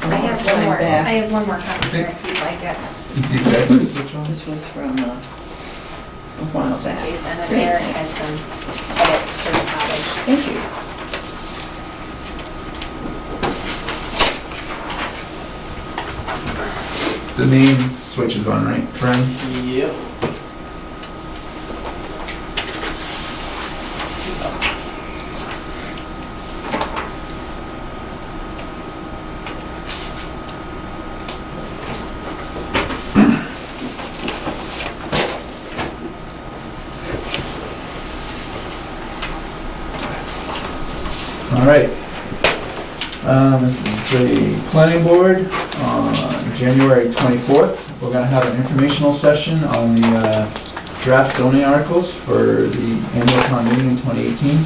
I have Going one more, back. I have one more copy here if you'd like it. Is the exactly switch on? This was from a while Just in back. case, and then Great, there has thanks. some edits for the cottage. Thank you. The main switch is on, right, Brian? Yep. All right. This is the planning board on January 24th. We're going to have an informational session on the draft zoning articles for the annual Condominium 2018.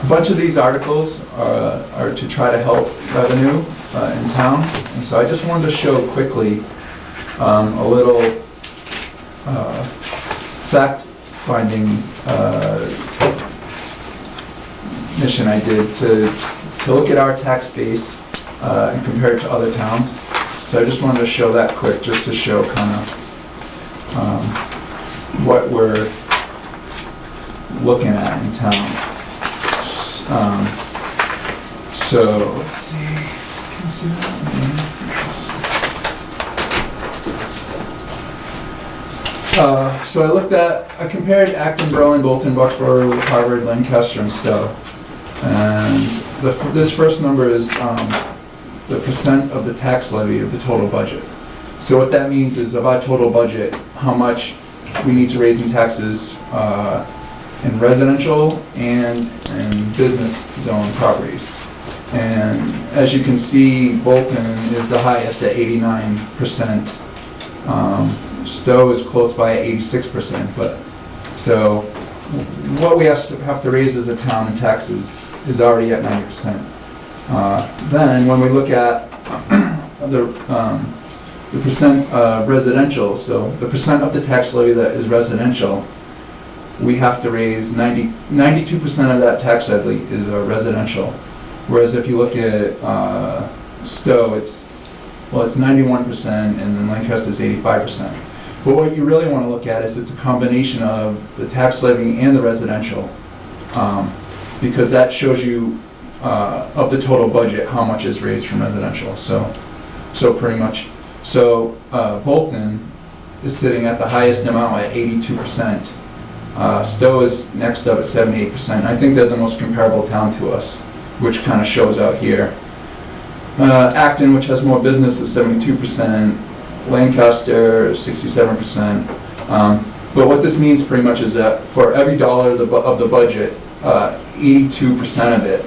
A bunch of these articles are to try to help revenue in town, and so I just wanted to show quickly a little fact-finding mission I did to look at our tax base and compare it to other towns. So I just wanted to show that quick, just to show kind of what we're looking at in town. So let's see, can you see that? So I compared Acton, Berlin, Bolton, Bucksborough, Harvard, Lancaster, and Stowe. And this first number is the percent of the tax levy of the total budget. So what that means is of our total budget, how much we need to raise in taxes in residential and in business zone properties. And as you can see, Bolton is the highest at 89%. Stowe is close by at 86%. But so what we have to raise as a town in taxes is already at 90%. Then when we look at the percent residential, so the percent of the tax levy that is residential, we have to raise 92% of that tax levy is residential. Whereas if you look at Stowe, it's 91%, and then Lancaster is 85%. But what you really want to look at is it's a combination of the tax levy and the residential, because that shows you of the total budget how much is raised from residential. So pretty much. So Bolton is sitting at the highest amount at 82%. Stowe is next up at 78%. I think they're the most comparable town to us, which kind of shows out here. Acton, which has more business, is 72%. Lancaster, 67%. But what this means pretty much is that for every dollar of the budget, 82% of it,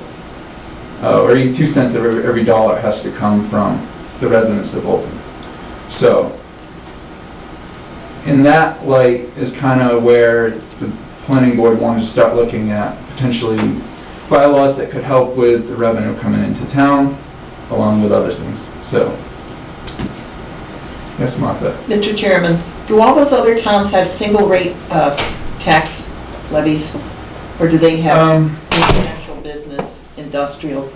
or 82 cents of every dollar has to come from the residents of Bolton. So, in that light is kind of where the planning board wanted to start looking at potentially bylaws that could help with the revenue coming into town, along with other things. So, yes, Martha. Mr. Chairman, do all those other towns have single rate tax levies? Or do they have residential, business, industrial?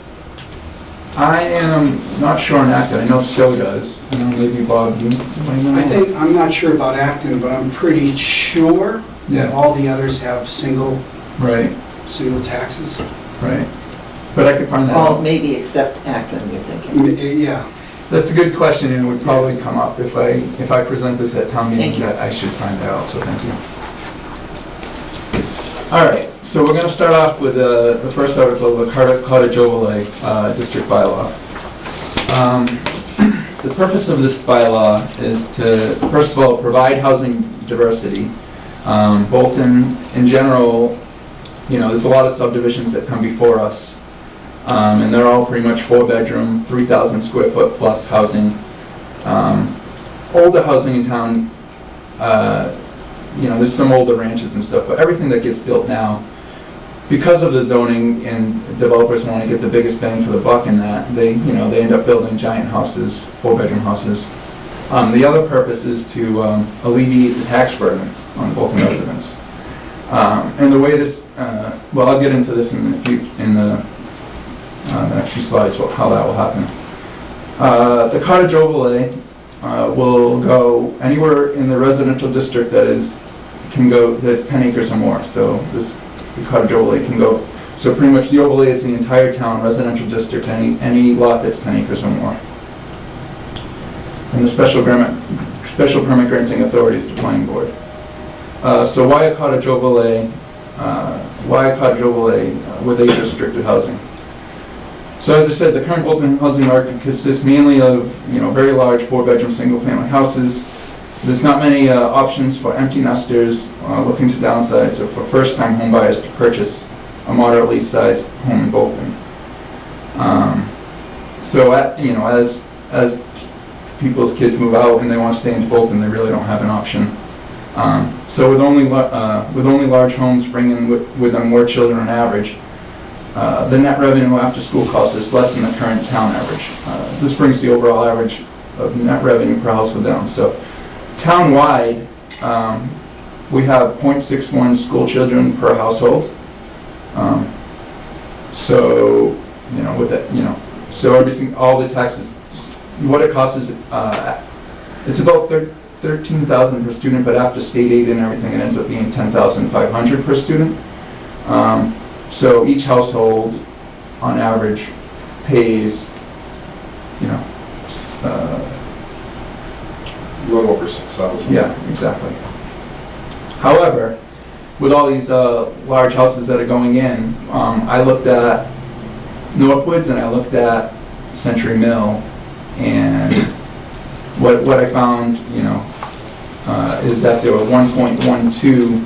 I am not sure on Acton. I know Stowe does. I know maybe Bob, you might know. I'm not sure about Acton, but I'm pretty sure that Yeah. all the others have single Right, taxes. right. But I could find that Well, out. maybe except Acton, you're thinking. Yeah. That's a good question, and it would probably come up if I present this at town meeting. Thank you. That I should find out, so thank you. All right, so we're going to start off with the first article, the cottage overlay district bylaw. The purpose of this bylaw is to, first of all, provide housing diversity. Bolton, in general, there's a lot of subdivisions that come before us, and they're all pretty much 4-bedroom, 3,000 square foot plus housing. Older housing in town, there's some older ranches and stuff, but everything that gets built now, because of the zoning and developers want to get the biggest bang for the buck in that, they end up building giant houses, 4-bedroom houses. The other purpose is to alleviate the tax burden on Bolton residents. And the way this, I'll get into this in the the next few slides, how that will happen. The cottage overlay will go anywhere in the residential district that's 10 acres or more. So the cottage overlay can go. So pretty much the overlay is the entire town, residential district, any lot that's 10 acres or more. And the special permit granting authority is the planning board. So why a cottage overlay? With age restricted housing? So as I said, the current Bolton housing market consists mainly of very large 4-bedroom single-family houses. There's not many options for empty nesters looking to downsize, or for first-time home buyers to purchase a moderately sized home in Bolton. So as people's kids move out and they want to stay in Bolton, they really don't have an option. So with only large homes bringing with them more children on average, the net revenue after school cost is less than the current town average. This brings the overall average of net revenue per household down. So town-wide, we have 0.61 school children per household. So with that, so everything, all the taxes, what it costs is it's about $13,000 per student, but after state aid and everything, it ends up being $10,500 per student. So each household, on average, pays, a little over 6,000. Yeah, exactly. However, with all these large houses that are going in, I looked at Northwoods and I looked at Century Mill, and what I found, is that there were 1.12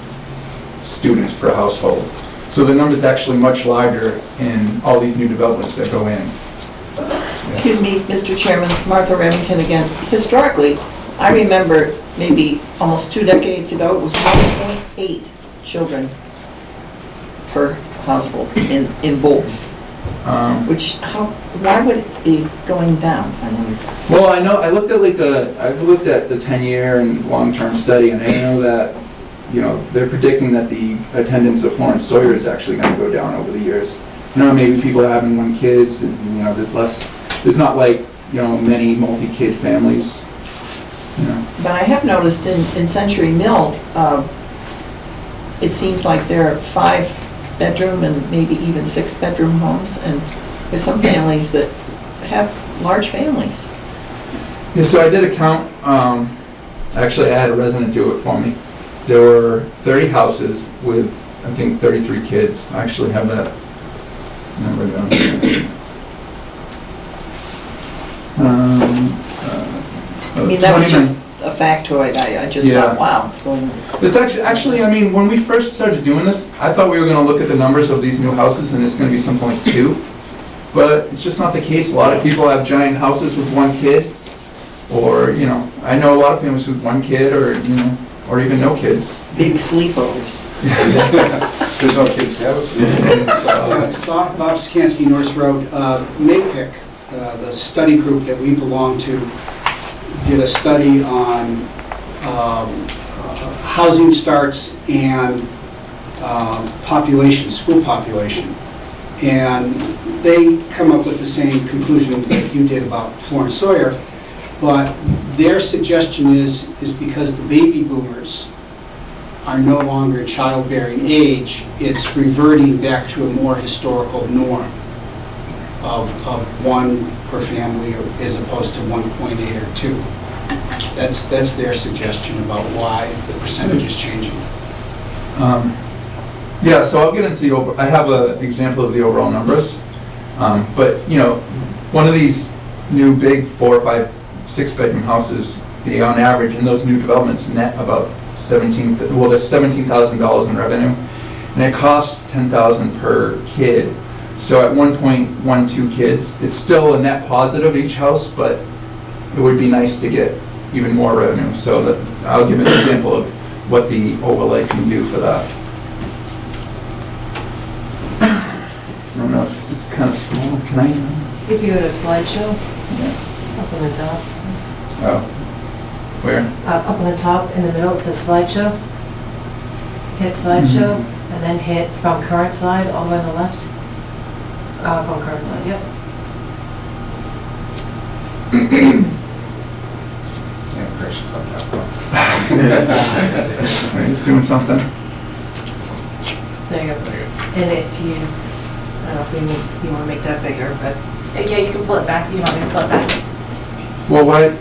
students per household. So the number's actually much larger in all these new developments that go in. Excuse me, Mr. Chairman, Martha Remington again. Historically, I remember maybe almost 2 decades ago, it was 1.8 children per household in Bolton. Why would it be going down? Well, I looked at I've looked at the 10-year and long-term study, and I know that they're predicting that the attendance of Florence Sawyer is actually going to go down over the years. Maybe people are having 1 kids, and there's not many multi-kid families. But I have noticed in Century Mill, it seems like there are 5-bedroom and maybe even 6-bedroom homes, and there's some families that have large families. Yeah, so I did a count. Actually, I had a resident do it for me. There were 30 houses with, I think, 33 kids. I actually have that number down here. That was just a factoid. I just thought, wow, it's going. It's actually, when we first started doing this, I thought we were going to look at the numbers of these new houses and it's going to be something like 2. But it's just not the case. A lot of people have giant houses with 1 kid. Or, I know a lot of families with 1 kid or even no kids. Big sleepovers. There's no kids to have a sleepover. Bob Skansky, Norris Road. MAPIC, the study group that we belong to, did a study on housing starts and school population. And they come up with the same conclusion that you did about Florence Sawyer, but their suggestion is because the baby boomers are no longer childbearing age, it's reverting back to a more historical norm of 1 per family as opposed to 1.8 or 2. That's their suggestion about why the percentage is changing. Yeah, so I'll get into I have an example of the overall numbers. But, one of these new big 4, 5, 6-bedroom houses, on average in those new developments net about there's $17,000 in revenue, and it costs $10,000 per kid. So at 1.12 kids, it's still a net positive each house, but it would be nice to get even more revenue. So I'll give an example of what the overlay can do for that. I don't know if this is kind of small. Can I? If you had a slideshow, Yeah. up on the top. Oh. Where? Up on the top, in the middle, it says slideshow. Hit slideshow, and then hit from current slide all the way on the left. From current side, yep. Yeah, gracious on that one. Right, he's doing something. There you go. And if you, I don't know if you want to make that bigger, but. Yeah, you can pull it back, you want me to pull it back? Well, why?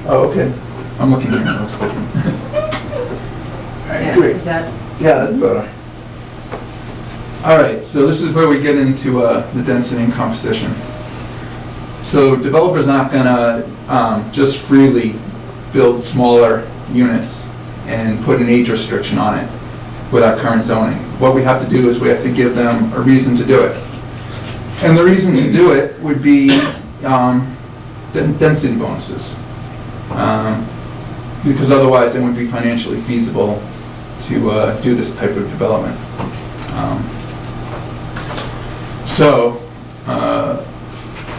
Oh, okay. I'm looking here, it looks different. All right, Yeah, great. is that, Yeah, that's better. All right, so this is where we get into the density and composition. So developers aren't gonna just freely build smaller units and put an age restriction on it with our current zoning. What we have to do is we have to give them a reason to do it. And the reason to do it would be density bonuses. Because otherwise it wouldn't be financially feasible to do this type of development. So,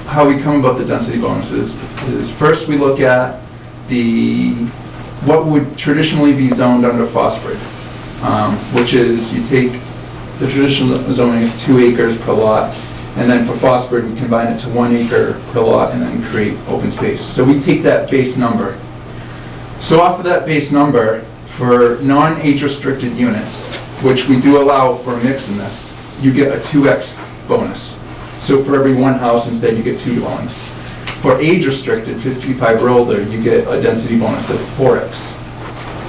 how we come about the density bonuses is first we look at what would traditionally be zoned under phosphate, which is you take the traditional zoning is 2 acres per lot, and then for phosphate we combine it to 1 acre per lot and then create open space. So we take that base number. So off of that base number, for non-age restricted units, which we do allow for a mix in this, you get a 2x bonus. So for every one house, instead you get 2 dwellings. For age restricted, 55 or older, you get a density bonus of 4x.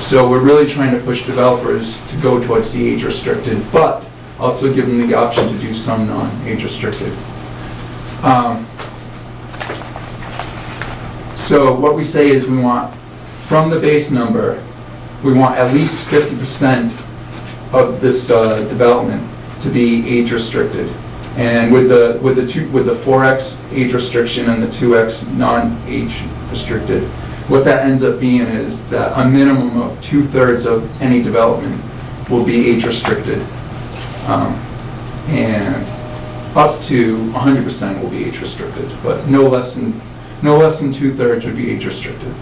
So we're really trying to push developers to go towards the age restricted, but also give them the option to do some non-age restricted. So what we say is we want, from the base number, we want at least 50% of this development to be age restricted. And with the 4x age restriction and the 2x non-age restricted, what that ends up being is that a minimum of 2/3 of any development will be age restricted, and up to 100% will be age restricted, but no less than 2/3 would be age restricted.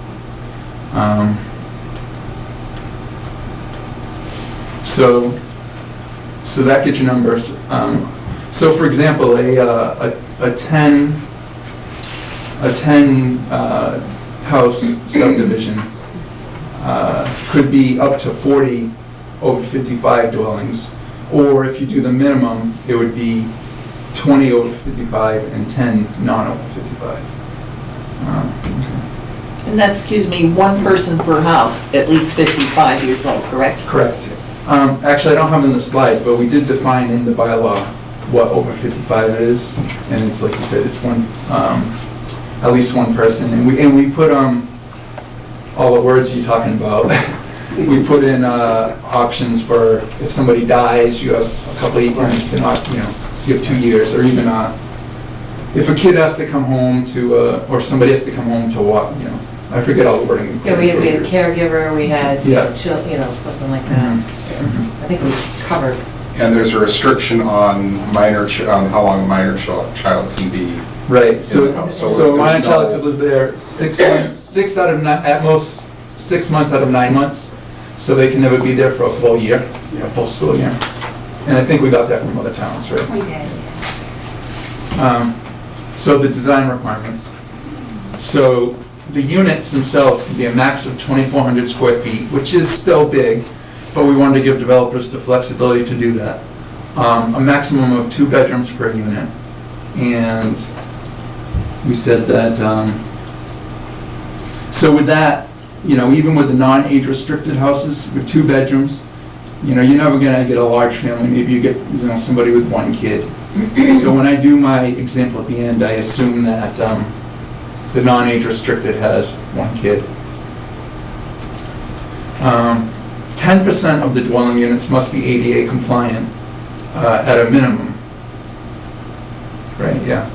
So that gets you numbers. So for example, a 10 house subdivision could be up to 40 over 55 dwellings, or if you do the minimum, it would be 20 over 55 and 10 non-over 55. And that's, excuse me, one person per house, at least 55 years old, correct? Correct. Actually, I don't have it in the slides, but we did define in the bylaw what over 55 is, and it's like you said, it's one, at least one person, and we put all the words you're talking about. We put in options for if somebody dies, you have a couple of, you have 2 years, or even if a kid has to come home to, or somebody has to come home to walk, I forget all the wording. yeah, we had a caregiver, we had, Yeah. something like that. I think we covered. And there's a restriction on on how long a minor child can be. Right, so house. so So a minor there's child no- could live there 6 months, at most 6 months out of 9 months, so they can never be there for a full year, a full school year. And I think we got that from other towns, right? We did. So the design requirements. So the units themselves can be a max of 2,400 square feet, which is still big, but we wanted to give developers the flexibility to do that. A maximum of 2 bedrooms per unit. And we said that, so with that, even with the non-age restricted houses with 2 bedrooms, you're never gonna get a large family. Maybe you get, somebody with 1 kid. So when I do my example at the end, I assume that the non-age restricted has 1 kid. 10% of the dwelling units must be ADA compliant at a minimum. Right, yeah.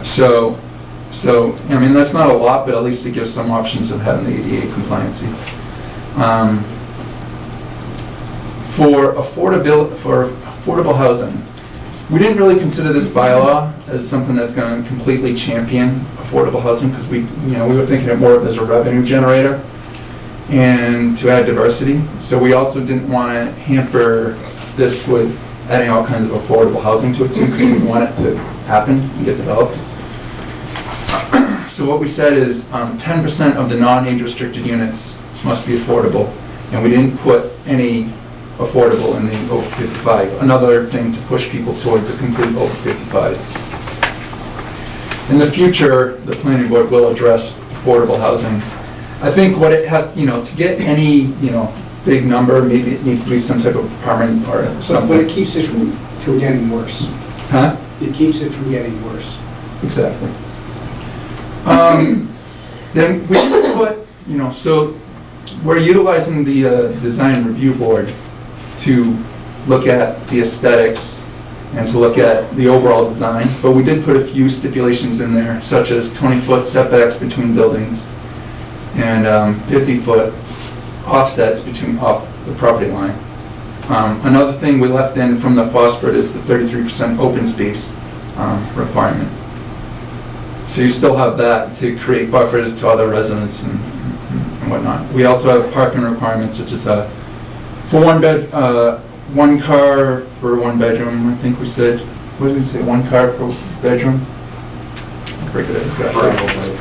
So, that's not a lot, but at least it gives some options of having the ADA compliancy. For affordable housing, we didn't really consider this bylaw as something that's going to completely champion affordable housing, because we were thinking it more of as a revenue generator and to add diversity. So we also didn't want to hamper this with adding all kinds of affordable housing to it too, because we want it to happen and get developed. So what we said is 10% of the non-age restricted units must be affordable, and we didn't put any affordable in the over 55. Another thing to push people towards a complete over 55. In the future, the planning board will address affordable housing. I think what it has, to get any, big number, maybe it needs to be some type of apartment or something. But it keeps it from getting worse. Huh? It keeps it from getting worse. Exactly. Then we can put, so we're utilizing the design review board to look at the aesthetics and to look at the overall design, but we did put a few stipulations in there, such as 20-foot setbacks between buildings and 50-foot offsets off the property line. Another thing we left in from the phosphorus is the 33% open space requirement. So you still have that to create buffers to other residents and whatnot. We also have parking requirements such as for one car for one bedroom, I think we said. What did we say, one car per bedroom? I forget, is that right?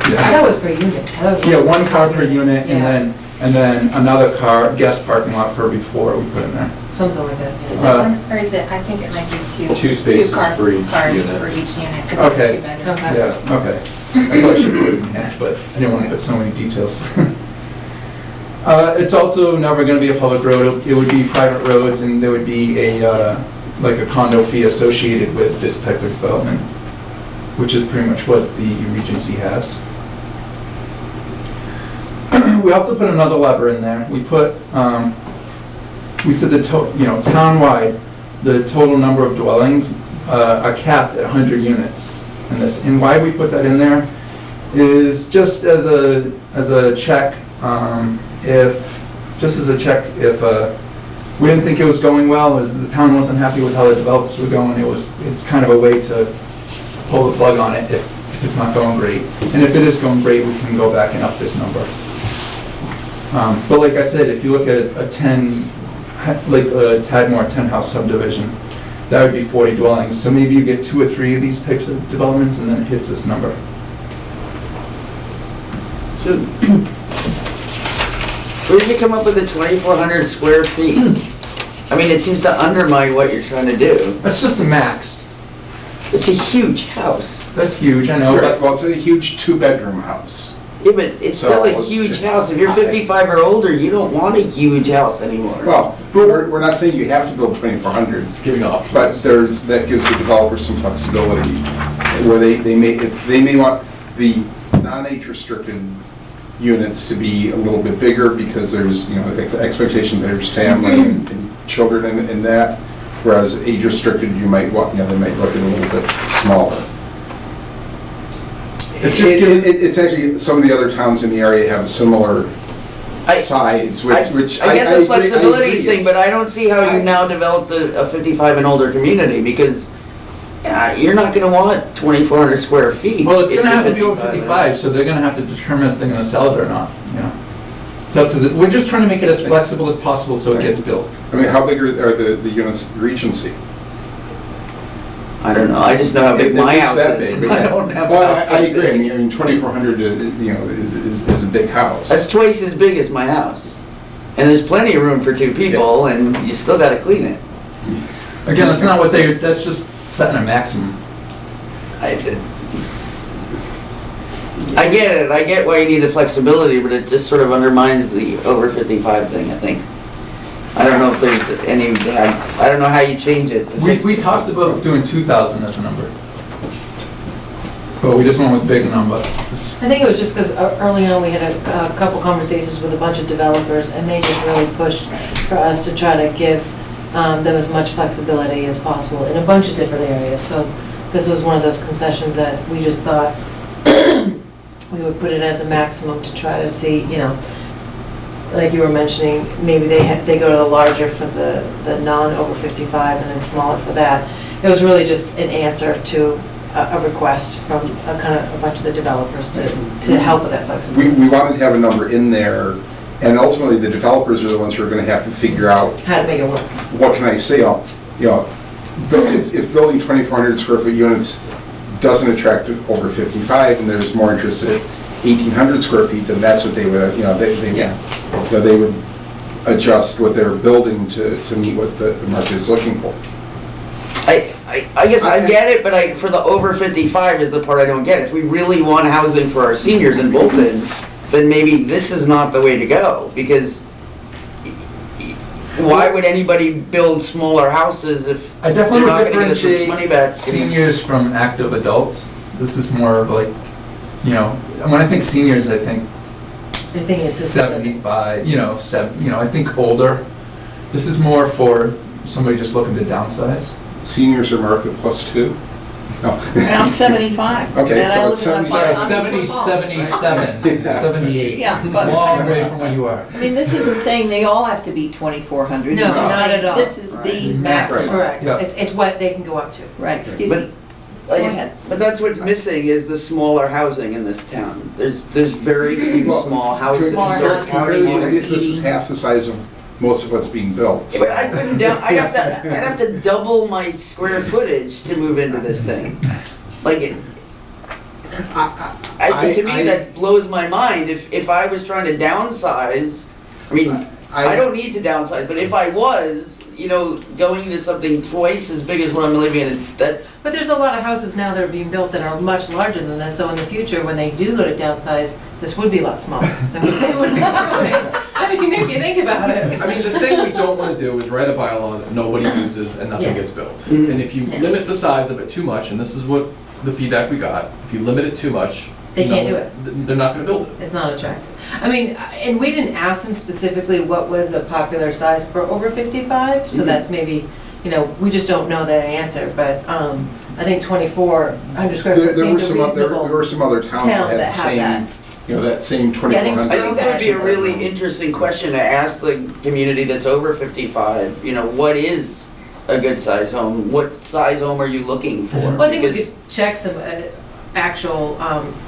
Yeah. That was per unit. Yeah, one car per unit, and then another car, guest parking lot for before we put in there. Something like that. Uh, Is it one, or is it, I think it might be Two spaces cars for each cars unit. for each unit. 'cause it's Okay. two bedrooms. Yeah, okay. I thought she put it in that, but I didn't want to put so many details. It's also never going to be a public road. It would be private roads, and there would be like a condo fee associated with this type of development, which is pretty much what the Regency has. We also put another lever in there. We put, we said townwide, the total number of dwellings are capped at 100 units in this. And why we put that in there is just as a check, if we didn't think it was going well, or the town wasn't happy with how the developers were going, it's kind of a way to pull the plug on it if it's not going great. And if it is going great, we can go back and up this number. But like I said, if you look at a Tadmore 10-house subdivision, that would be 40 dwellings. So maybe you get 2 or 3 of these types of developments, and then it hits this number. So, where did you come up with the 2,400 square feet? I mean, it seems to undermine what you're trying to do. That's just the max. It's a huge house. That's huge, I know. But Well, it's a huge 2-bedroom house. Yeah, but it's So still a it's- huge house. If you're 55 or older, you don't want a huge house anymore. Well, we're not saying you have to build 2,400, Giving options. but that gives the developers some flexibility, where they may want the non-age restricted units to be a little bit bigger because there's, expectation there's family and children in that, whereas age restricted, they might look at a little bit smaller. It's actually, some of the other towns in the area have a similar size, which I get the flexibility agree, thing, but I don't see how you now developed a 55 and older community, because you're not going to want 2,400 square feet. well, it's going to if have to be you're over 55. 55, so they're going to have to determine if they're going to sell it or not. It's up to we're just trying to make it as flexible as possible so it gets built. I mean, how big are the units Regency? I don't know, I just know how big my It's house that is. big, I but don't have a Well, house I that agree, big. I mean, 2,400 is a big house. That's twice as big as my house. And there's plenty of room for 2 people, and you still gotta clean it. Again, that's not what that's just setting a maximum. I get it, I get why you need the flexibility, but it just sort of undermines the over 55 thing, I think. I don't know if there's any, I don't know how you change it. to fix We it. talked about doing 2,000 as a number, but we just went with a big number. I think it was just because early on, we had a couple conversations with a bunch of developers, and they just really pushed for us to try to give them as much flexibility as possible in a bunch of different areas. So this was one of those concessions that we just thought we would put it as a maximum to try to see, like you were mentioning, maybe they go to the larger for the non-over 55 and then smaller for that. It was really just an answer to a request from a bunch of the developers to help with that flexibility. We wanted to have a number in there, and ultimately the developers are the ones who are going to have to figure out, How to make it work. what can I say, if building 2,400 square foot units doesn't attract over 55, and there's more interest at 1,800 square feet, then that's what they would, they would adjust what they're building to meet what the market is looking for. I guess I get it, but for the over 55 is the part I don't get. If we really want housing for our seniors in Bolton, then maybe this is not the way to go, because why would anybody build smaller houses if I they're definitely not would gonna get as much money back? differentiate seniors from active adults. This is more of like, when I think seniors, I think I think it's just- 75, I think older. This is more for somebody just looking to downsize. Seniors are Martha +2? No. I'm 75. Okay, and I so live it's in a 75. farm. 70, 77, 78. Yeah, but- Long way from where you are. I mean, this isn't saying they all have to be 2,400. No, It's just not saying at all. This is the Right. maximum. Correct, Yeah. it's what they can go up to. Right, excuse But- me. Go ahead. But that's what's missing is the smaller housing in this town. There's very few Well, small houses. Smaller So houses. how do you- This is half the size of most of what's being built. Yeah, but I couldn't I'd have to double my square footage to move into this thing. Like, to me, that blows my mind. If I was trying to downsize, I mean, I don't need to downsize, but if I was, going into something twice as big as what I'm living in, that, But there's a lot of houses now that are being built that are much larger than this, so in the future, when they do go to downsize, this would be a lot smaller than what they would be doing. I mean, if you think about it. I mean, the thing we don't want to do is write a bylaw that nobody uses and nothing Yeah. gets built. Mhm. And if you limit the size of it too much, and this is what the feedback we got, if you limit it too much, They can't do it. They're not going to build it. It's not attractive. I mean, and we didn't ask them specifically what was a popular size for over 55, so that's maybe, we just don't know that answer, but I think 2,400 square foot There seemed were a some other, there reasonable. were some other towns that towns had that the have that. same, that same Yeah, I think 2,400. I think that would be a really interesting question to ask the community that's over 55, what is a good size home? What size home are you looking for? Well, I think we Because- could check some actual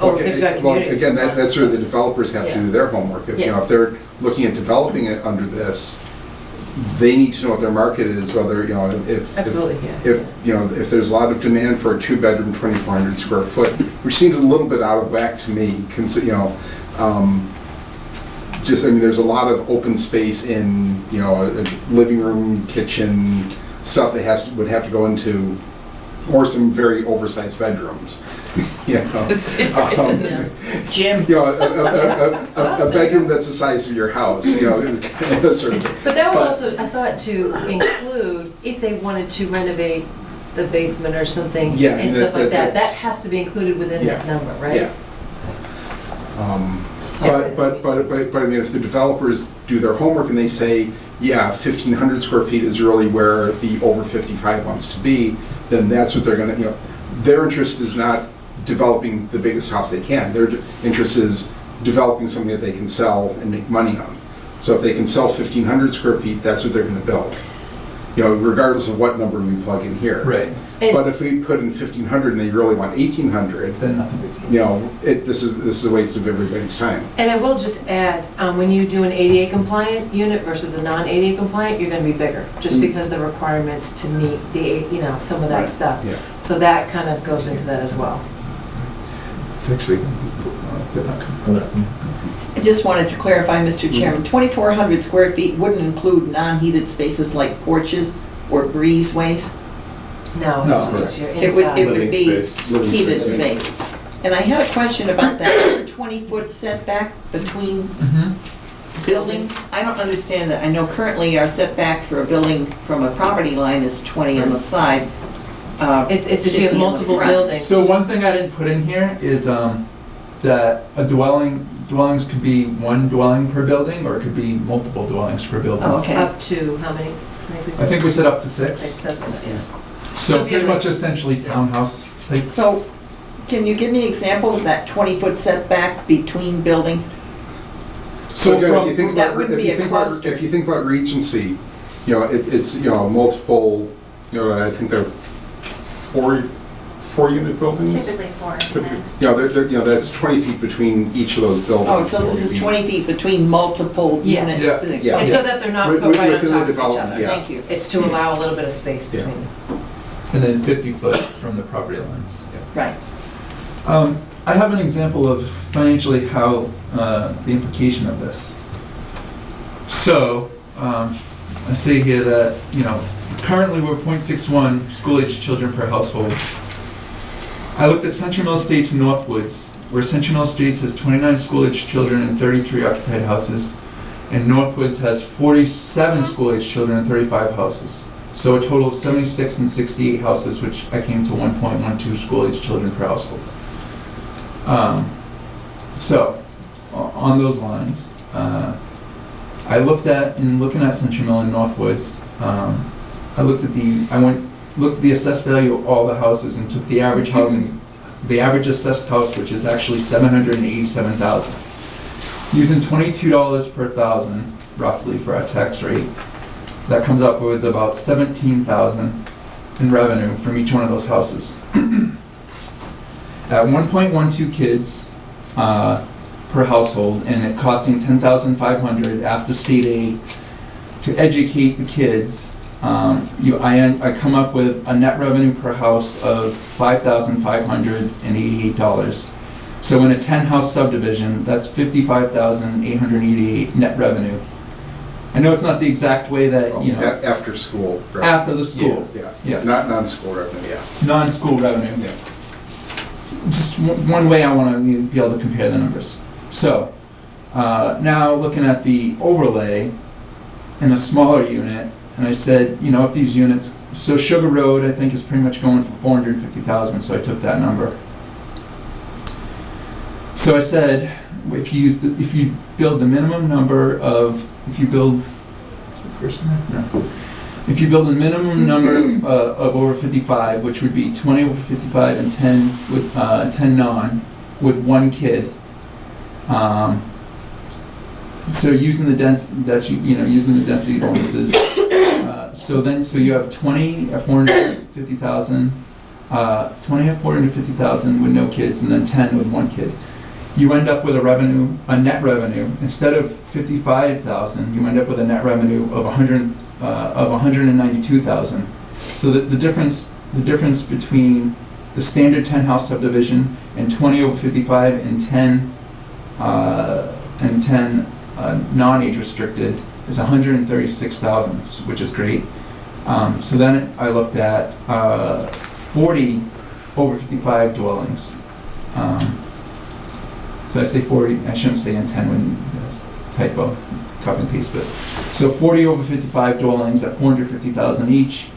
over 55 Well, communities. again, that's where the developers have to do their homework. If, Yeah. if they're looking at developing it under this, they need to know what their market is, whether, Absolutely, yeah. if there's a lot of demand for a two-bedroom, 2,400 square foot, which seems a little bit out of whack to me, there's a lot of open space in, a living room, kitchen, stuff that would have to go into, or some very oversized bedrooms, Jim, a bedroom that's the size of your house, sort of. But that was also, I thought, to include, if they wanted to renovate the basement or something Yeah, and stuff like that, that's- that has to be included within that Yeah. number, right? Yeah. But I mean, if the developers do their homework and they say, 1,500 square feet is really where the over 55 wants to be, then that's what they're gonna, their interest is not developing the biggest house they can. Their interest is developing something that they can sell and make money on. So if they can sell 1,500 square feet, that's what they're gonna build. Regardless of what number we plug in here. Right. And- But if we put in 1,500 and they really want 1,800, Then nothing gets built. this is a waste of everybody's time. And I will just add, when you do an ADA compliant unit versus a non-ADA compliant, you're gonna be bigger, just because the requirements to meet the, some of that Right, stuff. yeah. So that kind of goes into that as well. It's actually, I just wanted to clarify, Mr. Chairman, 2,400 square feet wouldn't include non-heated spaces like porches or breezeways? No, No, it's your It would inside. be Living heated space. space. And I had a question about that 20-foot setback between buildings. I don't understand that. I know currently our setback for a building from a property line is 20 on the side. It's if you 50 have on the multiple front. buildings. So one thing I didn't put in here is that dwellings could be one dwelling per building, or it could be multiple dwellings per building. Oh, okay. Up to how many? I think we said up to Six, 6. that's what, yeah. So if you pretty have much essentially townhouse type. So, can you give me an example of that 20-foot setback between buildings? So again, from- if you think that about, wouldn't be a cluster. if you think about Regency, it's multiple, I think they're four-unit buildings. Typically 4. That's 20 feet between each of those buildings. Oh, so this is 20 feet between multiple Yes. units? Yeah. And so that they're not With- put right on within the top of each development, other. yeah. Thank you. It's to allow a little bit of space Yeah. between them. And then 50 foot from the property lines. Right. I have an example of financially how, the implication of this. So, I say here that, currently we're 0.61 school-aged children per household. I looked at Century Mill Estates and Northwoods, where Century Mill Estates has 29 school-aged children and 33 occupied houses, and Northwoods has 47 school-aged children and 35 houses. So a total of 76 and 68 houses, which I came to 1.12 school-aged children per household. So, on those lines, I looked at, in looking at Century Mill and Northwoods, I looked at the assessed value of all the houses and took the average the average assessed house, which is actually $787,000. Using $22 per thousand, roughly, for our tax rate, that comes up with about $17,000 in revenue from each one of those houses. At 1.12 kids per household, and it costing $10,500 after state aid to educate the kids, I come up with a net revenue per house of $5,588. So in a 10-house subdivision, that's $55,888 net revenue. I know it's not the exact way that, After school. Right. after the school. Yeah. Not non-school revenue, yeah. Non-school revenue. Yeah. Just one way I want to be able to compare the numbers. So, now looking at the overlay in a smaller unit, and I said, if these units, so Sugar Road, I think, is pretty much going for $450,000, so I took that number. So I said, if you build the minimum number of, if you build a minimum number of over 55, which would be 20 over 55 and 10 with 10 non, with one kid. So using the using the density bonuses. So you have 20 at 450,000, 20 at 450,000 with no kids, and then 10 with one kid. You end up with a net revenue, instead of 55,000, you end up with a net revenue of 192,000. So the difference between the standard 10-house subdivision and 20 over 55 and 10 non-age restricted is 136,000, which is great. So then I looked at 40 over 55 dwellings. So I say 40, I shouldn't say in 10 when it's typo, copy and paste, but. So 40 over 55 dwellings at 450,000 each,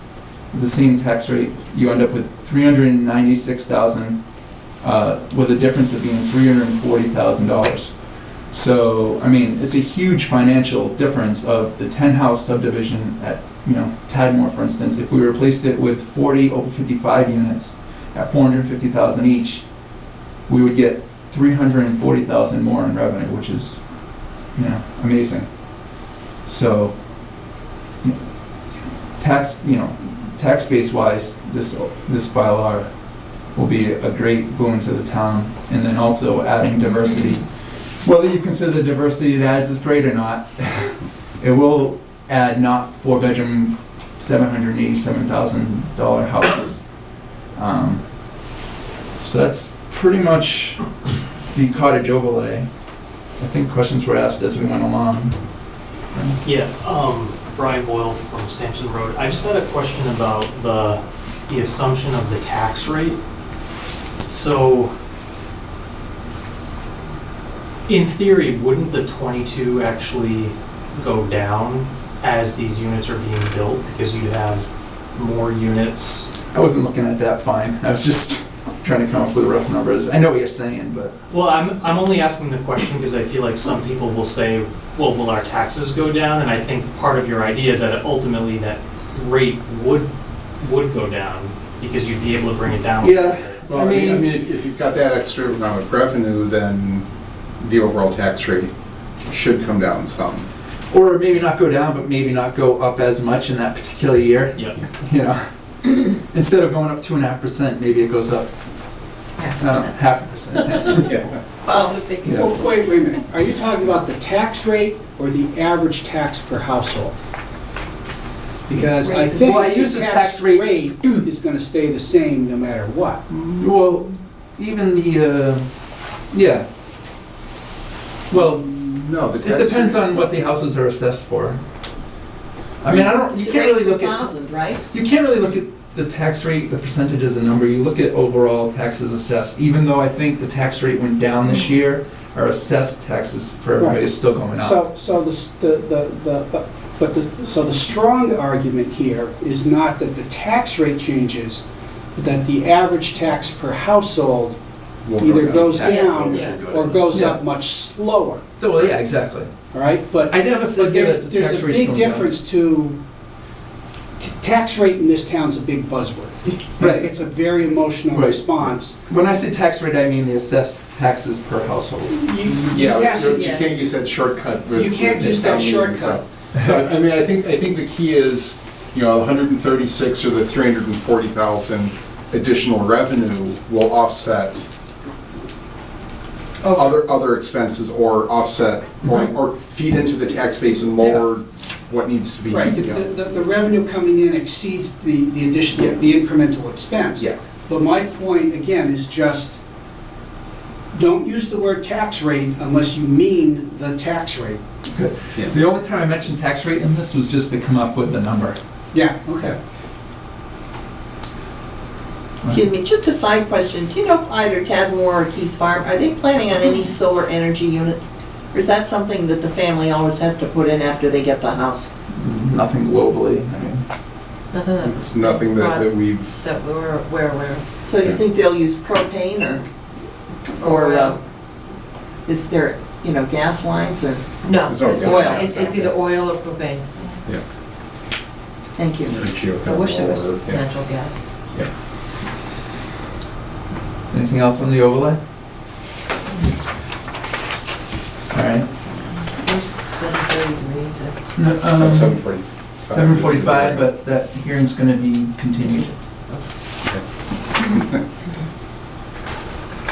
with the same tax rate, you end up with 396,000, with a difference of being $340,000. So, it's a huge financial difference of the 10-house subdivision at, Tadmore, for instance. If we replaced it with 40 over 55 units at 450,000 each, we would get 340,000 more in revenue, which is, amazing. So, tax base wise, this bylaw will be a great boon to the town, and then also adding diversity. Whether you consider the diversity it adds is great or not, it will add not 4-bedroom, $787,000 houses. So that's pretty much the cottage overlay. I think questions were asked as we went along. Yeah, Brian Boyle from Sampson Road. I just had a question about the assumption of the tax rate. So, in theory, wouldn't the 22 actually go down as these units are being built because you'd have more units? I wasn't looking at that fine. I was just trying to come up with rough numbers. I know what you're saying, but... Well, I'm only asking the question because I feel like some people will say, well, will our taxes go down? And I think part of your idea is that ultimately that rate would go down because you'd be able to bring it down. Yeah, well, if you've got that extra amount of revenue, then the overall tax rate should come down some. Or maybe not go down, but maybe not go up as much in that particular year. Yep. Instead of going up 2.5%, maybe it goes up 0.5%. Yeah. Well, Wait a minute. Are you talking about the tax rate or the average tax per household? Because I Rate. think Well, I the use the tax tax rate- rate is gonna stay the same no matter what. Well, even the, yeah. Well, No, the it tax depends rate- on what the houses are assessed for. I mean, you can't really look at, 1,000, right? you can't really look at the tax rate, the percentage as a number. You look at overall taxes assessed, even though I think the tax rate went down this year, our assessed taxes for everybody is still going up. So the strong argument here is not that the tax rate changes, but that the average tax per household will go either down. goes Yes, down yeah. or goes Yeah. up much slower, Well, yeah, exactly. all right? But I never said there's that the tax a rate's big going down. difference to, tax rate in this town's a big buzzword. Right. It's a very emotional Right. response. When I say tax rate, I mean the assessed taxes per household. Yeah, you can't use that shortcut. with- You can't with use that town meeting, shortcut. So, I mean, I think the key is, 136 or the 340,000 additional revenue will offset other expenses or offset or feed into the tax base and lower what needs to be. Right, the revenue coming in exceeds the additional, the incremental expense. Yeah. But my point, again, is just, don't use the word tax rate unless you mean the tax rate. Yeah. The only time I mentioned tax rate in this was just to come up with the number. Yeah, okay. Excuse me, just a side question. Do you know if either Tadmore or Keys Farm, are they planning on any solar energy units? Or is that something that the family always has to put in after they get the house? Nothing globally. I mean, Nothing It's nothing that we've, that we're aware of. So do you think they'll use propane or Oil. is there, gas lines or? No, There's no it's gas. it's either oil or propane. Thank you. I wish there was geothermal, yeah. natural gas. anything else on the overlay? All right. There's 7:33 to. No, 7:45. 7:45, but that hearing's going to be continued.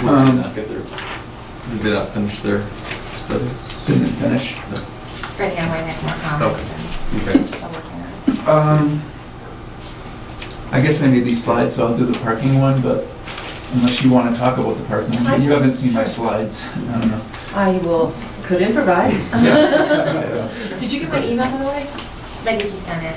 Not get their, did they not finish their studies? Didn't finish. Ready on my next more comments Okay. and still working on it. I guess I need these slides, so I'll do the parking one, but unless you want to talk about the parking one. You haven't seen my slides. I don't know. Could improvise. Yeah. Did you get my email, by the way? When did you send it?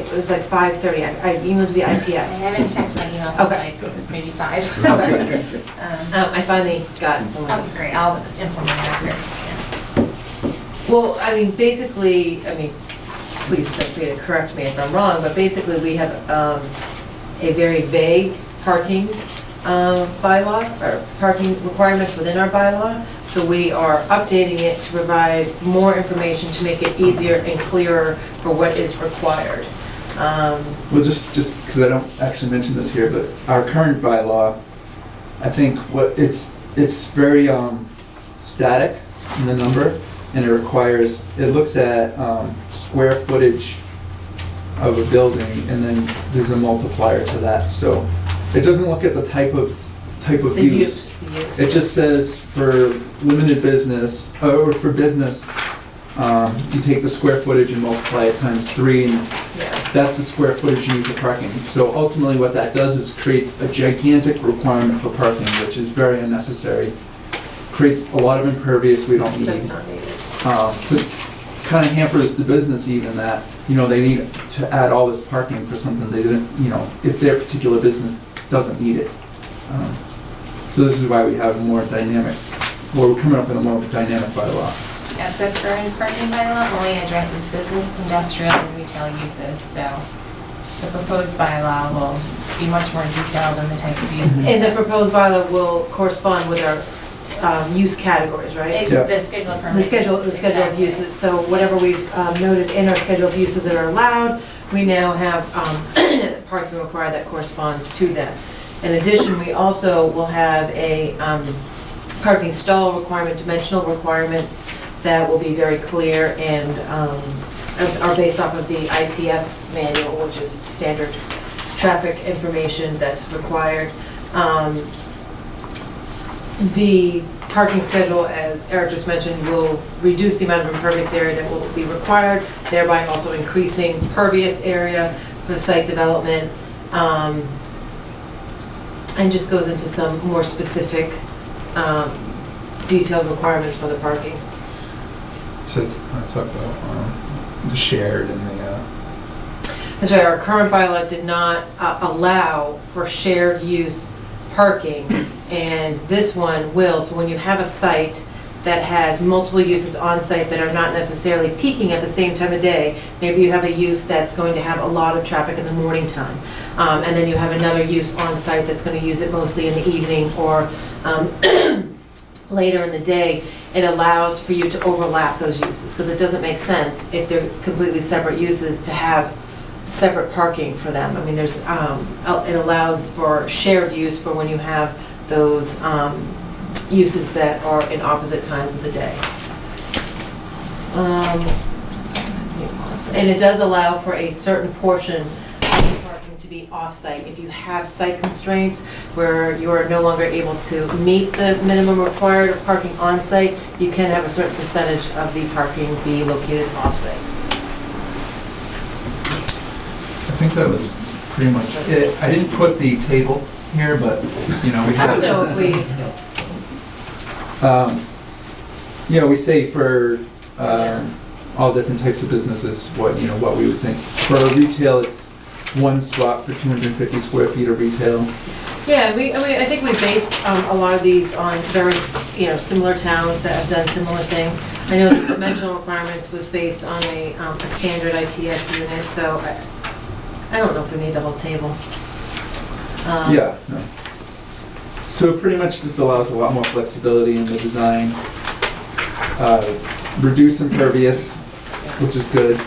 It was like 5:30. I emailed to the I ITS. haven't checked my email since Okay. like maybe 5. Okay. I finally got someone Oh, to. great, I'll implement that here. Well, basically, please feel free to correct me if I'm wrong, but basically we have a very vague parking bylaw, or parking requirements within our bylaw. So we are updating it to provide more information to make it easier and clearer for what is required. Well, just because I don't actually mention this here, but our current bylaw, I think it's very static in the number, and it looks at square footage of a building, and then there's a multiplier to that. So it doesn't look at the type of The use. use. It just says for limited business, or for business, you take the square footage and multiply it times 3, and Yeah. that's the square footage you need for parking. So ultimately what that does is creates a gigantic requirement for parking, which is very unnecessary. Creates a lot of impervious we don't need. That's not needed. It's kind of hampers the business even that, they need to add all this parking for something they didn't, if their particular business doesn't need it. So this is why we have more dynamic, we're coming up with a more dynamic bylaw. Yeah, the current parking bylaw only addresses business, industrial, and retail uses, so the proposed bylaw will be much more detailed in the type of uses. And the proposed bylaw will correspond with our use categories, right? It's Yeah. the schedule of permits. The schedule of Exactly. uses. So whatever we've noted in our schedule of uses that are allowed, we now have parking required that corresponds to that. In addition, we also will have a parking stall requirement, dimensional requirements that will be very clear and are based off of the ITS manual, which is standard traffic information that's required. The parking schedule, as Eric just mentioned, will reduce the amount of impervious area that will be required, thereby also increasing pervious area for site development, and just goes into some more specific detailed requirements for the parking. So talk about the shared and the, That's right, our current bylaw did not allow for shared use parking, and this one will. So when you have a site that has multiple uses on site that are not necessarily peaking at the same time of day, maybe you have a use that's going to have a lot of traffic in the morning time, and then you have another use on site that's going to use it mostly in the evening or later in the day, it allows for you to overlap those uses, because it doesn't make sense if they're completely separate uses to have separate parking for them. I mean, there's, it allows for shared use for when you have those uses that are in opposite times of the day. And it does allow for a certain portion of the parking to be off-site. If you have site constraints where you are no longer able to meet the minimum required of parking on-site, you can have a certain percentage of the parking be located off-site. I think that was pretty much it. I didn't put the table here, but, you know, we I have. don't know if we, You know, we say for all different types of businesses, what we would think. For retail, it's one spot for 250 square feet of retail. yeah, I think we based a lot of these on very, similar towns that have done similar things. I know the dimensional requirements was based on a standard ITS unit, so I don't know if we need the whole table. Yeah, no. So pretty much this allows a lot more flexibility in the design. Reduce impervious, which is good.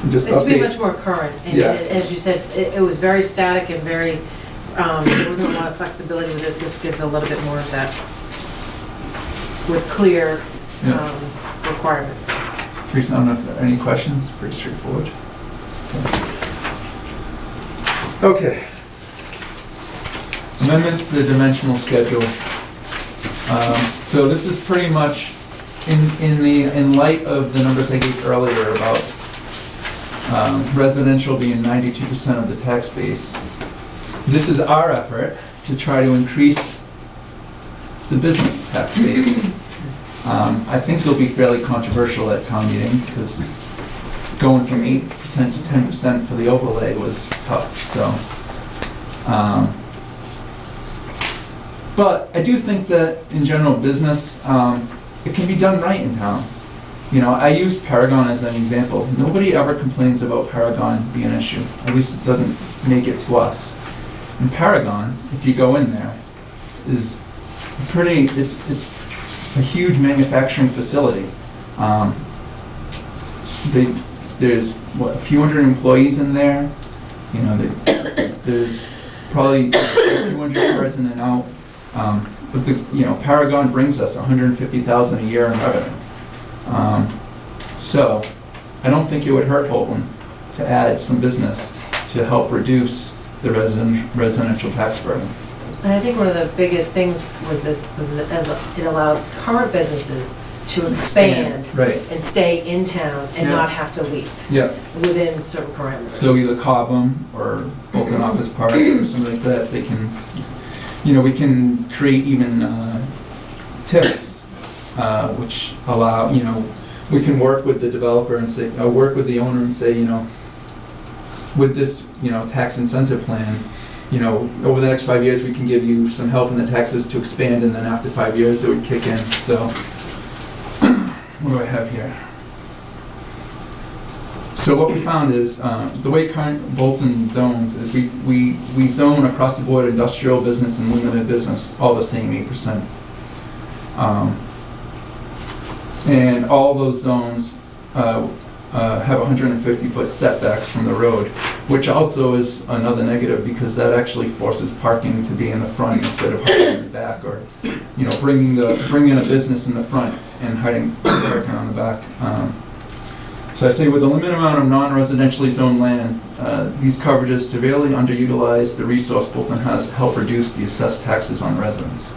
Just This would be update. much more current, and Yeah. as you said, it was very static and very, there wasn't a lot of flexibility with this. This gives a little bit more of that with clear Yeah. requirements. Teresa, I don't know if there are any questions, pretty straightforward. Okay. Amendments to the dimensional schedule. So this is pretty much in light of the numbers I gave earlier about residential being 92% of the tax base. This is our effort to try to increase the business tax base. I think it'll be fairly controversial at town meeting, because going from 8% to 10% for the overlay was tough, so. But I do think that in general business, it can be done right in town. I use Paragon as an example. Nobody ever complains about Paragon being an issue. At least it doesn't make it to us. And Paragon, if you go in there, is pretty, it's a huge manufacturing facility. There's a few hundred employees in there. There's probably a few hundred cars in and out. But Paragon brings us $150,000 a year in revenue. So I don't think it would hurt Bolton to add some business to help reduce the residential tax burden. And I think one of the biggest things was as it allows current businesses to expand Right. and stay in town and Yeah. not have to leave Yeah. within certain parameters. So either Cobham or Bolton Office Park or something like that, they can, we can create even TIFs, which allow, we can work with the developer and say, work with the owner and say, with this, tax incentive plan, over the next 5 years, we can give you some help in the taxes to expand, and then after 5 years, it would kick in. So, what do I have here? So what we found is, the way current Bolton zones is we zone across the board industrial business and limited business, all the same 8%. And all those zones have 150-foot setbacks from the road, which also is another negative, because that actually forces parking to be in the front instead of hiding in the back, or bringing a business in the front and hiding parking on the back. So I say with a limited amount of non-residentially zoned land, these coverages severely underutilize the resource Bolton has to help reduce the assessed taxes on residents.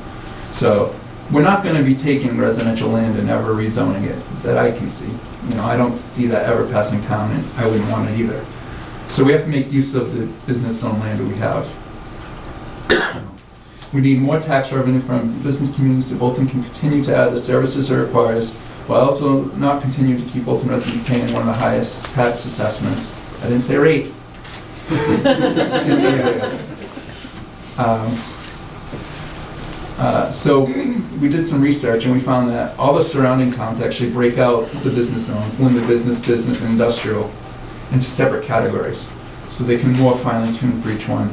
So we're not gonna be taking residential land and ever rezoning it, that I can see. You know, I don't see that ever passing town, and I wouldn't want it either. So we have to make use of the business zone land that we have. We need more tax revenue from business communities so Bolton can continue to add the services it requires, while also not continue to keep Bolton residents paying one of the highest tax assessments. I didn't say rate. So we did some research and we found that all the surrounding towns actually break out the business zones, limited business, business, and industrial, into separate categories, so they can more finely tune for each one.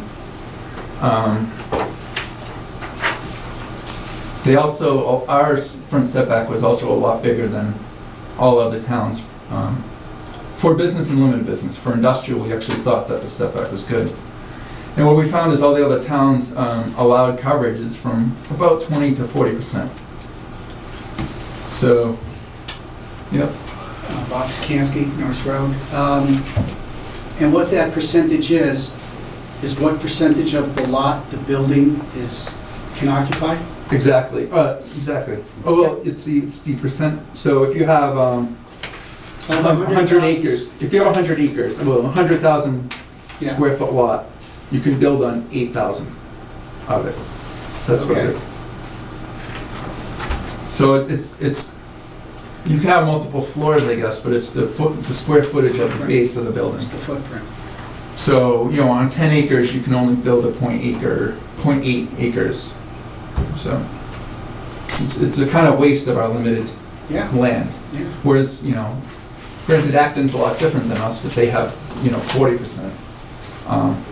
They also, our front setback was also a lot bigger than all other towns. For business and limited business. For industrial, we actually thought that the setback was good. And what we found is all the other towns allowed coverage is from about 20 to 40%. So, yep. Bob Sikansky, North Road. And what that percentage is what percentage of the lot the building can occupy? Exactly, exactly. Oh, well, it's the percent, so if you have 100 acres, if you have 100 acres, well, 100,000 Yeah. square foot lot, you can build on 8,000 of it. So that's what it is. So it's, you can have multiple floors, I guess, but it's the square footage of the base of the building. It's the footprint. So, you know, on 10 acres, you can only build a 0.8 acres. So it's a kind of waste of our limited land. Yeah. Whereas, you know, granted Acton's a lot different than us, but they have, you know, 40%.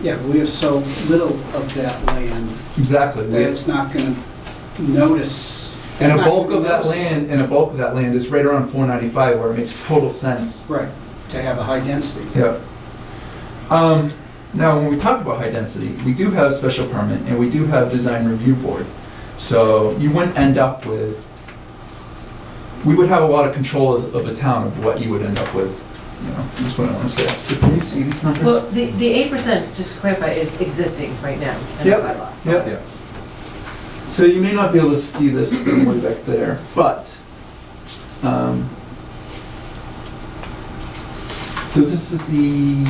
Yeah, but we have so little of that land Exactly. that it's not going to notice. And a bulk of that land is right around 495, where it makes total sense. Right, to have a high density. Yeah. Now, when we talk about high density, we do have special permit and we do have design review board. So you wouldn't end up with, we would have a lot of control of the town of what you would end up with. You know, that's what I want to say. So can you see these numbers? Well, the 8%, just to clarify, is existing right now in the Yep. bylaw. Yep. Yeah. So you may not be able to see this from way back there, but, so this is the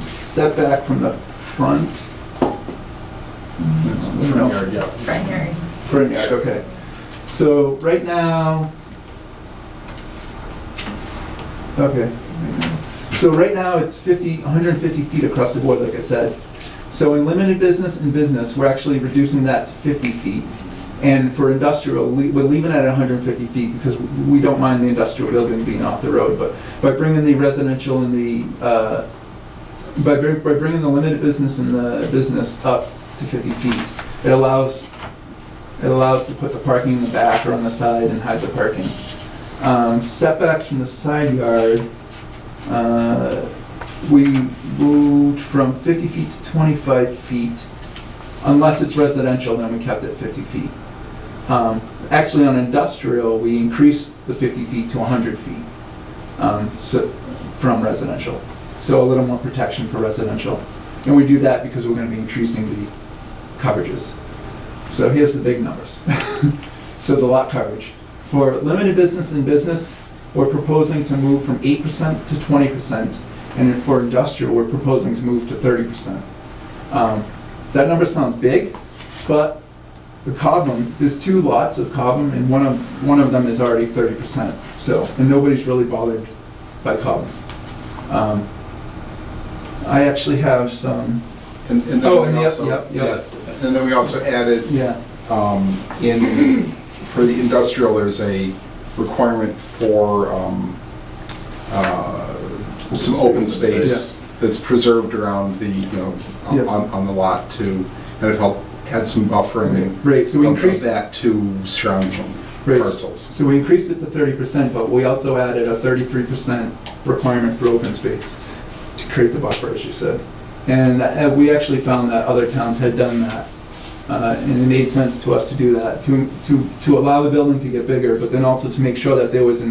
setback from the front. Front yard, yeah. Front yard. Front yard, okay. So right now, okay. So right now it's 150 feet across the board, like I said. So in limited business and business, we're actually reducing that to 50 feet. And for industrial, we're leaving it at 150 feet because we don't mind the industrial building being off the road. But by bringing the residential and the, by bringing the limited business and the business up to 50 feet, it allows to put the parking in the back or on the side and hide the parking. Setbacks from the side yard, we moved from 50 feet to 25 feet. Unless it's residential, then we kept it 50 feet. Actually, on industrial, we increased the 50 feet to 100 feet so, from residential. So a little more protection for residential. And we do that because we're going to be increasing the coverages. So here's the big numbers. So the lot coverage. For limited business and business, we're proposing to move from 8% to 20%. And for industrial, we're proposing to move to 30%. That number sounds big, but the Cobham, there's 2 lots of Cobham, and one of them is already 30%. So, and nobody's really bothered by Cobham. I actually have some. And then and then we also added in for the industrial, there's a requirement for some open space that's preserved around the, you know, on the lot to kind of help add some buffering. Right, so we increased that to surrounding parcels. So we increased it to 30%, but we also added a 33% requirement for open space to create the buffer, as you said. And we actually found that other towns had done that. And it made sense to us to do that, to allow the building to get bigger, but then also to make sure that there was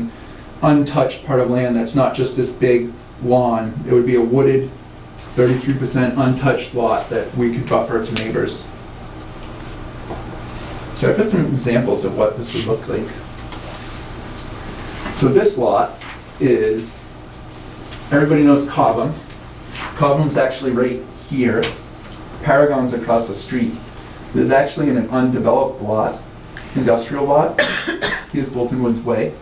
untouched part of land that's not just this big lawn. It would be a wooded, 33% untouched lot that we could buffer to neighbors. So I put some examples of what this would look like. So this lot is, everybody knows Cobham. Cobham's actually right here. Paragon's across the street. There's actually an undeveloped lot, industrial lot. Here's Bolton Woods Way.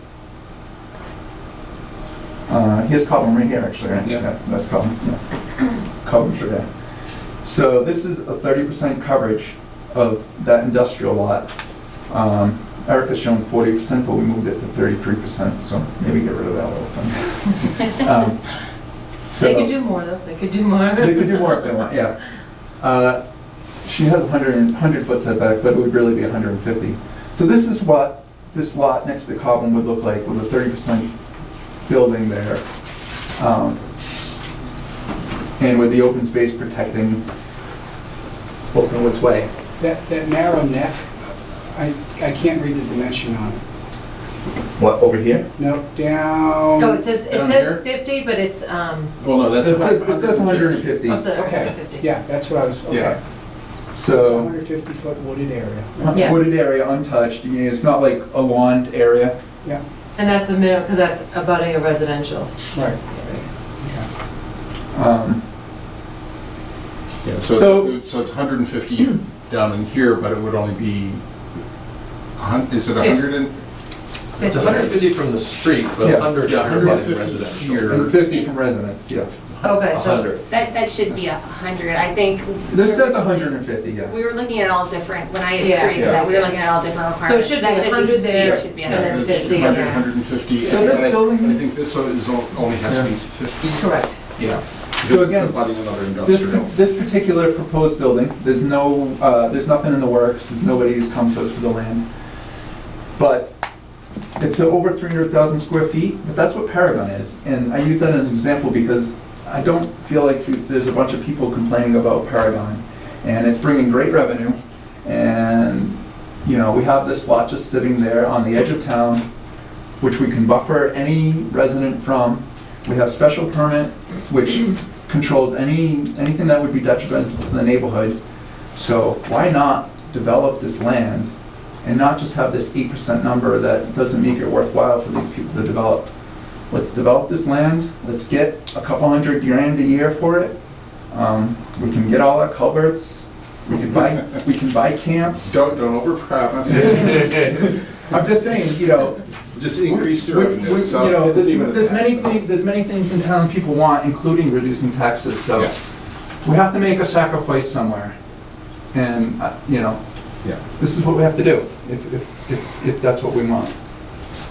Here's Cobham right here, actually, right? Yeah. That's Cobham, yeah. Cobham's right there. So this is a 30% coverage of that industrial lot. Erica's shown 40%, but we moved it to 33%, so maybe get rid of that little thing. They could do more, though, they could do more. They could do more if they want, yeah. She has 100 foot setback, but it would really be 150. So this is what this lot next to Cobham would look like with a 30% building there. And with the open space protecting Bolton Woods Way. That narrow neck, I can't read the dimension on it. What, over here? No, down. Oh, it says Down here? 50, but it's, Well, no, that's. It says 150. oh, so, okay, Okay, 50. yeah, that's what I was, okay. Yeah. It's So, 150-foot wooded area. Yeah. wooded area, untouched. You know, it's not like a lawn area. Yeah, And that's the minimum, because that's abutting a residential. right. Yeah, So- so it's 150 down in here, but it would only be, is it 100 and? It's 150 from the street, but Yeah. 100 Yeah, are abutting 150 residential. here. And 50 from residents, yeah. Okay, so, 100. That should be 100, I think. This says 150, yeah. We were looking at all different, when I Yeah. agreed with that, we were looking at all different so it requirements. should be That 100 there, It should be and 100. then 50 on 100, there. 150. So this and I building- I think this only has to be 50. Correct. Yeah. So Because again, it's abutting another industrial. This particular proposed building, there's nothing in the works, there's nobody who's come to us for the land. But it's over 300,000 square feet, but that's what Paragon is. And I use that as an example because I don't feel like there's a bunch of people complaining about Paragon. And it's bringing great revenue. And, you know, we have this lot just sitting there on the edge of town, which we can buffer any resident from. We have special permit, which controls anything that would be detrimental to the neighborhood. So why not develop this land and not just have this 8% number that doesn't make it worthwhile for these people to develop? Let's develop this land, let's get a couple $100,000 a year for it. We can get all our culverts, we can buy camps. Don't overpromise. I'm just saying, you know, Just increase the We- revenue. we- so You know, leave it at there's that. many things in town people want, including reducing taxes, so Yeah. we have to make a sacrifice somewhere. And, you know, Yeah. this is what we have to do, if that's what we want.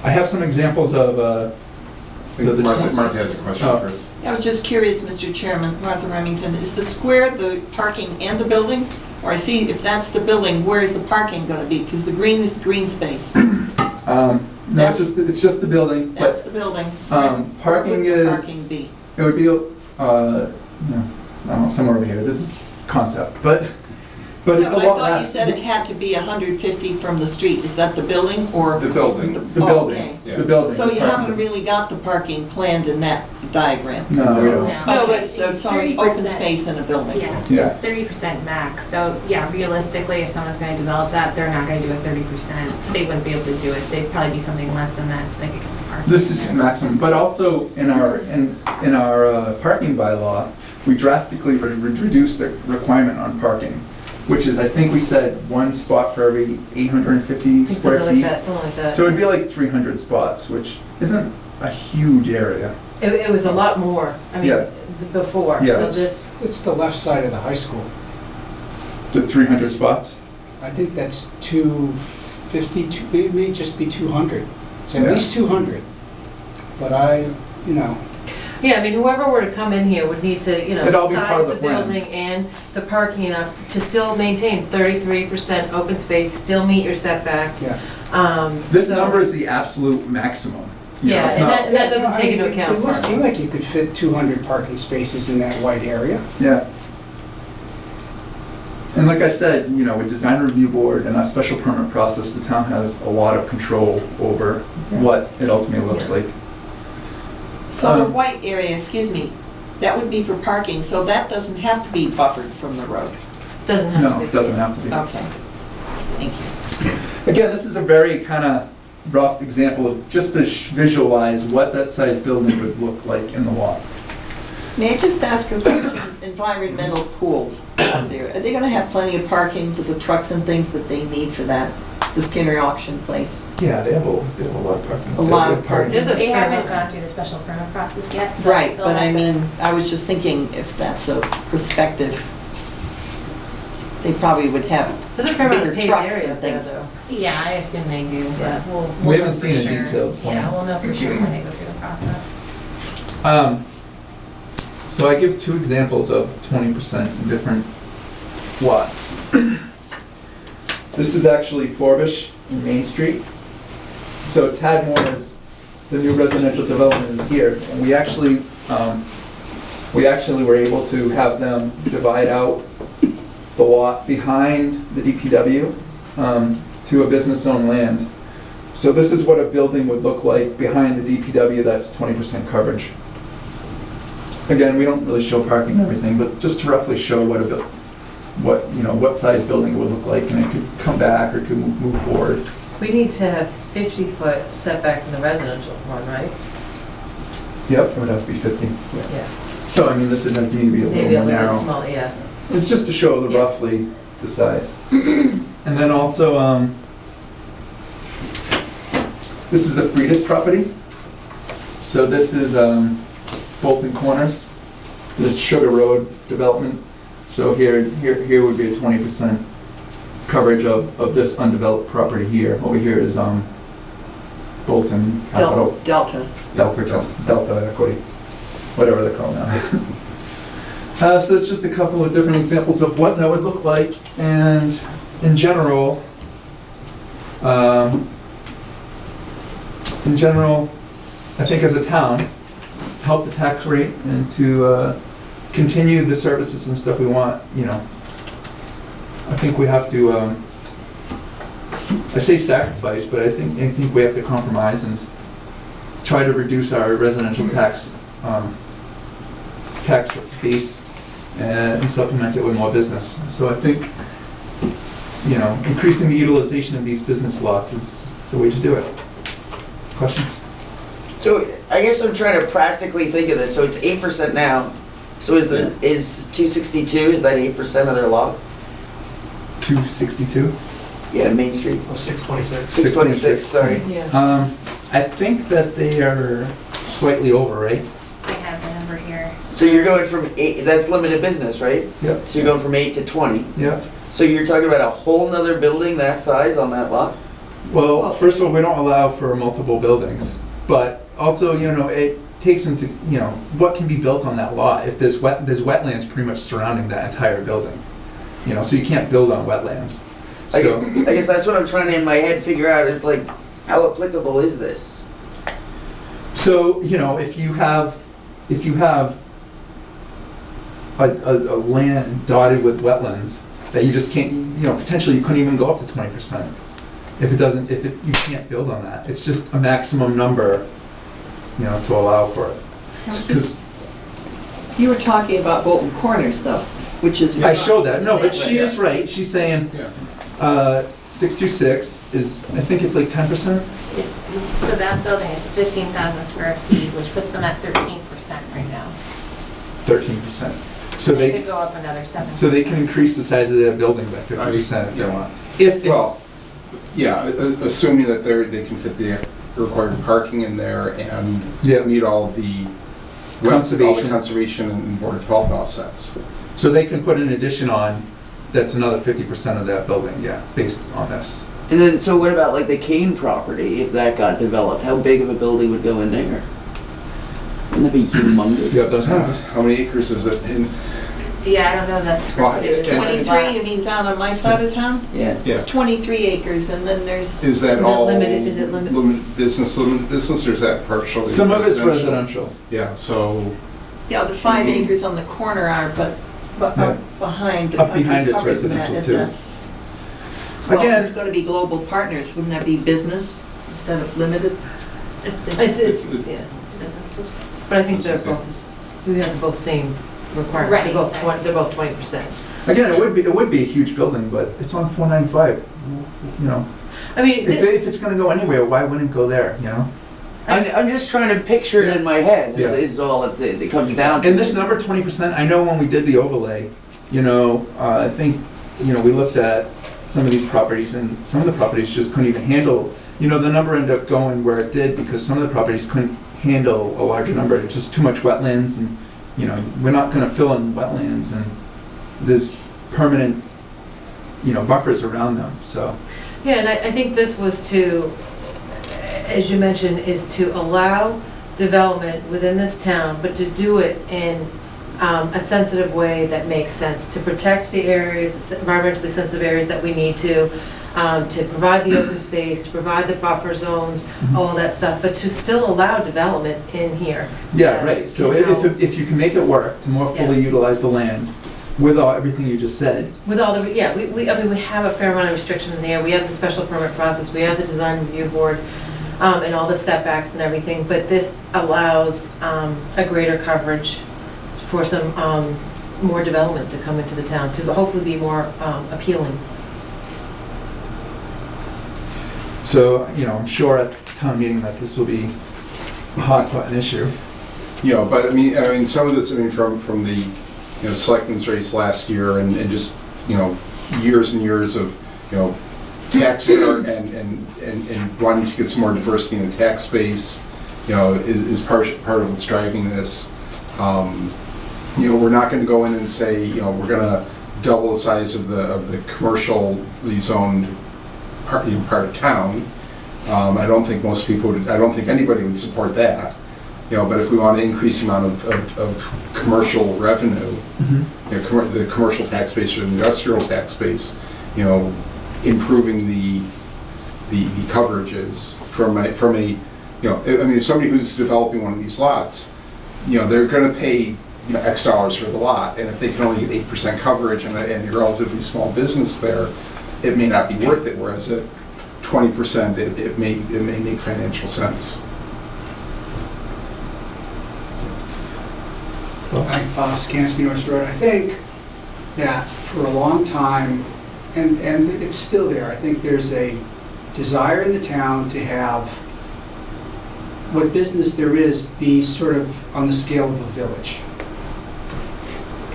I have some examples of, I think Martha has a question Oh. first. I was just curious, Mr. Chairman, Martha Remington, is the square the parking and the building? Or I see if that's the building, where is the parking gonna be? Because the green is the green space. No, it's just the building, That's but the building. parking Where would the is, parking be? it would be, you know, I don't know, somewhere over here, this is concept, but it's a No, I lot thought you less. said it had to be 150 from the street. Is that the building or? The building. The Oh, building, okay. Yeah. the building. So the you parking. haven't really got the parking planned in that diagram? No, we don't. No, Okay, but so it's only open 30%. space in a building? Yeah, Yeah. it's 30% max, so yeah, realistically, if someone's gonna develop that, they're not gonna do a 30%. They wouldn't be able to do it, they'd probably be something less than that, so they could get the parking. This is maximum, but also in our parking bylaw, we drastically reduced the requirement on parking, which is, I think we said one spot for every 850 square something like feet. that, something like that. So it'd be like 300 spots, which isn't a huge area. It was a lot more, I mean, Yeah. before, Yeah, so it's- this, It's the left side of the high school. The 300 spots? I think that's 250, it may just be 200. It's at Yeah. least 200. But you know, yeah, I mean, whoever were to come in here would need to, you know, It'd all be part size of the the plan. building and the parking enough to still maintain 33% open space, still meet your setbacks. yeah. This So- number is the absolute maximum. You know, Yeah, it's and not- that doesn't take into account It looks to me parking. like you could fit 200 parking spaces in that wide area. Yeah. And like I said, you know, with design review board and a special permit process, the town has a lot of control over what it ultimately looks like. So the white area, excuse me, that would be for parking, so that doesn't have to be buffered from the road. Doesn't have to No, be. it doesn't have to be. Okay, thank you. Again, this is a very kind of rough example of just to visualize what that size building would look like in the lot. May I just ask a question? Environmental pools out there, are they gonna have plenty of parking for the trucks and things that they need for that, the Skinner auction place? Yeah, they have a lot of parking. A lot of parking. There's a They fair haven't amount. gone through the special permit process yet, so. Right, they'll but I have to- mean, I was just thinking if that's a perspective, they probably would have There's a fair amount bigger of paved trucks area and up there, things. though. Yeah, I assume they do, Yeah. but we'll. We we'll haven't know seen for a sure. detailed plan. Yeah, we'll know for sure when they go through the process. So I give two examples of 20% in different lots. This is actually Forbush and Main Street. So Tadmore's, the new residential development is here, and we actually were able to have them divide out the lot behind the DPW to a business-owned land. So this is what a building would look like behind the DPW, that's 20% coverage. Again, we don't really show parking and everything, but just to roughly show what size building it would look like, and it could come back or it could move forward. We need to have 50-foot setback from the residential one, right? Yep, it would have to be 50. Yeah. So, I mean, this would have to be a Maybe little a more little bit narrow. small, yeah. It's just to show Yeah. roughly the size. And then also, this is the Freitas property. So this is Bolton Corners, this Sugar Road development. So here would be a 20% coverage of this undeveloped property here. Over here is Bolton Capital, Delta. Delta Equity, whatever they're called now. So it's just a couple of different examples of what that would look like, and in general, I think as a town, to help the tax rate and to continue the services and stuff we want, I think we have to, I say sacrifice, but I think we have to compromise and try to reduce our residential tax base and supplement it with more business. So I think, increasing the utilization of these business lots is the way to do it. Questions? So I guess I'm trying to practically think of this, so it's 8% now, so is 262, is that 8% of their lot? 262? Yeah, Main Street. Oh, 626. 626, sorry. Yeah. I think that they are slightly over, right? I have the number here. So you're going from 8, that's limited business, right? Yep. So you're going from 8 to 20. Yep. So you're talking about a whole nother building that size on that lot? Well, first of all, we don't allow for multiple buildings, but also, it takes into, what can be built on that lot. If there's wetlands pretty much surrounding that entire building, so you can't build on wetlands. So, I guess that's what I'm trying to, in my head, figure out is like, how applicable is this? so if you have a land dotted with wetlands that you just can't, potentially you couldn't even go up to 20%. If you can't build on that. It's just a maximum number, to allow for it. 'Cause You were talking about Bolton Corners though, which is. I showed that, no, but she is right, she's saying, 626 is, I think it's like 10%? So that building is 15,000 square feet, which puts them at 13% right now. 13%. So They they, could go up another 7%. so they can increase the size of their building by 50% if they Yeah. want. If, Well, yeah, assuming that they can fit the required parking in there and Yeah. meet all the conservation and Board of Health offsets. so they can put an addition on, that's another 50% of that building, yeah, based on this. And then, so what about like the Kane property, if that got developed? How big of a building would go in there? Wouldn't that be humongous? You have those numbers? How many acres is it in? Yeah, I don't know the square footage of those 23, you lots. mean down on my side of town? Yeah. Yeah. It's 23 acres, and then there's, Is that Is it all? limited? Is it limited? Limited business, or is that partially? Some of it's residential. Yeah, so, yeah, the 5 acres on the corner are, but Yeah. up behind. Up behind it's covered in that, residential and too. that's- Well, Again- it's gonna be global partners, wouldn't that be business instead of limited? It's business. It's, It's- yeah. Business district. But I think they're both, we have both same requirement. Right. They're both 20%. Again, it would be a huge building, but it's on 495, you know. I mean, If it's gonna go anywhere, why wouldn't it go there, you know? I'm just trying to picture it in my head, Yeah. is all it comes down to. And this number 20%, I know when we did the overlay, you know, I think, you know, we looked at some of these properties and some of the properties just couldn't even handle, you know, the number ended up going where it did because some of the properties couldn't handle a larger number. It's just too much wetlands and, you know, we're not gonna fill in wetlands and there's permanent, you know, buffers around them, so. yeah, and I think this was to, as you mentioned, is to allow development within this town, but to do it in a sensitive way that makes sense, to protect the areas, the environmentally sensitive areas that we need to provide the open space, to provide the buffer zones, all that stuff, but to still allow development in here. Yeah, right, so You know, if you can make it work to more fully Yeah. utilize the land with everything you just said. with all the, yeah, I mean, we have a fair amount of restrictions in here. We have the special permit process, we have the design review board, and all the setbacks and everything, but this allows a greater coverage for some more development to come into the town, to hopefully be more appealing. So, you know, I'm sure at town meeting that this will be a hot button issue. You know, but I mean, some of this, I mean, from the, you know, selectmen's race last year and just, you know, years and years of, you know, tax and wanting to get some more diversity in the tax base, you know, is part of what's driving this. You know, we're not gonna go in and say, you know, we're gonna double the size of the commercially zoned part of town. I don't think most people would, I don't think anybody would support that. You know, but if we want to increase the amount of commercial revenue, you know, the commercial tax base or the industrial tax base, you know, improving the coverages from a, you know, I mean, if somebody who's developing one of these lots, you know, they're going to pay, you know, X dollars for the lot, and if they can only get 8% coverage and a relatively small business there, it may not be worth it. Whereas at 20%, it may make financial sense. Skansky North Road, I think that for a long time, and it's still there, I think there's a desire in the town to have what business there is be sort of on the scale of a village.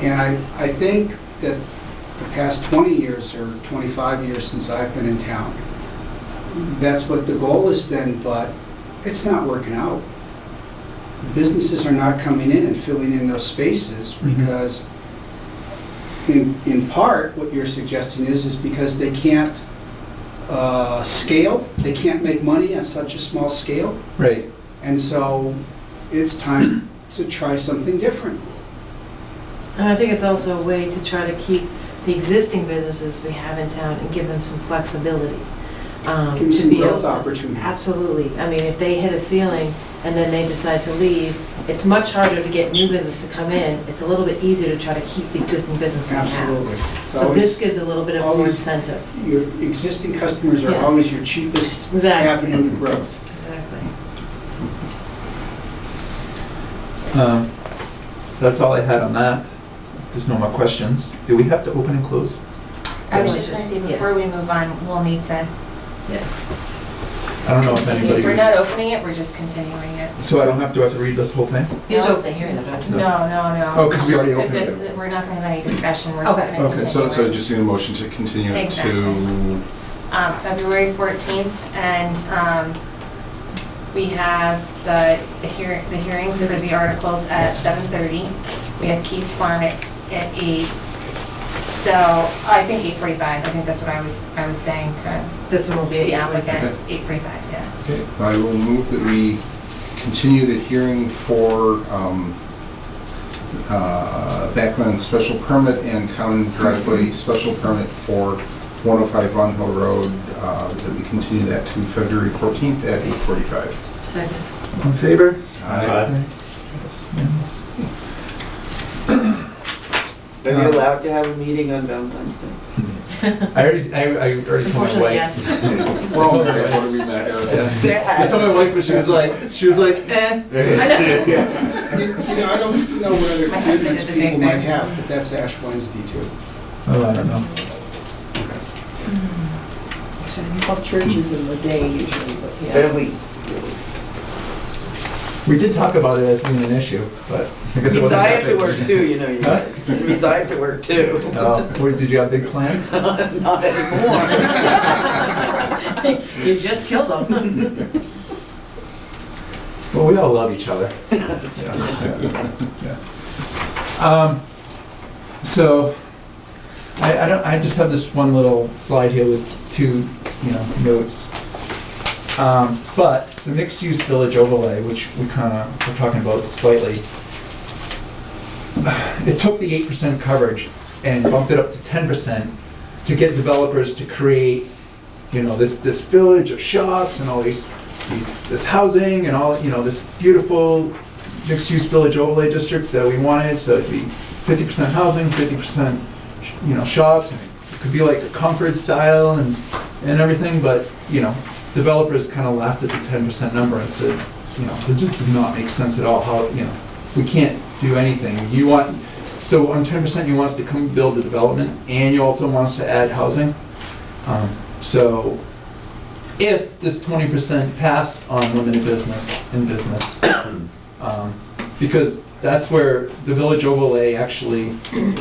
And I think that the past 20 years or 25 years since I've been in town, that's what the goal has been, but it's not working out. Businesses are not coming in and filling in those spaces because in part what you're suggesting is because they can't scale, they can't make money at such a small scale. Right. And so it's time to try something different. And I think it's also a way to try to keep the existing businesses we have in town and give them some flexibility. Give them To some be able growth to, opportunities. absolutely. I mean, if they hit a ceiling and then they decide to leave, it's much harder to get new business to come in. It's a little bit easier to try to keep the existing business we have. Absolutely. It's So always- this gives a little bit of more always- incentive. Your existing customers are Yeah. always your cheapest Exactly. avenue to growth. Exactly. That's all I had on that. If there's no more questions. Do we have to open and close? I was just gonna say, before we move on, we'll need to I don't know if continue. anybody We're was, not opening it, we're just continuing it. so I don't have to read this whole thing? You have to open the hearing, though, don't you? No. Oh, because we already Because opened it's, it. we're not gonna have any discussion, we're just Okay. gonna Okay, continue So I it. just need a motion to continue it Exactly. to, February 14th, and we have the hearing for the articles at 7:30. We have Keys Farm at 8. So I think 8:45, I think that's what I was saying to This one will be, the yeah, applicant, 8:45, yeah. okay, I will move that we continue the hearing for backland special permit and common driveway special permit for 105 Von Hill Road, that we continue that to February 14th at 8:45. second. In favor? Aye. Yes. Are we allowed to have a meeting on Valentine's Day? I already told my Unfortunately, wife. yes. Well, told my okay, wife. what do we met, Eric? Yeah. I Sad. told my wife, but she was like, eh. You know, I don't know what other My husband commitments did the same people might thing. have, but that's Ash Wednesday too. Oh, I don't know. Well, church is in the day usually, but yeah. Barely. We did talk about it as being an issue, but because it Means wasn't I that have to big. work too, you know, you Huh? guys. It means I have to work too. Did you have big plans? Not anymore. You just killed them. Well, we all love each other. So, I just have this one little slide here with two, notes. But the mixed-use village overlay, which we kind of were talking about slightly, it took the 8% coverage and bumped it up to 10% to get developers to create, this village of shops and all this housing and all, this beautiful mixed-use village overlay district that we wanted. So it'd be 50% housing, 50%, shops. And it could be like a Concord style and everything, but, developers kind of laughed at the 10% number and said, it just does not make sense at all. How, we can't do anything. So on 10% you want us to come build the development and you also want us to add housing. So if this 20% passed on limited business, because that's where the village overlay actually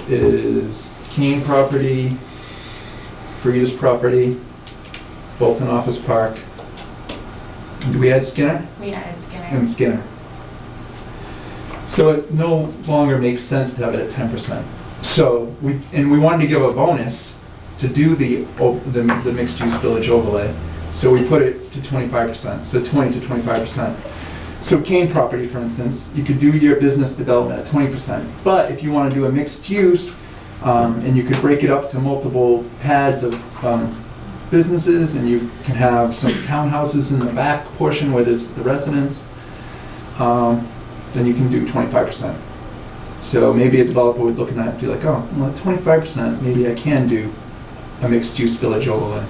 is Keene property, Frida's property, Bolton Office Park. Do we add Skinner? We added Skinner. And Skinner. So it no longer makes sense to have it at 10%. So we wanted to give a bonus to do the mixed use village overlay. So we put it to 25%, so 20 to 25%. So Kane property, for instance, you could do your business development at 20%. But if you want to do a mixed use, and you could break it up to multiple pads of businesses, and you can have some townhouses in the back portion where there's the residents, then you can do 25%. So maybe a developer would look at that and be like, oh, well, at 25%, maybe I can do a mixed-use village overlay.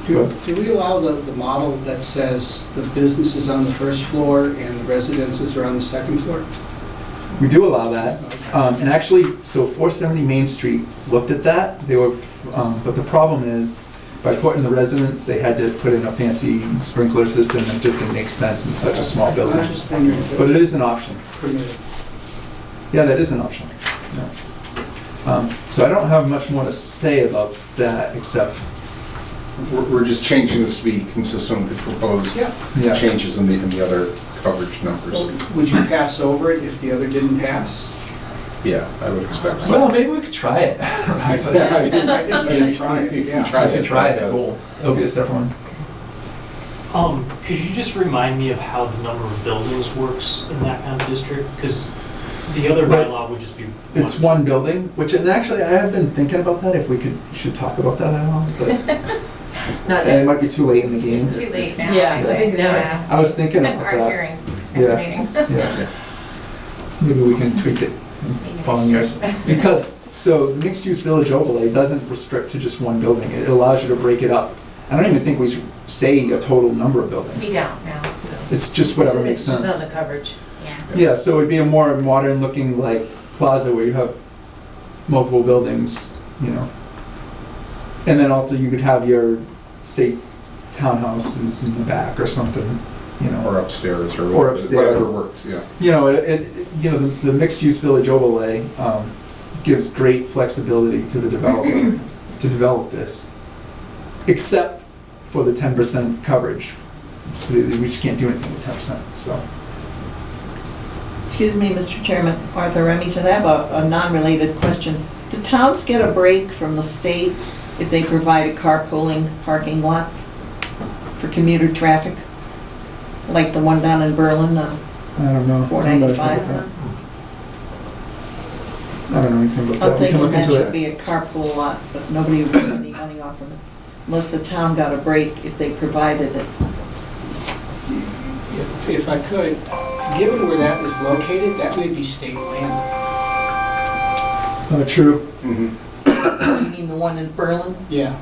Do we allow the model that says the business is on the first floor and the residences are on the second floor? We do allow that. And actually, so 470 Main Street looked at that. They were, but the problem is, by putting the residents, they had to put in a fancy sprinkler system that just didn't make sense in such a small building. Not just permitted, But it is an option. permitted. Yeah, that is an option. Yeah. So I don't have much more to say about that, except, We're just changing this to be consistent with the proposed yeah. changes in the other coverage numbers. Well, would you pass over it if the other didn't pass? Yeah, I would expect so. Well, maybe we could try it. I think we should try it, yeah. We could try it. Cool. It'll be a separate one. Could you just remind me of how the number of buildings works in that kind of district? Because the other bylaw would just be It's one building, which, and actually, I have been thinking about that, if we should talk about that at all, but Not and it yet. might be too late in the game. It's too late now. Yeah, I think now is- Yeah. I was thinking about Our that. hearings next meeting. Yeah. Maybe we can tweak it in following years. Because, so the mixed-use village overlay doesn't restrict to just one building. It allows you to break it up. I don't even think we should say a total number of buildings. We don't, no. It's just whatever makes It's just sense. on the coverage. Yeah. Yeah, so it'd be a more modern-looking, like, plaza where you have multiple buildings, And then also you could have your, say, townhouses in the back or something, Or upstairs, or Or upstairs. whatever works, yeah. The mixed-use village overlay gives great flexibility to the developer to develop this, except for the 10% coverage. So we just can't do anything with 10%, so. Excuse me, Mr. Chairman, Arthur Remington, I have a non-related question. Do towns get a break from the state if they provide a carpooling parking lot for commuter traffic? Like the one down in Berlin, I don't know. 495? I don't know anything about I'm that. We can thinking look that into should it. be a carpool lot, but nobody would get any money off of it, unless the town got a break if they provided it. If I could, given where that is located, that may be state land. True. Mhm. You mean mean the one in Berlin? Yeah.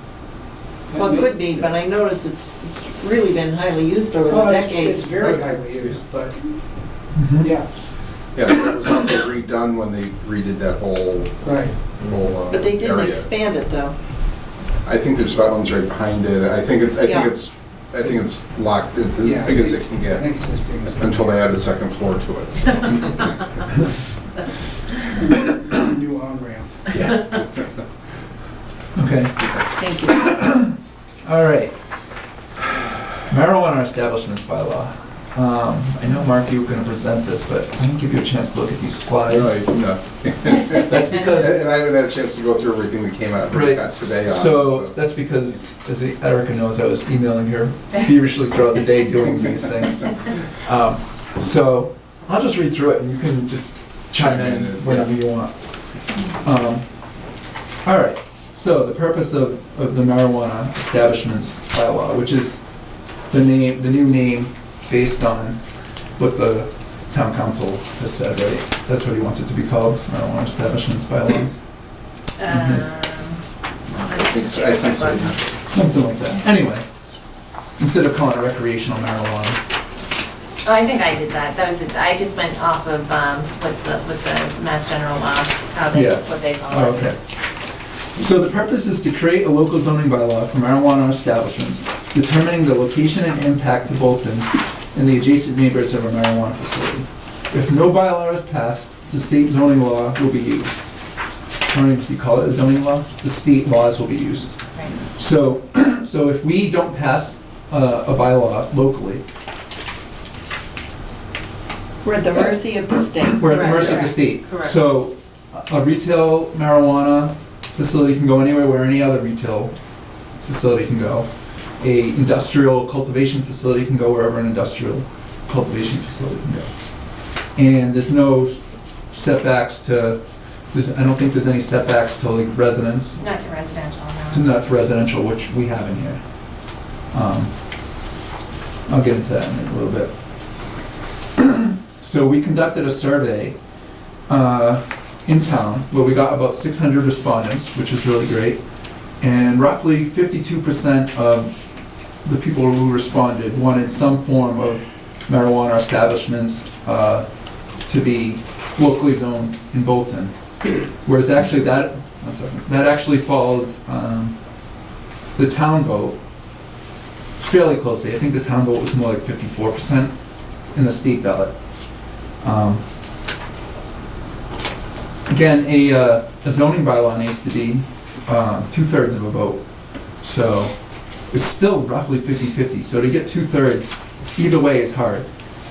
Well, it could be, but I notice it's really been highly used over the Well, decades. it's very highly used, but, Mhm. yeah, Yeah, it was also redone when they redid that whole right. But they didn't area. expand it though. I think there's wetlands right behind it. I think it's locked, it's as Yeah, big as it can I get, think it's as big as. until they add a second floor to it. so. New on-ramp. Okay, Thank you. all right. Marijuana establishments bylaw. I know, Mark, you were gonna present this, but I didn't give you a chance to look at these slides. No. That's because, And I haven't had a chance to go through everything we came out right, today on. so that's because, as Erica knows, I was emailing her feverishly throughout the day doing these things. So I'll just read through it and you can just chime in whenever you want. All right, so the purpose of the marijuana establishments bylaw, which is the new name based on what the town council has said, right? That's what he wants it to be called, marijuana establishments bylaw, I think so. something like that. Anyway, instead of calling it recreational marijuana. Oh, I think I did that. That was it. I just went off of with the Mass General law, how they, Yeah. what they call Oh, it. okay. So the purpose is to create a local zoning bylaw for marijuana establishments, determining the location and impact to Bolton and the adjacent neighbors of a marijuana facility. If no bylaw is passed, the state zoning law will be used. I don't even if you call it a zoning law, the state laws will be used. Right. So if we don't pass a bylaw locally, We're at the mercy of the state. we're at the Correct. mercy of the state. Correct. So a retail marijuana facility can go anywhere where any other retail facility can go. A industrial cultivation facility can go wherever an industrial cultivation facility can go. And there's no setbacks to, I don't think there's any setbacks to like residents, Not to residential, to no. not residential, which we have in here. I'll get into that in a little bit. So we conducted a survey in town where we got about 600 respondents, which is really great. And roughly 52% of the people who responded wanted some form of marijuana establishments to be locally zoned in Bolton. Whereas actually that actually followed the town vote fairly closely. I think the town vote was more like 54% in the state ballot. Again, a zoning bylaw needs to be 2/3 of a vote. So it's still roughly 50-50. So to get 2/3 either way is hard.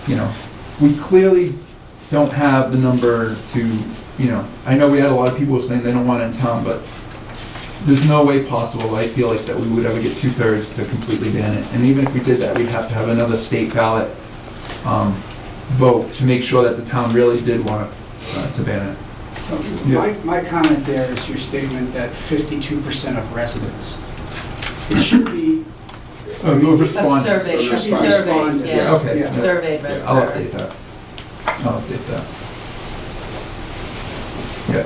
You know, we clearly don't have the number to, you know, I know we had a lot of people saying they don't want it in town, but there's no way possible, I feel like, that we would ever get 2/3 to completely ban it. And even if we did that, we'd have to have another state ballot vote to make sure that the town really did want to ban it. So Yeah. my comment there is your statement that 52% of residents. It should be. Respondents. Survey, Respondents. survey, yeah. Okay. Yeah. Surveyed Yeah, residents. I'll update that. I'll update that. Yeah,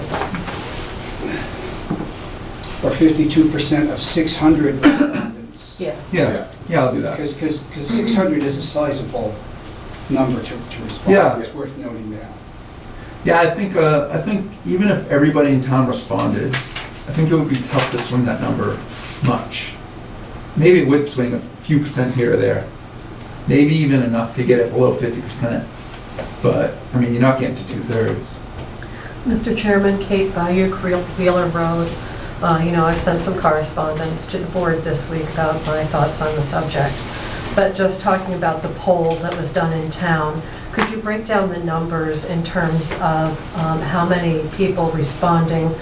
Or 52% of 600 respondents. Yeah. yeah, yeah, I'll do that. Because 600 is a sizable number to respond. Yeah. It's worth noting that. Yeah, I think even if everybody in town responded, I think it would be tough to swing that number much. Maybe it would swing a few percent here or there. Maybe even enough to get it below 50%. But, I mean, you're not getting to 2/3. Mr. Chairman, Kate Bayou, Wheeler Road. I've sent some correspondence to the board this week about my thoughts on the subject. But just talking about the poll that was done in town, could you break down the numbers in terms of how many people responding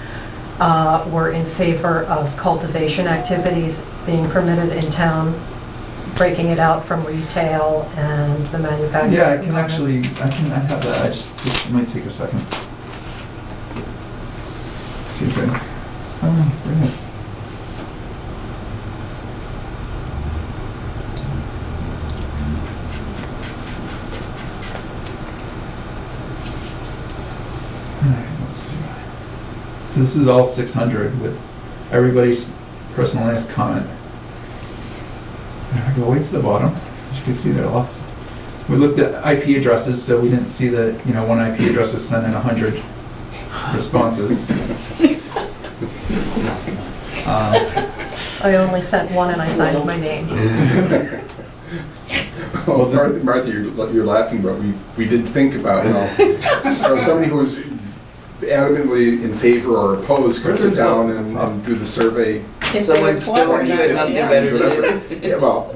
were in favor of cultivation activities being permitted in town, breaking it out from retail and the manufacturing? Yeah, I can components? actually, I have that, I just might take a second. See if I, bring it. Alright, let's see. So this is all 600 with everybody's personalized comment. And I go way to the bottom, as you can see there are lots. We looked at IP addresses, so we didn't see that, you know, one IP address was sending 100 responses. I only sent one and I signed my name. Well, Martha, you're laughing, but we did think about, you know, somebody who was adamantly in favor or opposed could sit down and do the survey. If they Someone were stoned clever, you that and would nothing be- better to do. Whatever. Yeah, well,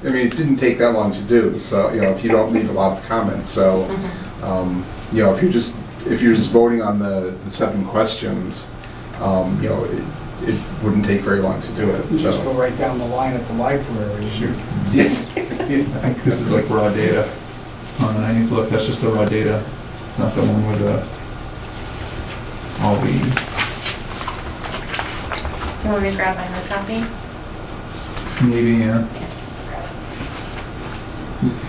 I mean, it didn't take that long to do, so, you know, if you don't leave a lot of comments, so, you know, if you're just voting on the 7 questions, you know, it wouldn't take very long to do it, You just so. go right down the line at the library. Shoot. Yeah. I think this is like raw data. I need to look, that's just the raw data. It's not the one with all the, You want me to grab my hard copy? maybe, yeah.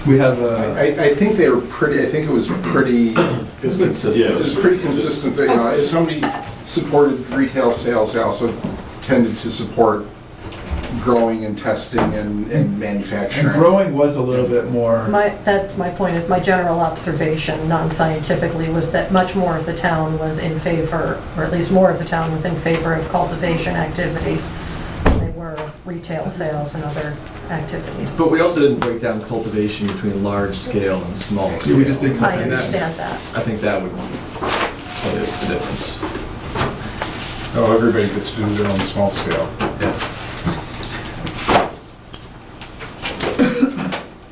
We have I think they were pretty, I think it was pretty, It was consistent. it was pretty consistent, that, you know, if somebody supported retail sales, they also tended to support growing and testing and manufacturing. and growing was a little bit more, That's my point, is my general observation, non-scientifically, was that much more of the town was in favor, or at least more of the town was in favor of cultivation activities than they were of retail sales and other activities. But we also didn't break down cultivation between large scale and small see, scale. we just did I cultivation. understand that. I think that would tell you the difference. Oh, everybody gets to do their own small scale. Yeah.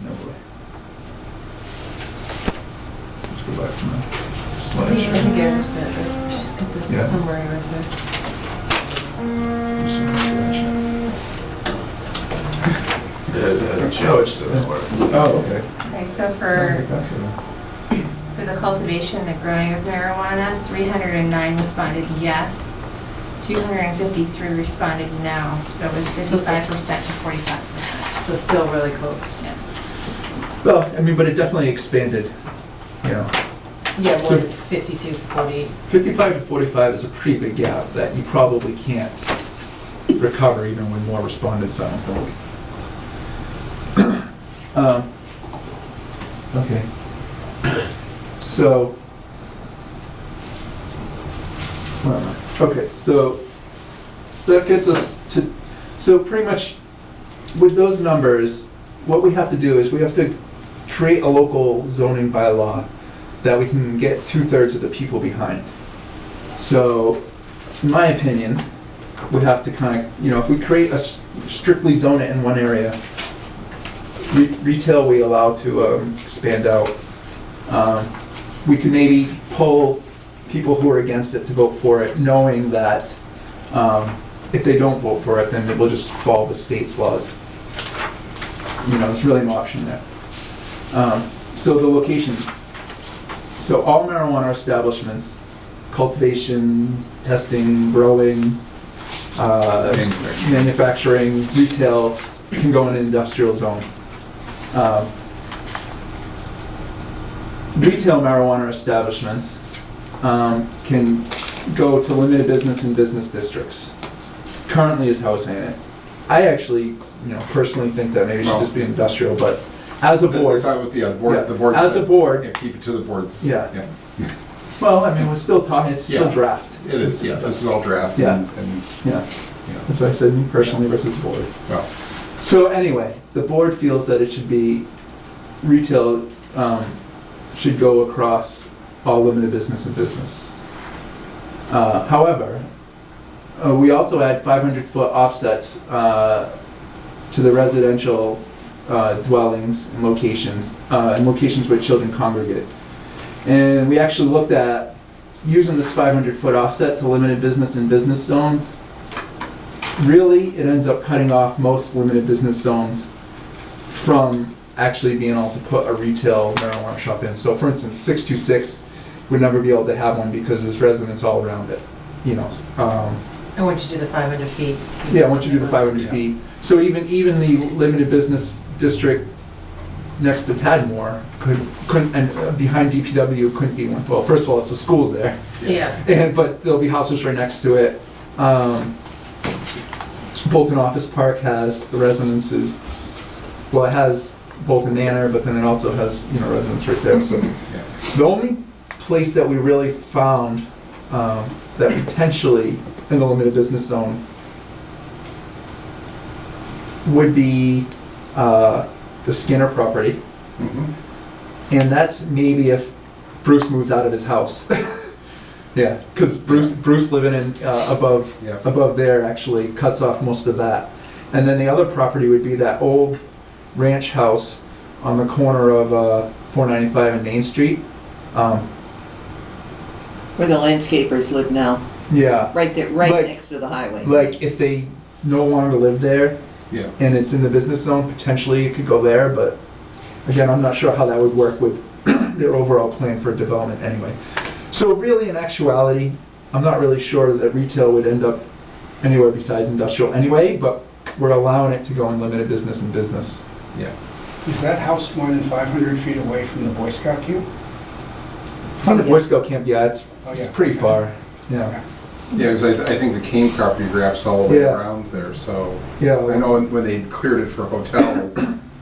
No way. Let's go back to my I slide. think Eric's got it. She's got the Yeah. summary right there. It hasn't Oh, it's still, oh, okay. Okay, so for the cultivation and growing of marijuana, 309 responded yes, 253 responded no, so it was 55% to 45%. So still really close. Yeah. Well, I mean, but it definitely expanded, you know. Yeah, So- more than 52, 40. 55 to 45 is a pretty big gap that you probably can't recover even with more respondents, I don't think. Okay. So, where am I? Okay, so that gets us to, so pretty much with those numbers, what we have to do is we have to create a local zoning bylaw that we can get 2/3 of the people behind. So, in my opinion, we have to kind of, you know, if we create strictly zone it in one area, retail we allow to expand out. We can maybe pull people who are against it to vote for it, knowing that if they don't vote for it, then it will just follow the state's laws. You know, there's really no option there. So the location. So all marijuana establishments, cultivation, testing, growing, manufacturing, retail, can go in an industrial zone. Retail marijuana establishments can go to limited business and business districts. Currently is how I'm saying it. I actually, you know, personally think that maybe it should just be industrial, but as a board. That's not what the board As a said. board. Yeah, keep it to the board's. Yeah. Well, I mean, we're still talking, it's still Yeah. draft. It is, yeah, this is all draft. Yeah. And, Yeah, you know, that's why I said me personally versus board. well, So anyway, the board feels that it should be, retail should go across all limited business and business. However, we also add 500-foot offsets to the residential dwellings and locations where children congregate. And we actually looked at using this 500-foot offset to limited business and business zones. Really, it ends up cutting off most limited business zones from actually being able to put a retail marijuana shop in. So for instance, 626 would never be able to have one because there's residents all around it, you know. And once you do the 500 feet. Yeah, once you do the 500 feet. So even the limited business district next to Tadmore couldn't, and behind DPW couldn't be one. Well, first of all, it's the schools there. Yeah. But there'll be houses right next to it. Bolton Office Park has the residences. Well, it has Bolton Manor, but then it also has, residents right there, so. The only place that we really found that potentially in the limited business zone would be the Skinner property. And that's maybe if Bruce moves out of his house. Yeah, because Bruce living in above there actually cuts off most of that. And then the other property would be that old ranch house on the corner of 495 and Main Street. Where the landscapers live now, Yeah, right there, right next to the highway. like if they no longer live there Yeah. and it's in the business zone, potentially it could go there, but again, I'm not sure how that would work with their overall plan for development anyway. So really, in actuality, I'm not really sure that retail would end up anywhere besides industrial anyway, but we're allowing it to go in limited business and business. Yeah. Is that house more than 500 feet away from the Boy Scout camp? From the Boy Scout camp, yeah, it's yeah. pretty far, yeah. Yeah, because I think the Kane property wraps all the way Yeah. around there, so. Yeah, I know when they cleared it for a hotel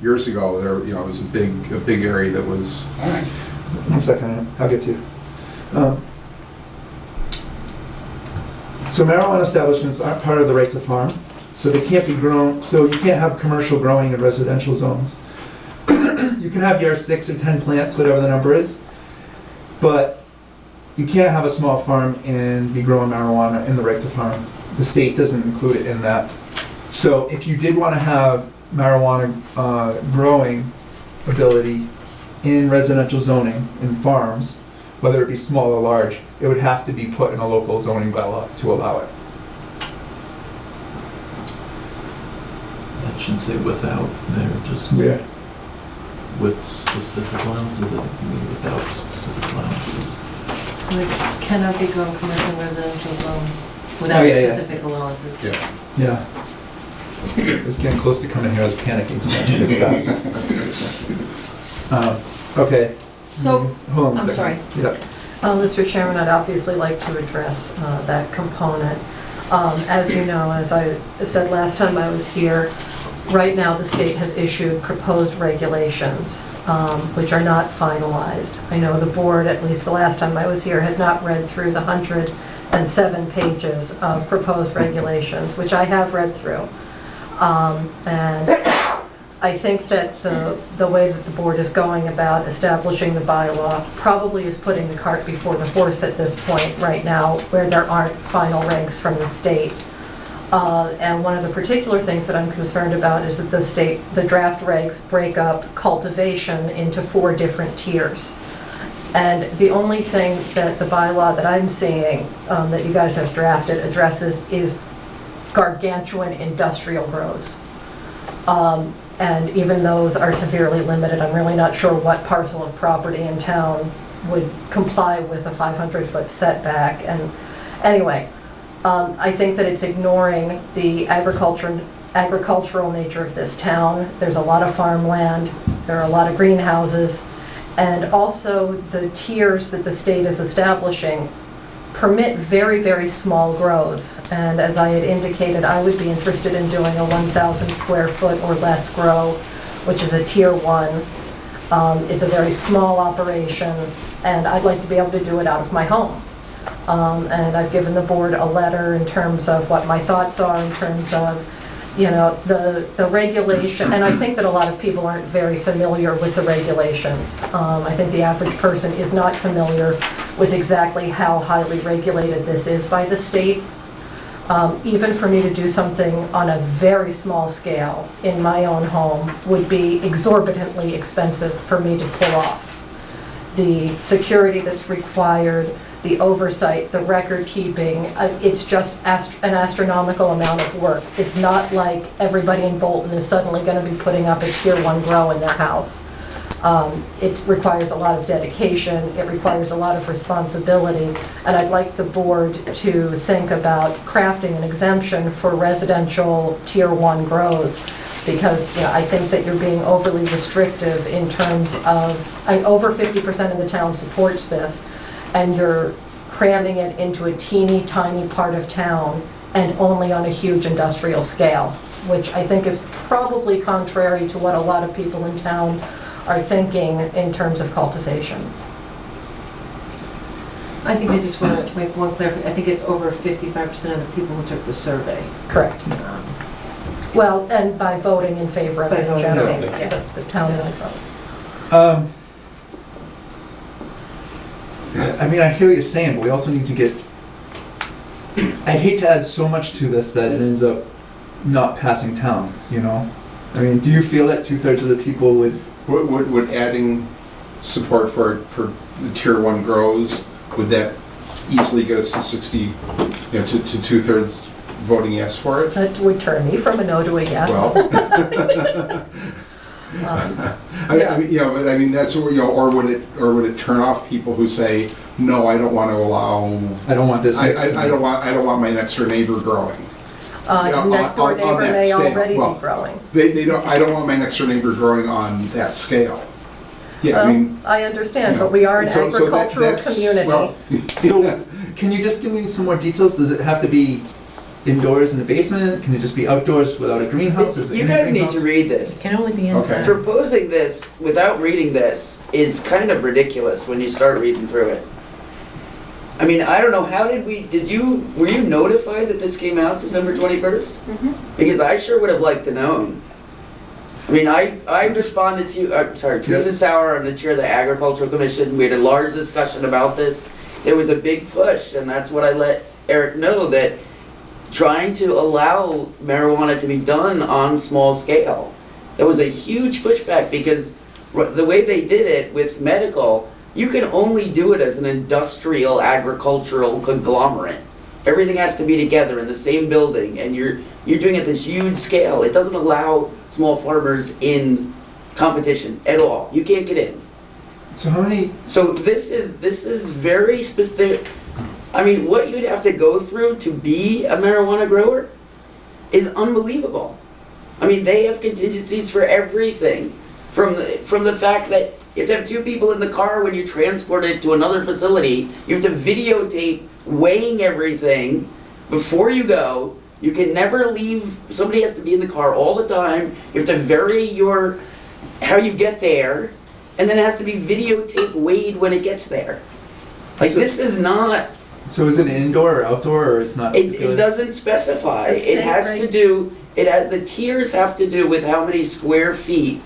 years ago, there, it was a big area that was. All right. 1 second, I'll get to you. So marijuana establishments aren't part of the right to farm, so they can't be grown, so you can't have commercial growing in residential zones. You can have your 6 or 10 plants, whatever the number is, but you can't have a small farm and be growing marijuana in the right to farm. The state doesn't include it in that. So if you did want to have marijuana growing ability in residential zoning, in farms, whether it be small or large, it would have to be put in a local zoning bylaw to allow it. That should say without there, just Yeah. with specific allowances, I think you mean without specific allowances. So it cannot be grown commercial residential zones without yeah. specific allowances. Yeah. Yeah. It's getting close to coming here, I was panicking, so I did it fast. Okay. So, Hold on a I'm second. sorry. Yeah. Mr. Chairman, I'd obviously like to address that component. As you know, as I said last time I was here, right now the state has issued proposed regulations, which are not finalized. I know the board, at least the last time I was here, had not read through the 107 pages of proposed regulations, which I have read through. And I think that the way that the board is going about establishing the bylaw probably is putting the cart before the horse at this point right now, where there aren't final regs from the state. And one of the particular things that I'm concerned about is that the draft regs break up cultivation into 4 different tiers. And the only thing that the bylaw that I'm seeing that you guys have drafted addresses is gargantuan industrial grows. And even those are severely limited. I'm really not sure what parcel of property in town would comply with a 500-foot setback. And anyway, I think that it's ignoring the agricultural nature of this town. There's a lot of farmland, there are a lot of greenhouses, and also the tiers that the state is establishing permit very, very small grows. And as I had indicated, I would be interested in doing a 1,000 square foot or less grow, which is a tier 1. It's a very small operation, and I'd like to be able to do it out of my home. And I've given the board a letter in terms of what my thoughts are in terms of, the regulation, and I think that a lot of people aren't very familiar with the regulations. I think the average person is not familiar with exactly how highly regulated this is by the state. Even for me to do something on a very small scale in my own home would be exorbitantly expensive for me to pull off. The security that's required, the oversight, the record keeping, it's just an astronomical amount of work. It's not like everybody in Bolton is suddenly going to be putting up a tier 1 grow in their house. It requires a lot of dedication, it requires a lot of responsibility, and I'd like the board to think about crafting an exemption for residential tier 1 grows, because I think that you're being overly restrictive in terms of, over 50% of the town supports this, and you're cramming it into a teeny tiny part of town and only on a huge industrial scale, which I think is probably contrary to what a lot of people in town are thinking in terms of cultivation. I think I just want to make one clarification. I think it's over 55% of the people who took the survey. Correct. Well, and by voting in favor of By it in voting in general, favor, yeah. the town will vote. I mean, I hear what you're saying, but we also need to get, I'd hate to add so much to this that it ends up not passing town, you know? I mean, do you feel that 2/3 of the people would? Would adding support for the tier 1 grows, would that easily get us to 60, you know, to 2/3 voting yes for it? That would turn me from a no to a yes. Well. I mean, you know, but I mean, that's what, you know, or would it turn off people who say, no, I don't want to allow, I don't want this I next to me. don't want my next door neighbor growing. Next door on neighbor that may scale. already Well, be growing. I don't want my next door neighbor growing on that scale. Yeah, I mean. I understand, you know, but we are an so agricultural that's- community. well, So, can you just give me some more details? Does it have to be indoors in the basement? Can it just be outdoors without a greenhouse? Is it You in a guys need greenhouse? to read this. Can only be Okay. inside. Proposing this without reading this is kind of ridiculous when you start reading through it. I mean, I don't know, were you notified that this came out December 21st? Because I sure would have liked to know. I mean, I responded to you, I'm sorry, Teresa Sauer, I'm the chair of the Agricultural Commission. We had a large discussion about this. There was a big push, and that's what I let Eric know, that trying to allow marijuana to be done on small scale. There was a huge pushback because the way they did it with medical, you can only do it as an industrial agricultural conglomerate. Everything has to be together in the same building, and you're doing it at this huge scale. It doesn't allow small farmers in competition at all. You can't get in. So how many? So this is very specific. I mean, what you'd have to go through to be a marijuana grower is unbelievable. I mean, they have contingencies for everything, from the fact that you have to have 2 people in the car when you transport it to another facility. You have to videotape weighing everything before you go. You can never leave. Somebody has to be in the car all the time. You have to vary how you get there, and then it has to be videotape weighed when it gets there. Like, this is not. So is it indoor or outdoor, or it's not? It doesn't specify. The state It has to do. The tiers have to do with how many square feet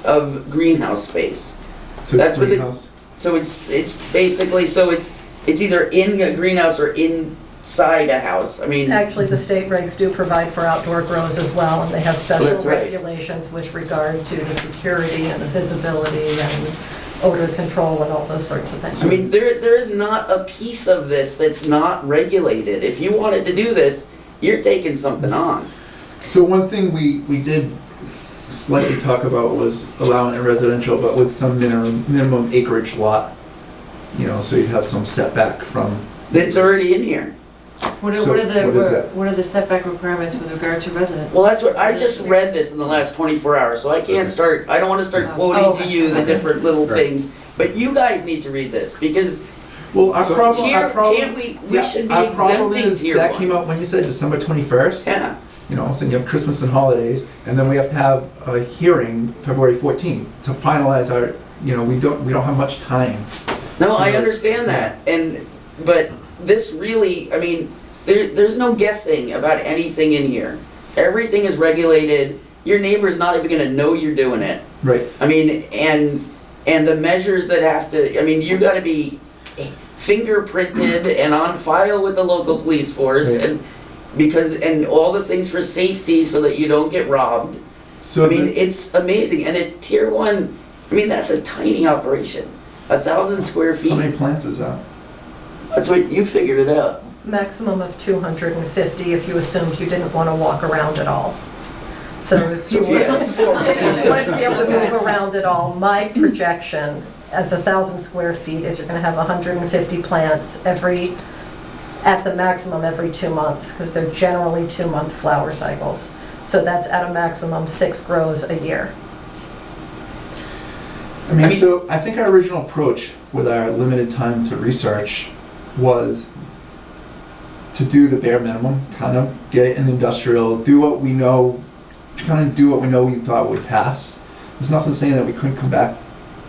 of greenhouse space. So That's what greenhouse. So it's basically, it's either in a greenhouse or inside a house. I mean, Actually, the state regs do provide for outdoor grows as well, and they have special That's right. regulations with regard to the security and the visibility and odor control and all those sorts of things. I mean, there is not a piece of this that's not regulated. If you wanted to do this, you're taking something on. So one thing we did slightly talk about was allowing it residential, but with some minimum acreage lot. You know, so you'd have some setback from. That's already in here. What So what is it? are the setback requirements with regard to residents? Well, that's what, I just read this in the last 24 hours, so I can't I don't want to start quoting to you the different little things. But you guys need to read this, because Well, our So- problem. can't we should be Our problem exempting is tier that 1. came out when you said December 21st. Yeah. You know, so you have Christmas and holidays, and then we have to have a hearing February 14th to finalize our. You know, we don't have much time. No, I understand that, but this really, I mean, there's no guessing about anything in here. Everything is regulated. Your neighbor's not even gonna know you're doing it. Right. I mean, and the measures that have to, I mean, you gotta be fingerprinted and on file with the local police force, Right. and all the things for safety so that you don't get robbed. So I mean, it's amazing, and at tier 1, I mean, that's a tiny operation, 1,000 square how many feet. plants is that? That's what, you figured it out. Maximum of 250 if you assumed you didn't want to walk around at all. So if you Yeah. wanted to be able to move around at all, my projection as 1,000 square feet is you're going to have 150 plants at the maximum every 2 months, because they're generally 2-month flower cycles. So that's at a maximum 6 grows a year. I mean, so I think our original approach with our limited time to research was to do the bare minimum, kind of get it in industrial, do what we know, kind of do what we know we thought would pass. There's nothing saying that we couldn't come back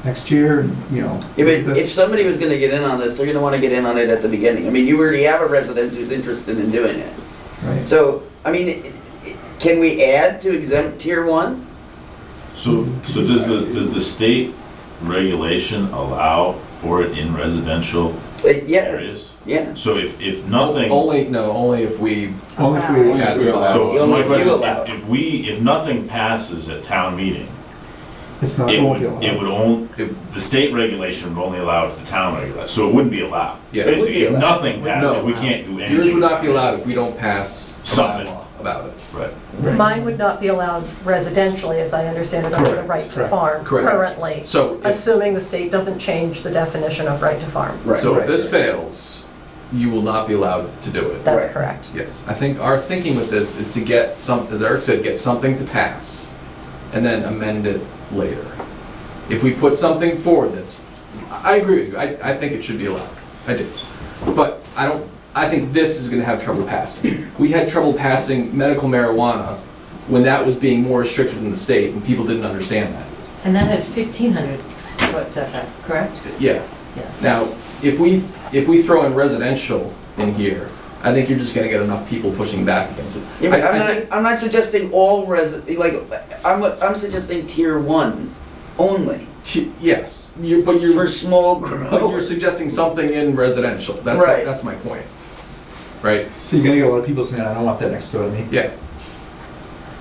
next year and, you know. Yeah, look at but this. if somebody was gonna get in on this, they're gonna wanna get in on it at the beginning. I mean, you already have a resident who's interested in doing it. Right. So, I mean, can we add to exempt tier 1? So does the state regulation allow for it in residential Yeah, areas? yeah. So if nothing. Only if we Only if we pass it So allow. my You question allow. is, if nothing passes at town meeting, It's not, it it won't would, be allowed. the state regulation would only allow it to the town regulation, so it wouldn't be allowed. Yeah, it would Basically, be if allowed. nothing passes, No. if we can't do anything. Yours would not be allowed if we don't pass a Something. bylaw about it. Right. Mine would not be allowed residentially, as I understand it, under the Correct, right to correct, farm correct. currently, So if, assuming the state doesn't change the definition of right to farm. so Right. if this fails, you will not be allowed to do it. That's Right. correct. Yes, I think our thinking with this is to get some, as Eric said, get something to pass and then amend it later. If we put something forward that's, I agree with you, I think it should be allowed, I do. But I think this is gonna have trouble passing. We had trouble passing medical marijuana when that was being more restricted in the state and people didn't understand that. And that had 1,500 foot setback, correct? Yeah. Yeah. Now, if we throw in residential in here, I think you're just gonna get enough people pushing back against it. Yeah, but I think- I'm not suggesting all I'm suggesting tier 1 only, Yes, but for you're small But you're growers. suggesting something in residential, Right. that's my point. Right? So you're gonna get a lot of people saying, I don't want that next door to me. Yeah.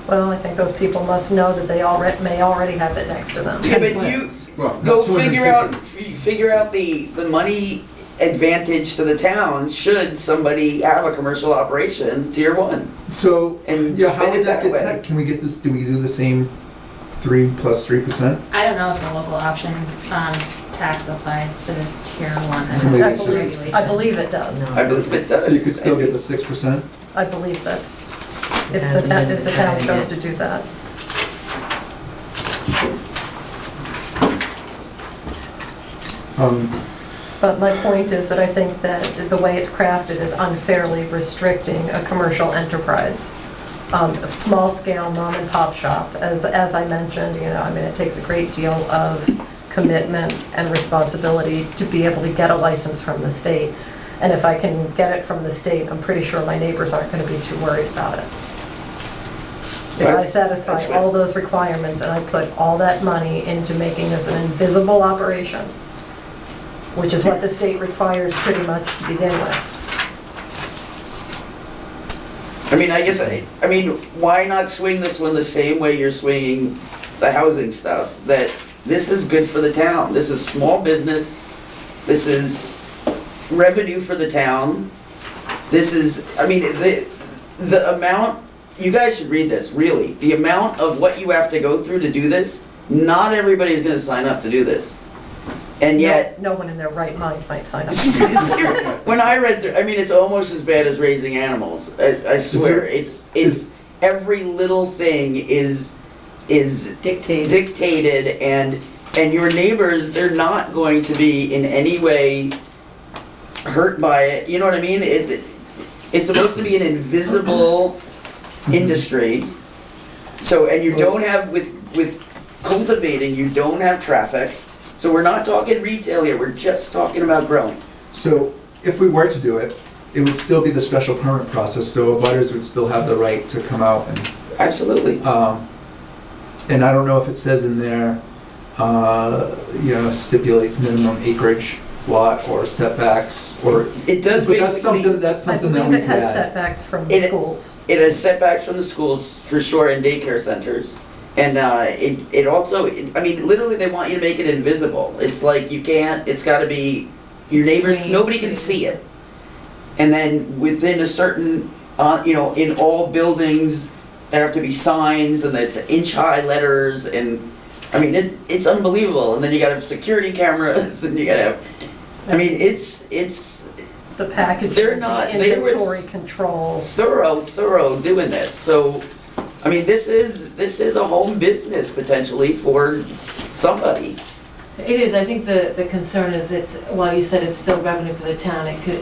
Well, I think those people must know that they may already have it next to them. Yeah, but you, Well, go not 250. figure out the money advantage to the town should somebody have a commercial operation, tier 1. So, And yeah, how spin it would that that get, way. can we get this, do we do the same 3 plus 3%? I don't know if the local option tax applies to tier 1. So maybe I it's just- believe it does. I believe it does. So you could still get the 6%? I believe that's, if Hasn't been if the town decided chose yet. to do that. But my point is that I think that the way it's crafted is unfairly restricting a commercial enterprise. A small-scale mom-and-pop shop, as I mentioned, you know, I mean, it takes a great deal of commitment and responsibility to be able to get a license from the state. And if I can get it from the state, I'm pretty sure my neighbors aren't going to be too worried about it. If I That's satisfy right. all those requirements and I put all that money into making this an invisible operation, which is what the state requires pretty much to begin with. I mean, I guess, I mean, why not swing this one the same way you're swinging the housing stuff? That this is good for the town, this is small business, this is revenue for the town. This is, I mean, the amount, you guys should read this, really. The amount of what you have to go through to do this, not everybody's gonna sign up to do this. And yet, No one in their right mind might sign up. when I read through, I mean, it's almost as bad as raising animals. I swear, it's every little thing is dictated, and your neighbors, they're not going to be in any way hurt by it. You know what I mean? It's supposed to be an invisible industry. So, and you don't have with cultivating, you don't have traffic. So we're not talking retail here, we're just talking about growing. So if we were to do it, it would still be the special permit process, so abutters would still have the right to come out and, Absolutely. and I don't know if it says in there, you know, stipulates minimum acreage lot or setbacks, or, It does but that's basically, something, that's I something that believe we it could has add. setbacks from the It- schools. it has setbacks from the schools for sure and daycare centers. And it also, I mean, literally they want you to make it invisible. It's like you can't, it's gotta be, your neighbors, Screen, nobody can see it. And then within a certain, you know, in all buildings, there have to be signs and it's inch-high letters and, I mean, it's unbelievable. And then you gotta have security cameras and you gotta have, I mean, it's The packaging, They're not- the they were- inventory control. thorough doing this. So, I mean, this is a home business potentially for somebody. It is, I think the concern is while you said it's still revenue for the town, it could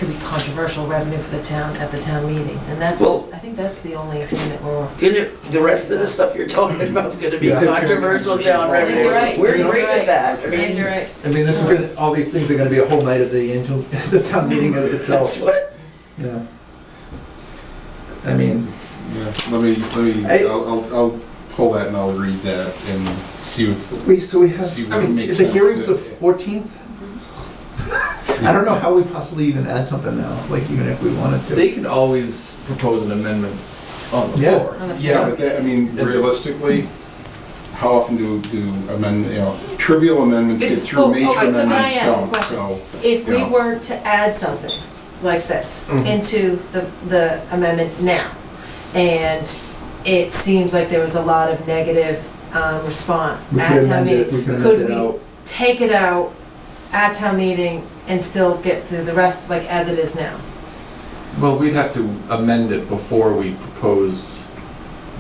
be controversial revenue for the town at the town meeting. And that's, Well- I think that's the only thing that we're. The rest of the stuff you're talking about is gonna be Yeah. controversial town I think revenue. you're right. We're You're great right. with that. I I think mean, you're right. I mean, this is gonna, all these things are gonna be a whole night of the town meeting that's itself. what, Yeah. I mean, Yeah, I'll pull that and I'll read that and see if, we have, see what makes is sense. the hearing's to- the 14th? I don't know how we possibly even add something now, like even if we wanted to. They can always propose an amendment on the Yeah. floor. On the Yeah, floor. but that, I mean, realistically, how often do amend, trivial amendments get through, Oh, major okay, so can I amendments ask a don't, question? so. If we Yeah. were to add something like this Mhm. into the amendment now, and it seems like there was a lot of negative response We at could town amend it, meeting, we could could amend it we out. take it out at town meeting and still get through the rest, like as it is now? Well, we'd have to amend it before we proposed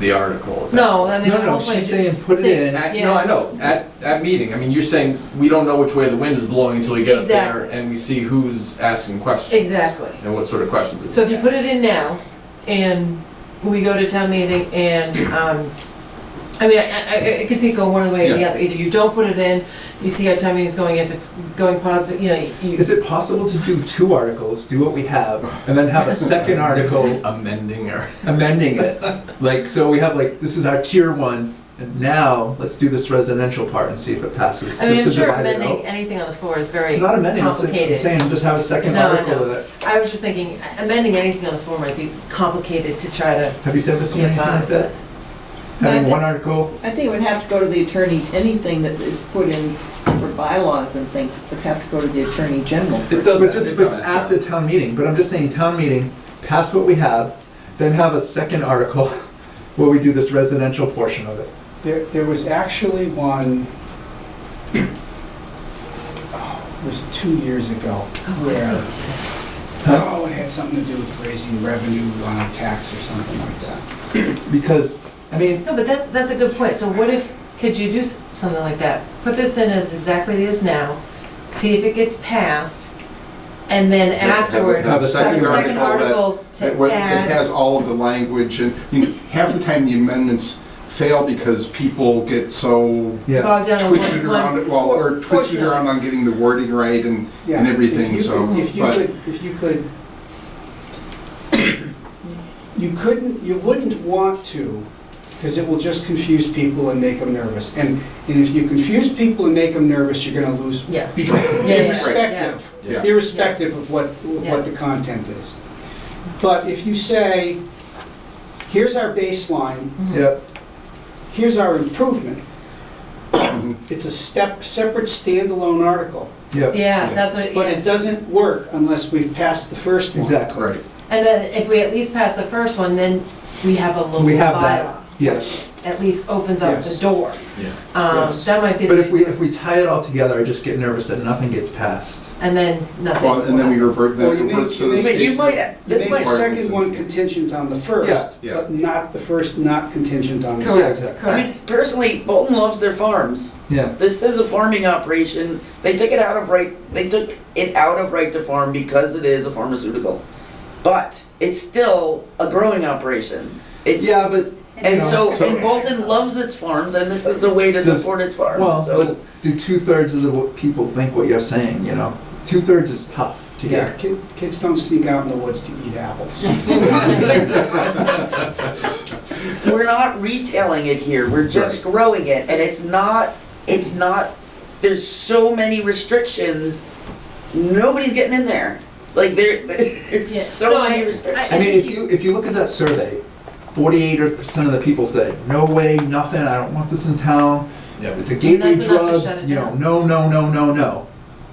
the article. No, I mean, the No, whole no, point she's is- saying put it in. No, Yeah. I know, at meeting, I mean, you're saying, we don't know which way the wind is blowing until we get up there Exactly. and we see who's asking questions. Exactly. And what sort of questions. are So if you being put asked. it in now, and we go to town meeting, and, I mean, I could see it go one way or the Yeah. other. Either you don't put it in, you see how town meeting's going, if it's going positive, you. Is it possible to do 2 articles, do what we have, and then have a second article Amending or. amending it? Like, so we have like, this is our tier 1, and now let's do this residential part and see if it passes. I mean, just I'm to sure divide it amending out. anything on the floor is very Not amending, I'm complicated. saying just have a second No, I article know. with it. I was just thinking, amending anything on the floor might be complicated to try to. Have you ever seen Yeah, anything like that? No, I Having think- one article? I think it would have to go to the attorney, anything that is put in for bylaws and things would have to go to the attorney general. It does, But just it but does. after town meeting, but I'm just saying, town meeting, pass what we have, then have a second article where we do this residential portion of it. There was actually one, it was 2 years ago, Oh, I see where, what you're saying. oh, it had something to do with raising revenue on a tax or something like that. Because, I mean, No, but that's a good point. So what if, could you do something like that? Put this in as exactly it is now, see if it gets passed, and then afterwards, have have a a second second article That to that add. has all of the language, and, half the time the amendments fail because people get so yeah, Bogged down in twisted around it, well, or twisted portion. around on getting the wording right and Yeah, everything, so, If you but, could, you wouldn't want to, because it will just confuse people and make them nervous. And if you confuse people and make them nervous, you're gonna lose, Yeah. because, Yeah, yeah, irrespective, yeah. irrespective of Yeah. what the content is. But if you say, here's our baseline, yeah, here's our improvement, Mhm. it's a separate standalone article. yeah, Yeah, that's what, But it yeah. doesn't work unless we've passed the first one. exactly. right. And then if we at least pass the first one, then we have a local We have bylaw. that, yes. At least opens up the Yes. door. Yeah. Yes. That might be But the, if we tie it all together, I just get nervous that nothing gets passed. and then nothing. Well, and then we revert, Well, then you it reverts to the make- but you state. might, You this make might, the second one contingent on the first, Yeah, yeah. but not the first not contingent on the Correct, second. I mean, correct. personally, Bolton loves their farms. Yeah, This is a farming operation. They took it out of right to farm because it is a pharmaceutical. But it's still a growing operation. It's, yeah, but, and know, so, and Bolton loves its farms, and this is a way to Does- support its farms, well, so. but do 2/3 of the people think what you're saying, you know? 2/3 is tough to Yeah, get. kids don't sneak out in the woods to eat apples. We're not retailing it here, we're just growing it, and it's not, there's so many restrictions, nobody's getting in there. Like, there's Yeah. so No, many I restrictions. mean, if you look at that survey, 48% of the people say, no way, nothing, I don't want this in town. Yeah, It's a gateway that's enough to drug, shut it you know, down. no, no, no, no, no.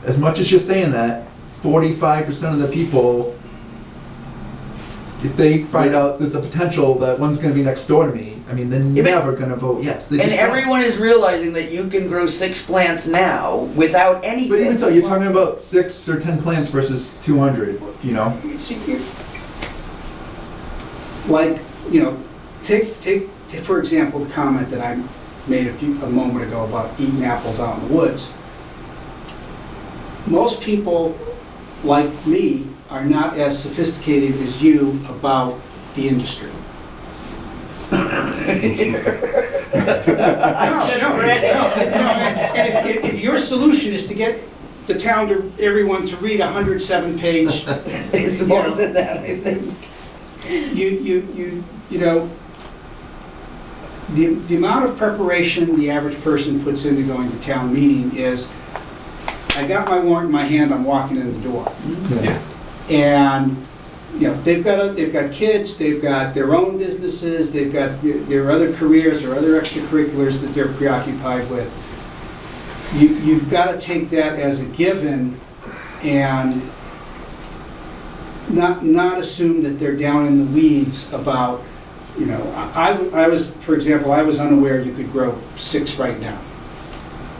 As much as you're saying that, 45% of the people, if they find out there's a potential that one's gonna be next door to me, I mean, they're Yeah, but- never gonna vote yes. They And just won't. everyone is realizing that you can grow 6 plants now without anything. But even so, you're talking about 6 or 10 plants versus 200, you know? See, like, take for example, the comment that I made a moment ago about eating apples out in the woods. most people like me are not as sophisticated as you about the industry. And if your solution is to get the town to, everyone to read a 107-page, It's more than that, I think. you know, the amount of preparation the average person puts into going to town meeting is, I got my warrant in my hand, I'm walking in the door. Yeah. And, you know, they've got kids, they've got their own businesses, they've got their other careers or other extracurriculars that they're preoccupied with. You've got to take that as a given and not assume that they're down in the weeds about, you know, I was, for example, I was unaware you could grow 6 right now,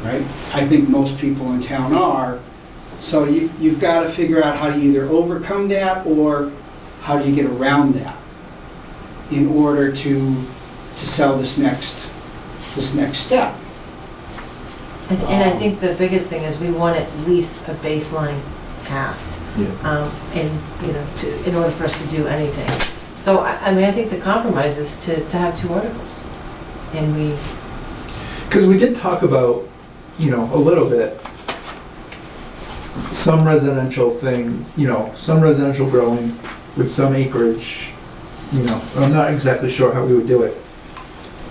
right? I think most people in town are. So you've got to figure out how to either overcome that or how do you get around that in order to sell this next step. And I think the biggest thing is we want at least a baseline passed. Yeah. And, you know, in order for us to do anything. So, I mean, I think the compromise is to have 2 articles. And Because we did talk about, you know, a little bit, some residential thing, you know, some residential growing with some acreage, you know, I'm not exactly sure how we would do it.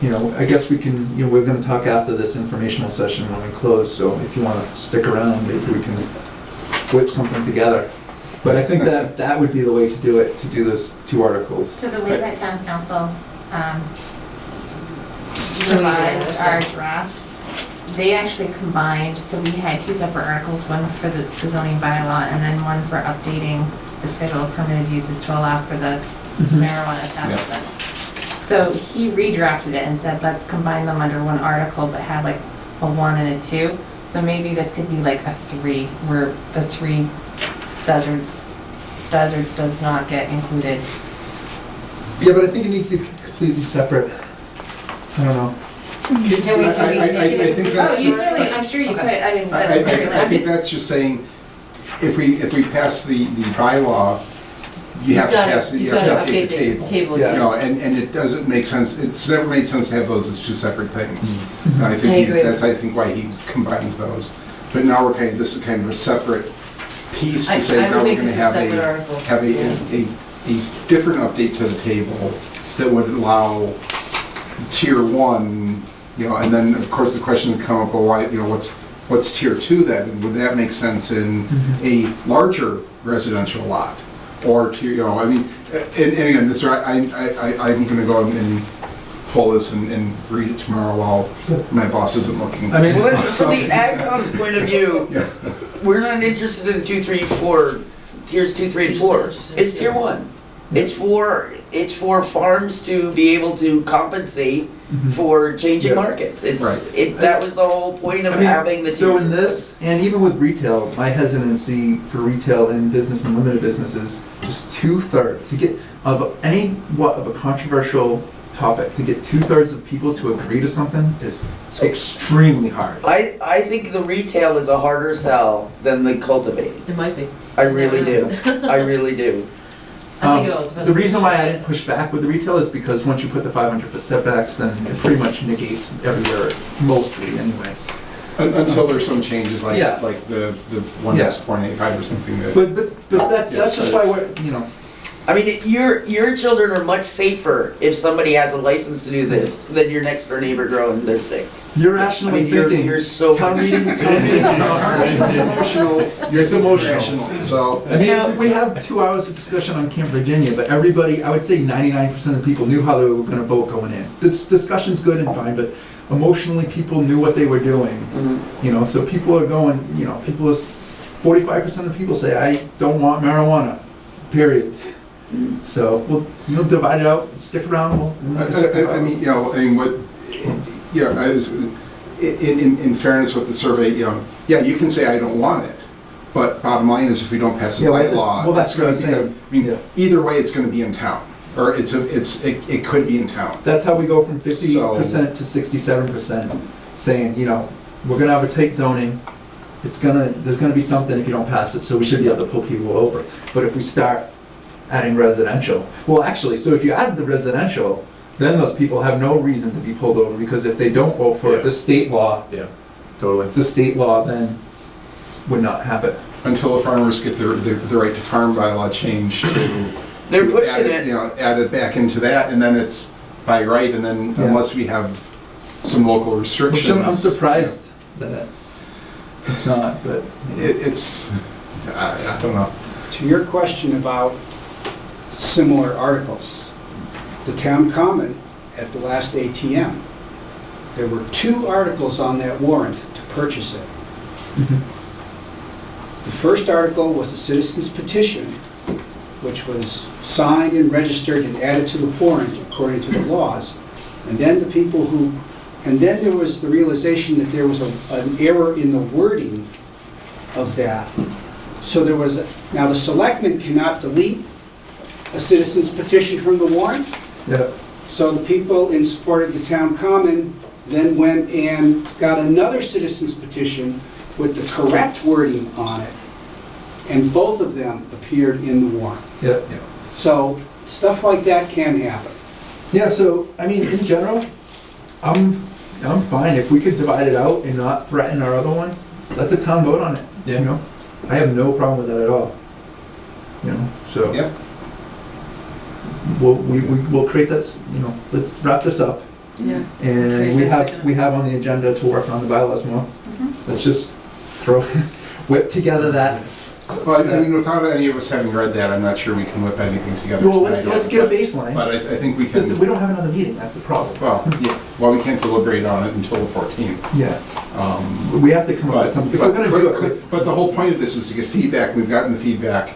You know, I guess we can, you know, we're gonna talk after this informational session when we close, so if you wanna stick around, maybe we can whip something together. But I think that would be the way to do it, to do those 2 articles. So the way that town council revised our draft, they actually combined, so we had 2 separate articles, one for the zoning bylaw and then one for updating the schedule of permitted uses to allow for the marijuana establishments. So he redrafted it and said, let's combine them under one article, but have like a 1 and a 2. So maybe this could be like a 3, where the 3 does or does not get included. Yeah, but I think it needs to be completely separate. I don't know. I think that's. Oh, you certainly, I'm sure you could, I mean, I think that's just saying, if we pass the bylaw, you have to pass, you have to update the table. Yeah. You know, and it doesn't make sense, it's never made sense to have those as 2 separate things. Mm-hmm. I think that's, I think, why he's combined those. But now we're this is kind of a separate piece to say, now we're gonna have a different update to the table that would allow tier 1, you know, and then of course the question would come up, well, why, you know, what's tier 2 then? And would that make sense in a larger residential lot? Or to, you know, I mean, and again, this, I'm gonna go and pull this and read it tomorrow while my boss isn't looking. I mean, Well, from the AgCom's point of view, Yeah. we're not interested in 2, 3, 4, tiers 2, 3, and 4. It's tier 1. It's for farms to be able to compensate for changing markets. It's, that was the whole point of having the tier So in system. this, and even with retail, my hesitancy for retail and business and limited businesses, just 2/3 to get of a controversial topic, to get 2/3 of people to agree to something is extremely hard. I think the retail is a harder sell than the cultivating. It might be. I really do. I really do. I think it all depends. The reason why I didn't push back with the retail is because once you put the 500-foot setbacks, then it pretty much negates everywhere, mostly anyway. Until there's some changes like Yeah. the one that's 485 or something that. But that's just why we're, you know. I mean, your children are much safer if somebody has a license to do this than your next door neighbor growing their 6. You're rationally thinking. You're so. Town meeting is emotional. It's emotional. So. I mean, we have 2 hours of discussion on Camp Virginia, but everybody, I would say 99% of people knew how they were gonna vote going in. The discussion's good and fine, but emotionally, people knew what they were doing. You know, so people are going, you know, 45% of people say, I don't want marijuana, period. So we'll divide it out, stick around. I mean, you know, I mean, what, you know, in fairness with the survey, you know, yeah, you can say I don't want it, but bottom line is if we don't pass the bylaw, well, that's what I was saying. I mean, either way, it's going to be in town, or it could be in town. That's how we go from 50% to 67%, saying, you know, we're gonna have a tight zoning, there's gonna be something if you don't pass it, so we should be able to pull people over. But if we start adding residential, well, actually, so if you add the residential, then those people have no reason to be pulled over, because if they don't vote for it, the state law, Totally. the state law then would not have it. Until the farmers get the right to farm bylaw changed to. They're to pushing add it. You know, add it back into that, and then it's by right, and then Yeah. unless we have some local Which restrictions. I'm surprised that it's not, but. It's, I don't know. To your question about similar articles, the town common at the last ATM, there were 2 articles on that warrant to purchase it. The first article was a citizen's petition, which was signed and registered and added to the warrant according to the laws. And then there was the realization that there was an error in the wording of that. So now the selectmen cannot delete a citizen's petition from the warrant. Yeah. So the people in support of the town common then went and got another citizen's petition with the correct wording on it. And both of them appeared in the warrant. Yeah. So stuff like that can happen. Yeah, so, I mean, in general, I'm fine. If we could divide it out and not threaten our other one, let the town vote on it, you know? I have no problem with that at all. You know, so. Yep. We'll create this, you know, let's wrap this up. Yeah. And we have on the agenda to work on the bylaws more. Let's just whip together that. Well, I mean, without any of us having read that, I'm not sure we can whip anything together. Well, tonight. let's get a baseline. But I think we can. We don't have another meeting, that's the problem. Well, yeah, well, we can't deliberate on it until the 14th. Yeah. We have to come up with something. If we're gonna do it. But the whole point of this is to get feedback. We've gotten the feedback.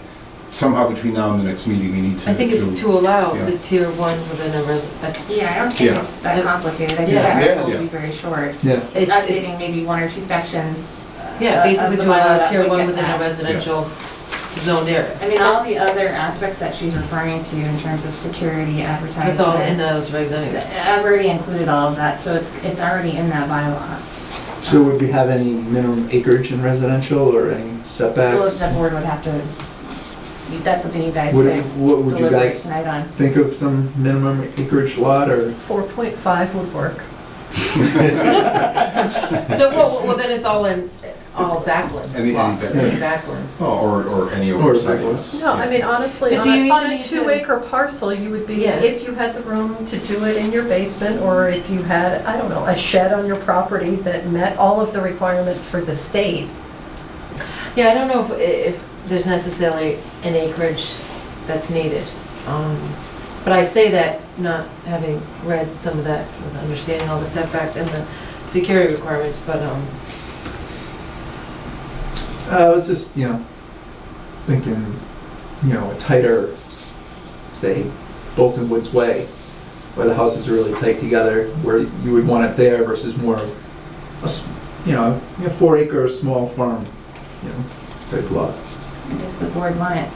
Somehow between now and the next meeting, we need to. I think it's to allow yeah. the tier 1 within a resident. Yeah, I don't think Yeah. it's that complicated. I think Yeah. that Yeah. article will be very short. Yeah. It's updating maybe 1 or 2 sections. Yeah, basically of to the bylaw allow that tier would 1 get within a passed. residential zoned area. I mean, all the other aspects that she's referring to in terms of security, advertising. It's all in those regs anyways. I've already included all of that, so it's already in that bylaw. So would we have any minimum acreage in residential or any setbacks? Village Board would have to, that's something you guys What could would you deliberate guys tonight on. think of some minimum acreage lot or? 4.5 would work. So, well, then it's all backland Any lots, backland. any backland. Oh, or any of Or our backwards. sites. No, I mean, honestly, But do you on even a need to- 2-acre parcel, you would be, Yeah. if you had the room to do it in your basement, or if you had, I don't know, a shed on your property that met all of the requirements for the state. Yeah, I don't know if there's necessarily an acreage that's needed. But I say that not having read some of that, with understanding all the setback and the security requirements, but, I was just, thinking, a tighter, say, Bolton Woods Way, where the houses are really tight together, where you would want it there versus more, a 4-acre small farm, type lot. Does the board want it,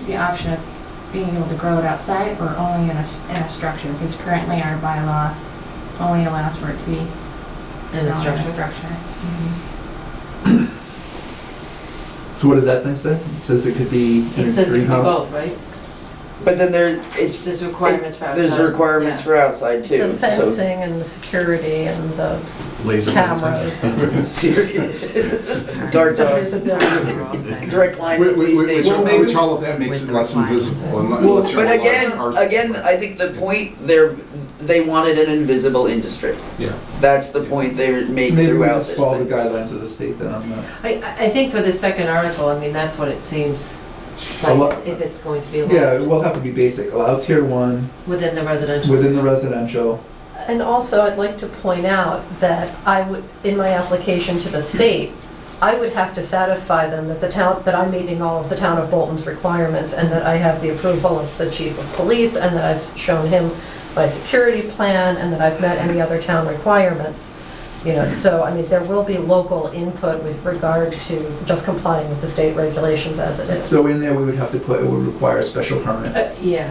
the option of being able to grow it outside or only in a structure? Because currently our bylaw only allows for it to be in a grown structure. So what does that thing say? It says it could be in It a says it can be greenhouse? both, right? But then There's requirements for outside. There's requirements Yeah. for outside too. The so- fencing and the security and the Laser cameras. Dark The dogs, visibility. direct line to police station. Which all of that makes it less invisible. Unless you're But allowing cars. again, I think the point they wanted an invisible industry. Yeah. That's the point they make So maybe we throughout just this follow the thing. guidelines of the state then on that. I think for the second article, I mean, that's what it seems like, if it's going to be allowed. Yeah, it will have to be basic, allow tier 1 Within the residential. within the residential. And also, I'd like to point out that I would, in my application to the state, I would have to satisfy them that that I'm meeting all of the town of Bolton's requirements and that I have the approval of the chief of police and that I've shown him my security plan and that I've met any other town requirements. So, I mean, there will be local input with regard to just complying with the state regulations as it is. So in there, we would have to put, it would require a special permit, Yeah.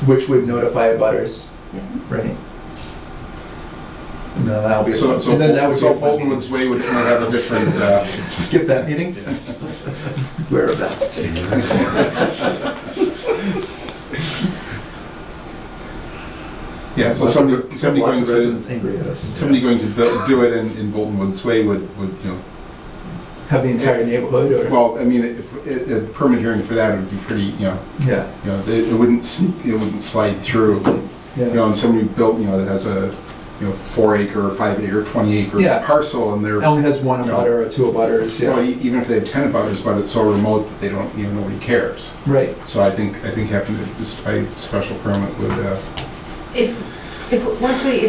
which would notify abutters, Yeah. right? No, that'll be, So, and then that would so be Boltonwood's Way might have a different, skip that meeting? Wear a vest. yeah, so somebody Lots of going to, residents angry at us. somebody going to do it in Boltonwood's Way would, you know, Have the entire neighborhood, or? well, I mean, if, a permit hearing for that would be pretty, Yeah, you know, it wouldn't slide through. You know, yeah. and somebody built, you know, that has a, you know, 4 acre, 5 acre, 20 acre Yeah. parcel, and they're, It only has one abutter or two abutters, well, yeah. even if they have 10 abutters, but it's so remote that they don't, you know, nobody cares. Right. So I think having this by special permit would, If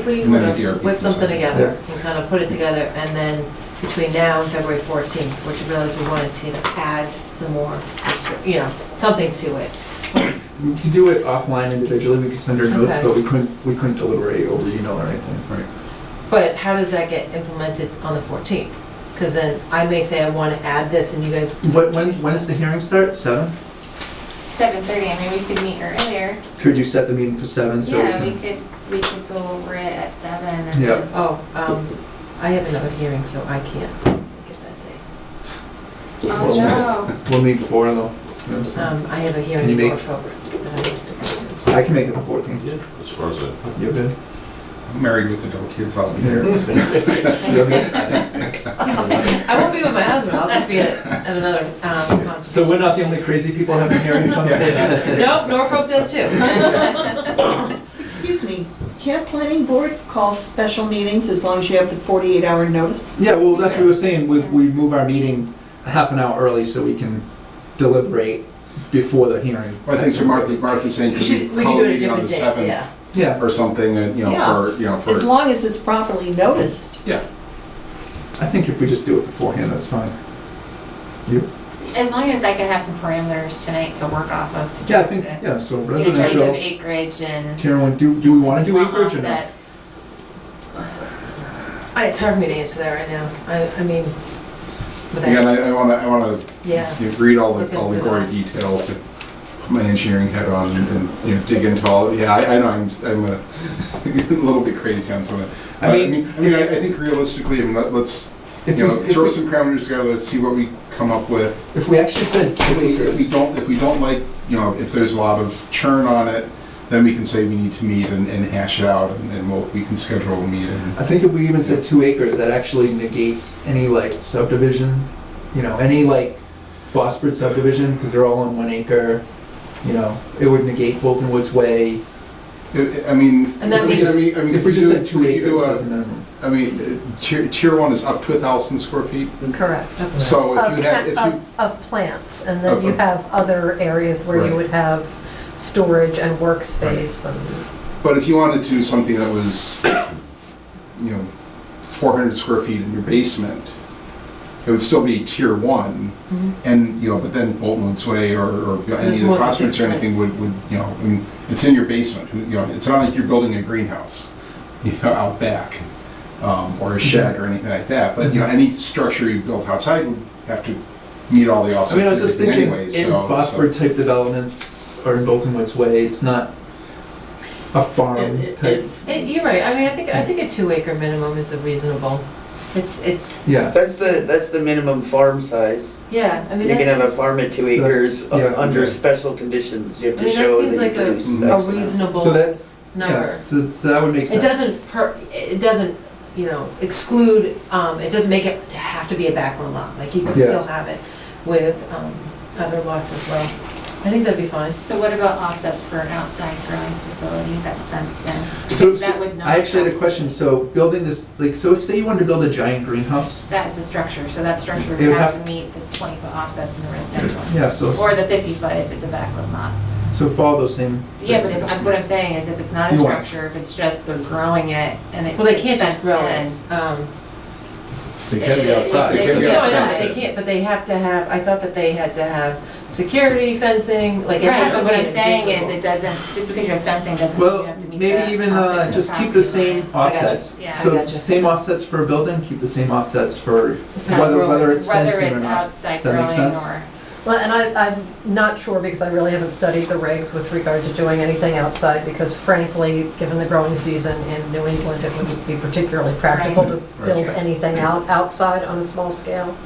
we And were then to DRB whip something can together and kind of put it together, and then between now and February 14th, which we realized we wanted to add some more, you know, something to it. We could do it offline individually, we could send our notes, Okay. but we couldn't deliberate over email or anything. right. But how does that get implemented on the 14th? Because then I may say I want to add this, and you guys. When's the hearing start? 7? 7:30, I mean, we could meet earlier. Could you set the meeting for 7 so we Yeah, can? we could go over it at 7 and Yeah. then- Oh, I have another hearing, so I can't get that day. Oh, no. We'll need 4 though. You know, so- I have a Can hearing you in make- Norfolk that I have to go to. I can make it the 14th. Yeah, as far as I. You're good? I'm married with adult kids, I'll be there. You're good? I won't be with my husband, I'll just be at another consultation. So we're not the only crazy people having hearings on the day? Nope, Norfolk does too. Excuse me, can't planning board call special meetings as long as you have the 48-hour notice? Yeah, well, that's what we were saying, we move our meeting a half an hour early so we can deliberate before the hearing. Well, I think to Martha's saying, could we We can call do a it a meeting on the different day, 7th? yeah. Yeah, Or something, and, you know, Yeah. for. As long as it's properly noticed. Yeah. I think if we just do it beforehand, that's fine. You? As long as I can have some parameters tonight to work off of. to Yeah, I do think, it. yeah, so In terms of residential, acreage and. Tara, do we want to do acreage or not? offsets. It's hard for me to answer that right now. I mean, Again, without, I wanna, yeah. you know, read all Look the into gory that. details, to put my engineering head on and, you know, dig into all, yeah, I know, I'm a little bit crazy on some of it. I mean, I think realistically, I mean, let's, If you we, know, throw some parameters together, let's see what we come up with. if we actually said 2 If we acres, don't like, you know, if there's a lot of churn on it, then we can say we need to meet and hash it out, and we can schedule a meeting. I think if we even said 2 acres, that actually negates any like subdivision, you know, any like phosphorus subdivision, because they're all on 1 acre, you know, it would negate Bolton Woods Way. I mean, And that if we means- If we just said 2 if you do acres a- as a minimum. I mean, tier 1 is up to 1,000 square feet. Correct. So if you had, if you, Of plants, and then you Okay. have other areas where you Right. would have storage and workspace and. but if you wanted to do something that was, you know, 400 square feet in your basement, it would still be tier 1, Mhm. and, you know, but then Bolton Woods Way or you know, any It's of the more than phosphorus 6 or anything plants. would, you know, I mean, it's in your basement, you know, it's not like you're building a greenhouse, you know, out back, or a shed or anything like that, but, you know, any structure you built outside would have to meet all the I offsets mean, I and was just everything thinking, anyway, in so. phosphor type developments or in Bolton Woods Way, it's not a farm type, You're right, I mean, I think a 2 acre minimum is a reasonable, it's, yeah. That's the minimum farm size. yeah, I mean, You that can have a seems, farm at 2 So- acres yeah, under okay. special conditions. You have I to mean, that show seems that like you a produce Mhm. X a amount. reasonable So that, number. yes, so that would make sense. It doesn't, you know, exclude, it doesn't make it to have to be a backland lot, like you could Yeah. still have it with other lots as well. I think that'd be fine. So what about offsets for an outside growing facility that's fenced in? So, Because that would not I actually had a cost- question, so building this, like, so if, say you wanted to build a giant greenhouse, That is a structure, so that structure It would would have have- to meet the 20-foot offsets in the residential. yeah, so, Or the 50-foot if it's a backland lot. so follow those same. Yeah, but what I'm saying is if it's not a You want- structure, if it's just they're growing it and it's Well, they can't just fenced grow it. in. They can be outside. They can be No, I know, fenced they in. can't, but they have to have, I thought that they had to have security, fencing, like it Right, has but to what be I'm saying is invisible. it doesn't, just because you have fencing doesn't mean you Well, have to meet maybe the even, offsets in just keep property the same line. offsets. Yeah. I So gotcha. same offsets for building, keep the same offsets for not whether growing. it's fenced in or Whether not. it's outside Does that make growing sense? or, Well, and I'm not sure because I really haven't studied the regs with regard to doing anything outside because frankly, given the growing season in New England, it wouldn't be particularly practical to build anything outside on a small scale.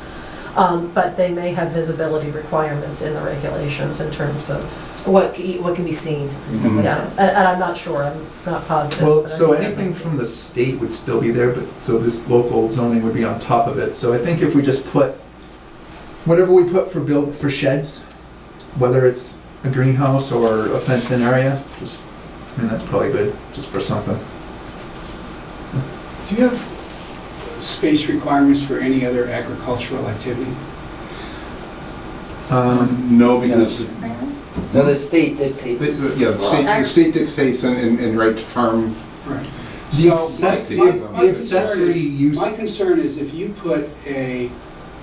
But they may have visibility requirements in the regulations in terms of What can be seen. yeah, and I'm not sure, I'm not positive. Well, but I so think anything from the state would still be there, but, so this local zoning would be on top of it. So I think if we just put, whatever we put for sheds, whether it's a greenhouse or a fenced-in area, just, I mean, that's probably good, just for something. Do you have space requirements for any other agricultural activity? No, because, No, the state dictates. yeah, the state dictates and right to farm. Right. The So accessory use. My concern is if you put a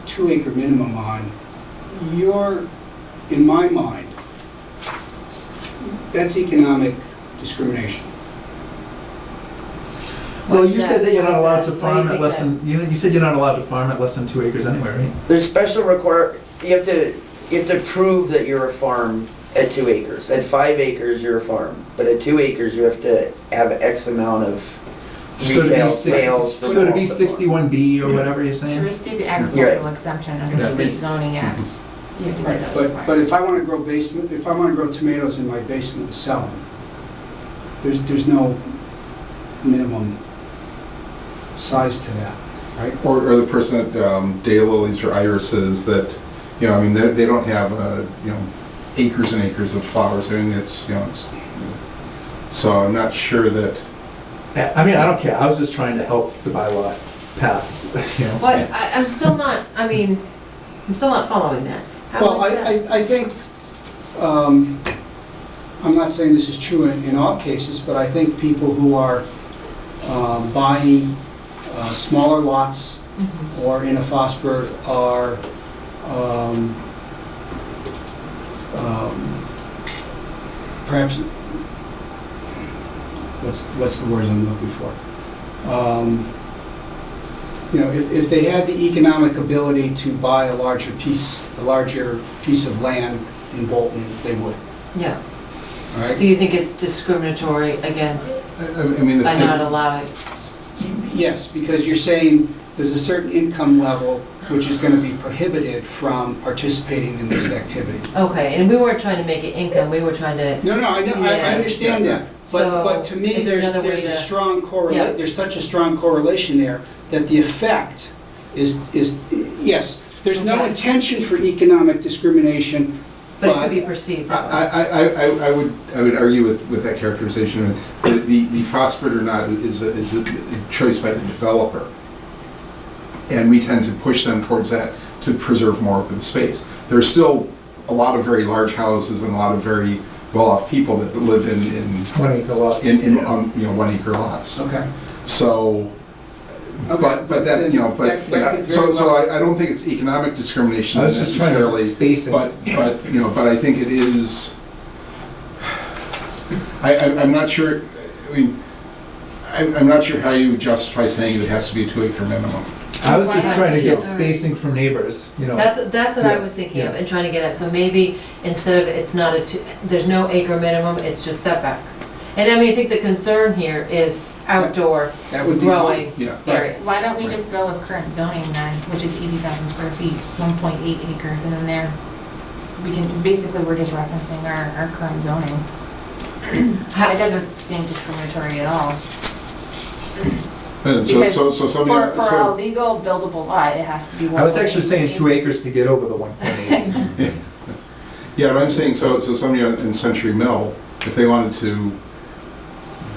2-acre minimum on, in my mind, that's economic discrimination. Well, What's you said that you're not What's allowed that? to Why do you farm at think less that? than, you said you're not allowed to farm at less than 2 acres anyway, right? There's special you have to prove that you're a farm at 2 acres. At 5 acres, you're a farm, but at 2 acres, you have to have X amount of So to be retail 60 sales. for So to be off the farm. 61B or whatever you're To saying? receive the agricultural exemption under the State Zoning Act, you have to meet those But requirements. if I want to grow if I want to grow tomatoes in my basement and sell them, there's no minimum size to that, right? Or the person at daylilies or irises that, I mean, they don't have, acres and acres of flowers. I mean, it's, so I'm not sure that. I mean, I don't care, I was just trying to help the bylaw pass, But I'm still not, I'm still not following that. How Well, is that? I think, I'm not saying this is true in all cases, but I think people who are buying smaller lots or in a phosphor are perhaps, what's the words I'm looking for? If they had the economic ability to buy a larger piece of land in Bolton, they would. Yeah, All right? so you think it's discriminatory against, I mean, by not allowing? Yes, because you're saying there's a certain income level which is going to be prohibited from participating in this activity. Okay, and we weren't trying to make it income, we were trying to, No, I know, I Yeah. understand that. But to So, me, is there there's another way a to- strong Yeah. correlation, there's such a strong correlation there that the effect is yes, there's no Okay. intention for economic discrimination, but it could be perceived that way. I would argue with that characterization. The phosphate or not is a choice by the developer. And we tend to push them towards that to preserve more open space. There's still a lot of very large houses and a lot of very well-off people that live in 1 acre lots. 1 acre lots. Okay. So, Okay, but that, that could very so well- I don't think it's economic discrimination I was just trying to necessarily. space it. But I think it is, I'm not sure, I'm not sure how you justify saying it has to be a 2 acre minimum. I was just trying to get Yeah. spacing from neighbors, That's what I Yeah, was thinking of yeah. and trying to get at, so maybe instead of, it's not there's no acre minimum, it's just setbacks. And I think the concern here is outdoor That would be growing fine. Yeah. areas. Why don't we just go with current zoning then, which is 80,000 square feet, 1.8 acres, and then basically, we're just referencing our current zoning. It doesn't seem discriminatory at all. And Because so somebody, For a legal buildable lot, it has to be 1.8. I was actually saying 2 acres to get over the 1.8. yeah, but I'm saying, so somebody in Century Mill, if they wanted to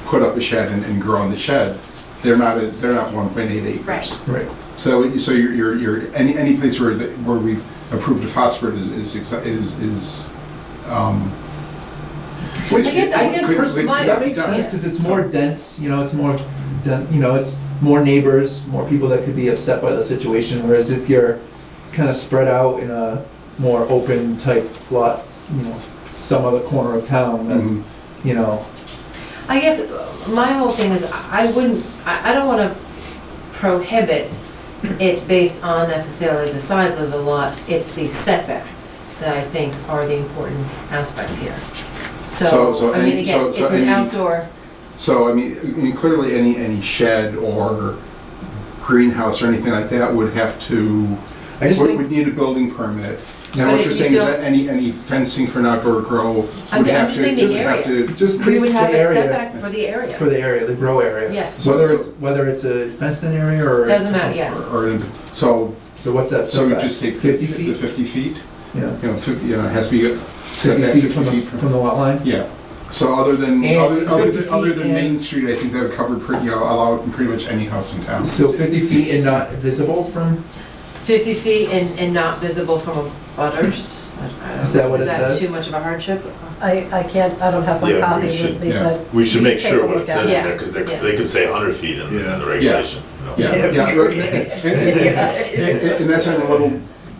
put up a shed and grow in the shed, they're not 1.8 acres. Right. Right. So you're any place where we've approved a phosphate is I guess my- That makes sense, because it's more dense, it's more, it's more neighbors, more people that could be upset by the situation, whereas if you're kind of spread out in a more open type lot, some other corner of town, then, I guess my whole thing is, I don't want to prohibit it based on necessarily the size of the lot, it's the setbacks. that I think are the important aspect here. So So, I mean, again, it's an outdoor, So, I mean, clearly any shed or greenhouse or anything like that would have to, I just think, would need a building permit. Now, But what if you're you saying is don't- that any fencing for an outdoor grow I'm would have just to, saying the just have area. to, just we create would the have a area setback for the area. for the area, the grow area. Yes, Whether it's a fenced-in area or. doesn't matter, yeah. so So what's that you setback? just take 50 the feet? 50 feet? Yeah. You know, 50, you know, it has to be 50 feet from the lot line? Yeah. So other than, And other 50 other feet than in- Main Street, I think that's covered pretty, you know, allowed in pretty much any house in town. So 50 feet and not visible from, 50 feet and not visible from a butters? Is that what it says? Is that too much of a hardship? I can't, I don't have my Yeah, we copy should- with me, yeah. but. We should make take sure a what look it at says in Yeah. there, because Yeah. they could say 100 feet in the regulation. you know. Yeah, yeah, right. And that's a little,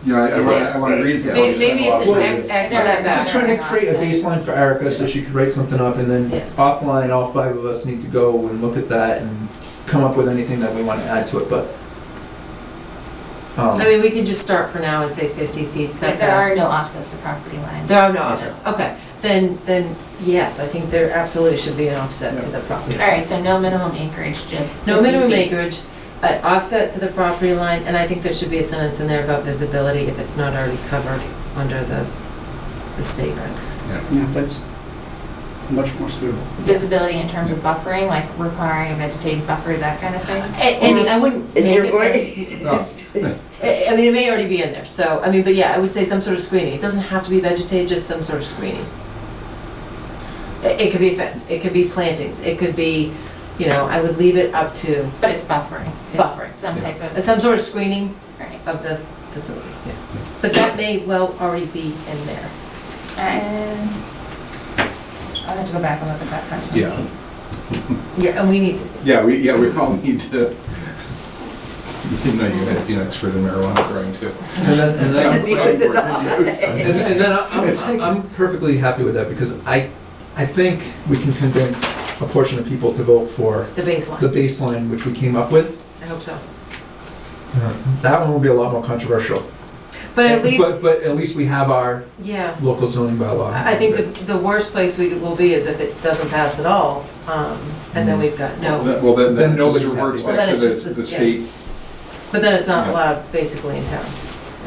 you know, I want to read it. before we Maybe spend a lot it's of an time. X just setback. trying to create a baseline for Erica so she could write something up, and then Yeah. offline, all 5 of us need to go and look at that and come up with anything that we want to add to it, but. I mean, we can just start for now and say 50 feet There setback. are no offsets to property lines. There are no offsets, okay. Then, yes, I think there absolutely should be an offset to the property. All right, so no minimum acreage, just. No 50 minimum feet. acreage, an offset to the property line, and I think there should be a sentence in there about visibility if it's not already covered under the state regs. Yeah, that's much more suitable. Visibility in terms of buffering, like requiring a vegetated buffer, that kind of thing? And I wouldn't If make you're it, going, No. I mean, it may already be in there, so, I mean, but yeah, I would say some sort of screening. It doesn't have to be vegetated, just some sort of screening. It could be a fence, it could be plantings, it could be, you know, I would leave it up to But it's buffering. It's Buffering, Some type of, some sort of screening right. of the facility, yeah. But that may well already be in there. And I'll have to go back and look at that section. Yeah, Yeah, and we need to, we all need to, you didn't know you had to be an expert in marijuana growing too. And then I'm I'm perfectly happy with that, because I think we can convince a portion of people to vote for the baseline. the baseline which we came up with. I hope so. That one will be a lot more controversial. But at least, But at least we have our yeah, local zoning bylaw. I think the worst place we will be is if it doesn't pass at all, and then we've got no, Well, then Then it just nobody's reverts happy. Well, back then to it's just the this- state. but then it's not Yeah. allowed basically in town,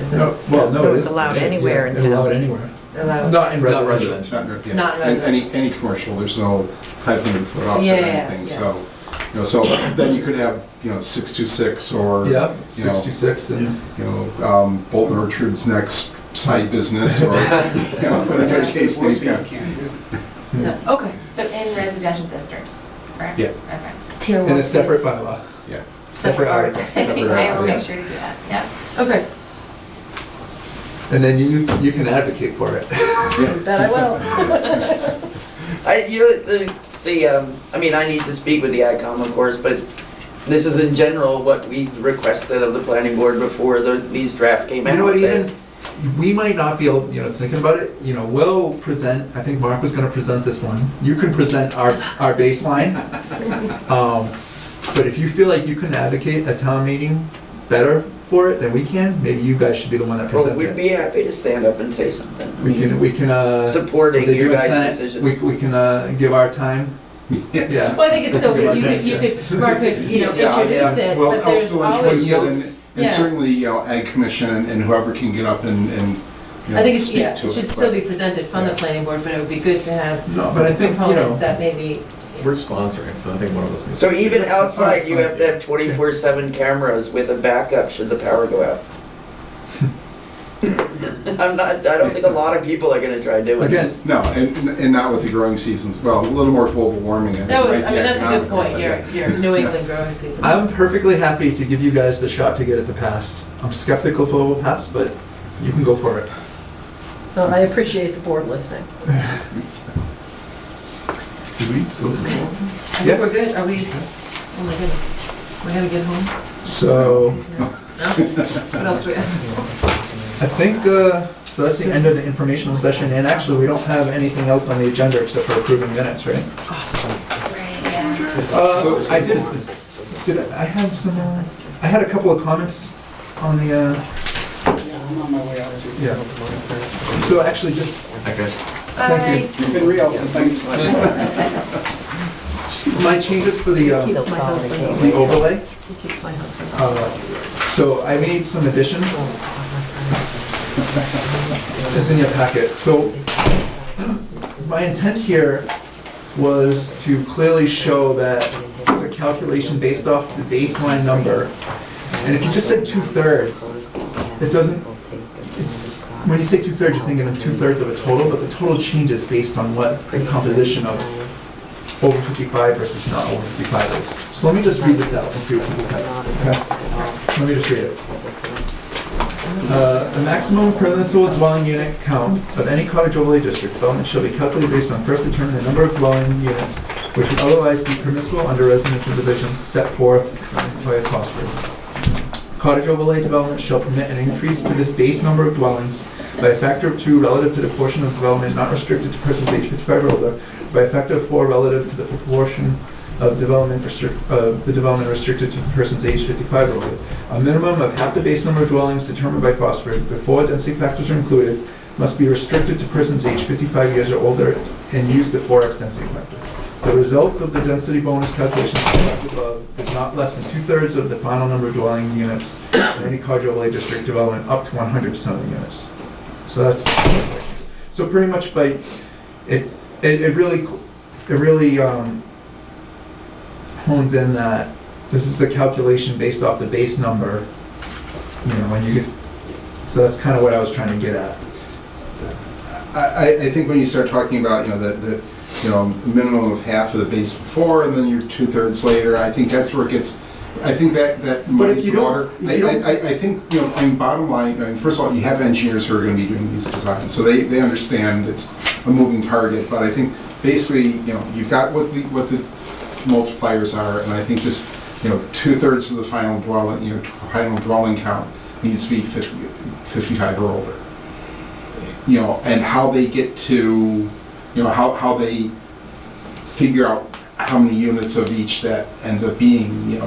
is it? No, well, no, it is. It's allowed It is, anywhere in yeah, town. Allowed anywhere. Allowed. Not in Not residential. residential. Yeah. Not And any commercial, there's no 500-foot offset or Yeah, anything, yeah. so, you know, so then you could have, you know, 626 or, Yep, you know, 66 and, you know, Bolton Orchard's next side business, or, you know, whatever the case may Worst be. thing you can do. So, okay. So in residential districts, correct? Yeah. Okay. Tier in one. a separate bylaw. Yeah. Separate article. I will article, make yeah. sure to do that, yep. Okay, And then you can advocate for it. that I will. I mean, I need to speak with the AdCom, of course, but this is in general what we requested of the planning board before these draft came out. You know what, that- even, we might not be able, thinking about it, we'll present, I think Mark was gonna present this one. You can present our baseline. But if you feel like you can advocate a town meeting better for it than we can, maybe you guys should be the one that Well, presents we'd it. be happy to stand up and say something. I mean, We can, Supporting they do your a guys' Senate, decision. we can, give our time. Yeah. Well, I think it's still good, you could, Mark could, introduce it, Well, but I'll there's still always. introduce it, and Yeah. certainly, you know, Ag Commission and whoever can get up and, you know, I think it's, speak yeah, to it it. should but- still be presented from the Yeah. planning board, but it would be good to have No, but I think, components that maybe, We're sponsoring, so I think one of those needs. So even outside, you have to have 24/7 cameras with a backup should the power go out. I don't think a lot of people are gonna try doing Again, this. No, and not with the growing seasons, well, a little more global warming. think, that was, might I be mean, that's a good economical, point, but your New England growing season. I'm perfectly happy to give you guys the shot to get it to pass. I'm skeptical if it will pass, but you can go for it. No, I appreciate the board listening. Did we go? I Yeah. think we're good, are we, oh my goodness, we're gonna get home? So, No? What else do we have? I think, so that's the end of the informational session, and actually, we don't have anything else on the agenda except for approving minutes, right? Awesome. Right, yeah. I had some, I had a couple of comments on the, Yeah, I'm on my way out. Yeah. So actually, just, Okay. thank you. You've been real, thanks. My changes for the overlay. So I made some additions. It's in your packet. So my intent here was to clearly show that it's a calculation based off the baseline number. And if you just said 2/3, it doesn't, it's, when you say 2/3, you're thinking of 2/3 of a total, but the total changes based on what the composition of over 55 versus not over 55 is. So let me just read this out and see what people think. Okay? Let me just read it. The maximum permissible dwelling unit count of any cottage overlay district development shall be calculated based on first determining the number of dwelling units which would otherwise be permissible under residential divisions set forth by a cost rate. Cottage overlay development shall permit an increase to this base number of dwellings by a factor of 2 relative to the portion of development not restricted to persons age 55 or older, by a factor of 4 relative to the proportion of development restricted to persons age 55 or older. A minimum of half the base number of dwellings determined by phosphorus before density factors are included must be restricted to persons age 55 years or older and use the 4x density factor. The results of the density bonus calculations described above is not less than 2/3 of the final number of dwelling units in any cottage overlay district development up to 100% of the units. So that's, so pretty much by, it really hones in that this is a calculation based off the base number, you know, when you get, so that's kind of what I was trying to get at. I think when you start talking about, the minimum of half of the base before, and then you're 2/3 later, I think that's where it gets, I think that muddies the water. I think, I mean, bottom line, first of all, you have engineers who are gonna be doing these designs, so they understand it's a moving target, but I think basically, you've got what the multipliers are, and I think just, 2/3 of the final dwelling count needs to be 55 or older. And how they get to, how they figure out how many units of each that ends up being,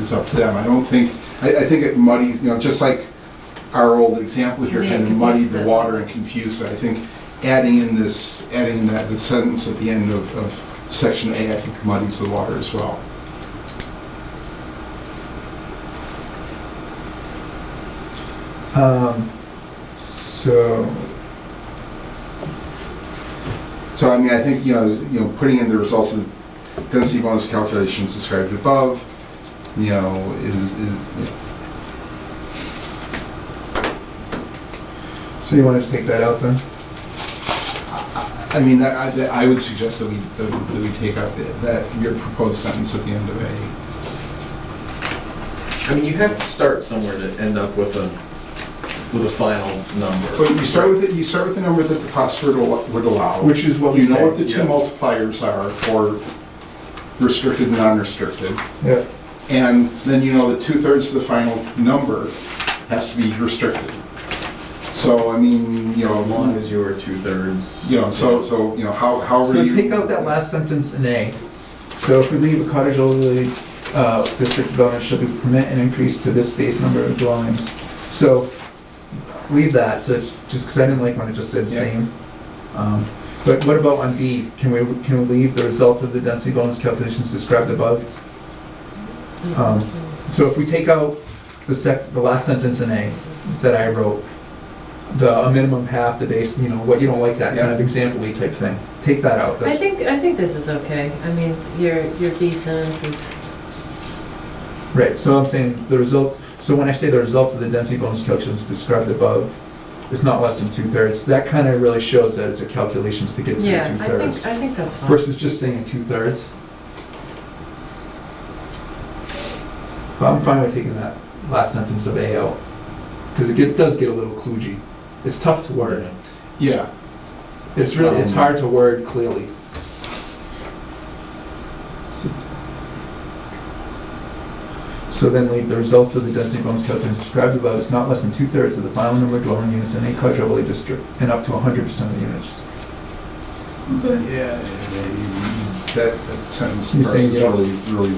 is up to them. I don't think, I think it muddies, just like our old example here kind of muddied the water and confused it. I think adding that the sentence at the end of section A, I think muddies the water as well. So I mean, I think, putting in the results of the density bonus calculations described above, is So you want to just take that out then? I mean, I would suggest that we take out that your proposed sentence at the end of A. I mean, you have to start somewhere to end up with a final number. But you start with it. You start with the number that the phosphor would allow, which is what we know say. what the two multipliers are for restricted and non-restricted. Yeah. And then that 2/3 of the final number has to be restricted. So I mean, as long as you're 2/3. How So take out that last sentence in A. So if we leave a cottage overlay district development shall permit an increase to this base number of dwellings. So leave that. So it's just because I didn't like when it just said same. But what about on B? Can we leave the results of the density bonus calculations described above? So if we take out the last sentence in A that I wrote, a minimum half the base, what you don't like that kind of example-y type thing. Take that out. I think this is okay. I mean, your B sentence is. Right, so I'm saying the results, so when I say the results of the density bonus calculations described above is not less than 2/3, that kind of really shows that it's a calculations to get to the 2/3. I think that's fine. Versus just saying 2/3. But I'm fine with taking that last sentence of A out, because it does get a little kludgy. It's tough to word. Yeah. It's hard to word clearly. So then leave the results of the density bonus calculations described above is not less than 2/3 of the final number of dwelling units in any cottage overlay district and up to 100% of the units. Yeah, that sentence You is saying, really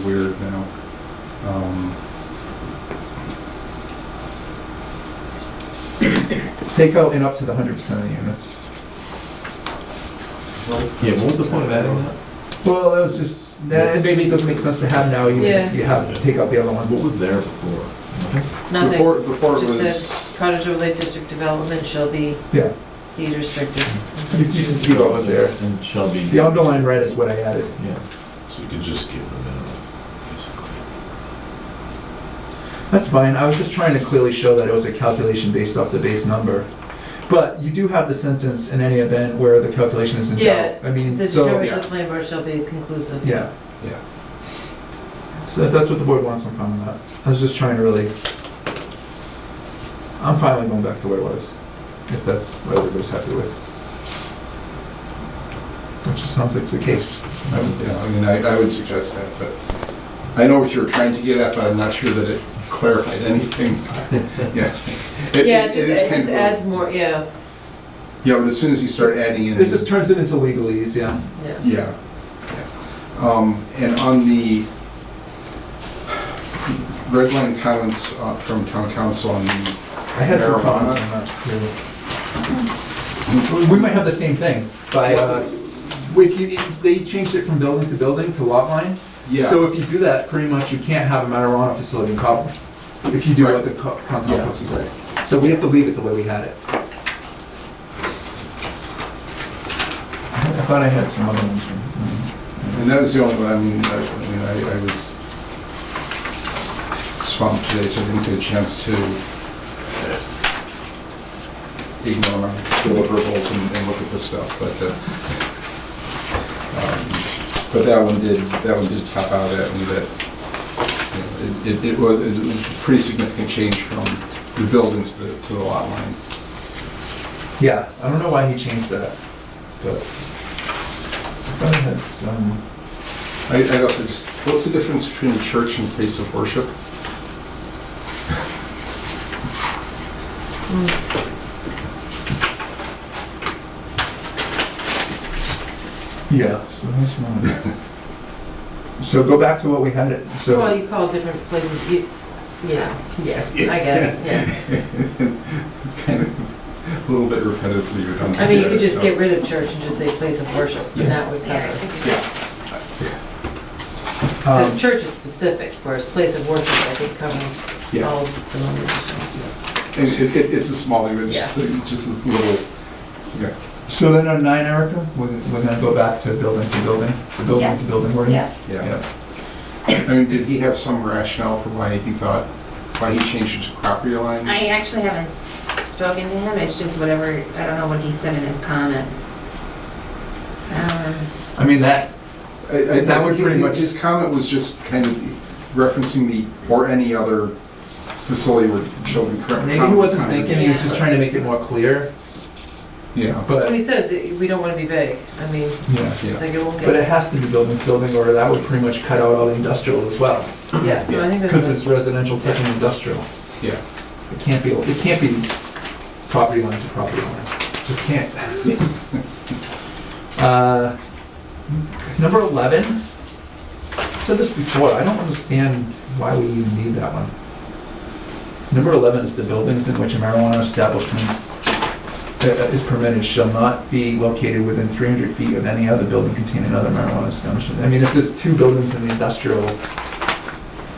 weird now. Take out and up to the 100% of the units. Yeah, what was the point of adding that? Well, that was just, maybe it doesn't make sense to have now, even if you have to take out the other one. What was there before? Nothing. Before it Just was, said cottage overlay district development shall be Yeah, deed restricted. you can see what was there. And shall be. The underlined red is what I added. Yeah, so you could just give the minimum, basically. That's fine, I was just trying to clearly show that it was a calculation based off the base number. But you do have the sentence in any event where the calculation is in Yeah, doubt. I mean, The so, determination of the planning board shall be conclusive. yeah. yeah. So if that's what the board wants, I'm fine with that. I was just trying to really, I'm finally going back to where it was, if that's what everybody's happy with. Which just sounds like it's the case. Yeah, I mean, I would suggest that, but I know what you were trying to get at, but I'm not sure that it clarified anything. Yeah. Yeah, is it kind just of- adds more, yeah, Yeah, but as soon as you start adding in. It just turns it into legalese, yeah. yeah. Yeah. And on the red line comments from town council on the I had some comments on that too. We might have the same thing, by, if they changed it from building to lot line. Yeah. So if you do that, pretty much you can't have a marijuana facility in Cobble, if you do what the Continental Yeah. Council said. So we have to leave it the way we had it. I thought I had some other ones from. And that was the only one, I was swamped today, so I didn't get a chance to ignore my deliverables and look at this stuff, but that one did pop out at me that, you know, it was a pretty significant change from the building to the lot line. Yeah, I don't know why he changed that, but I thought I had some. I also just, what's the difference between a church and place of worship? Yeah, so that's one. So go back to what we had it, Well, so, you call different places, yeah, I get it, yeah. It's kind of a little bit repetitively redundant. I mean, you there, could just so. get rid of church and just say place of worship, and that would cover it. Yeah. Because church is specific, whereas place of worship, I think, covers Yeah. all denominations. And it's a small, it's just a little, yeah. so then on 9, Erica, we're gonna go back to building to building, the building Yeah. to building wording? Yeah. Yeah. I mean, did he have some rationale for why he changed it to property line? I actually haven't spoken to him, it's just whatever, I don't know what he said in his comment. I mean, that That would pretty much- His comment was just kind of referencing or any other facility where children currently. maybe he wasn't thinking, he was just trying to make it more clear, Yeah. but, He says that we don't want to be vague, I mean, yeah. it's like it won't But it get, has to be building to building, or that would pretty much cut out all the industrial as well, yeah, no, I think because that's, it's residential touching industrial. Yeah. It can't be property line to property line, just can't. Number 11, I said this before, I don't understand why we even need that one. Number 11 is the buildings in which a marijuana establishment is permitted shall not be located within 300 feet of any other building containing another marijuana establishment. I mean, if there's 2 buildings in the industrial,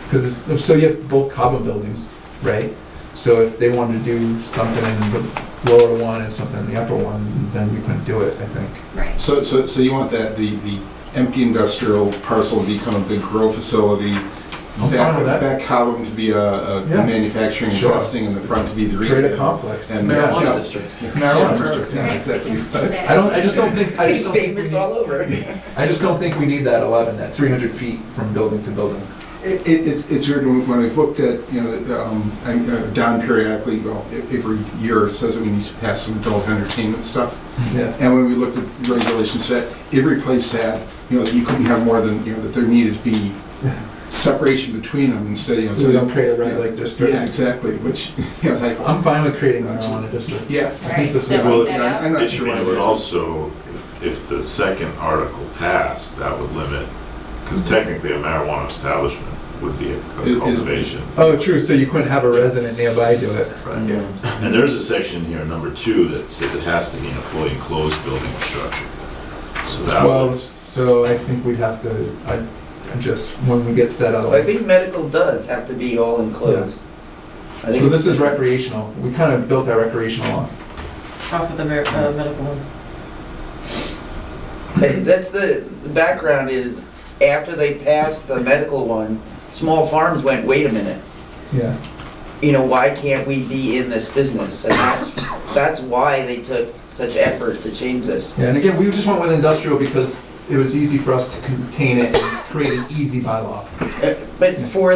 because so you have both Cabo buildings, right? So if they wanted to do something in the lower one and something in the upper one, then we couldn't do it, I think. Right. So you want that, the empty industrial parcel to become a big grow facility? I'm fine with that. Back column to be a Yeah. manufacturing and Sure. testing, and the front to be the retail. Create a complex. And Marijuana district. Marijuana district, Yeah, exactly. I just don't think we Famous need- all over. I just don't think we need that 11, that 300 feet from building to building. It's weird when we've looked at, you know, down periodically, well, every year it says that we need to pass some adult entertainment stuff. Yeah. And when we looked at the regulations, that every place said, you know, that you couldn't have more than, you know, that there needed to be separation between them instead of. So we don't create a red light district. Yeah, exactly, which, you know, it's like. I'm fine with creating a marijuana district. Yeah. I think this is. Right. Well, Take that out? I'm not It sure why. it would also, if the second article passed, that would limit, because technically a marijuana establishment would be a Is- cultivation. Oh, true, so you couldn't have a resident nearby do it. And there's a section here, number 2, that says it has to be in a fully enclosed building or structure. So that Well, would, so I think we'd have to, adjust when we get to that other I one. think medical does have to be all enclosed. I think So this it's- is recreational, we kind of built our recreational off. Off of the medical one. That's the background is, after they passed the medical one, small farms went, wait a minute, Yeah. you know, why can't we be in this business? And that's why they took such effort to change this. Yeah, and again, we just went with industrial because it was easy for us to contain it and create an easy bylaw. But for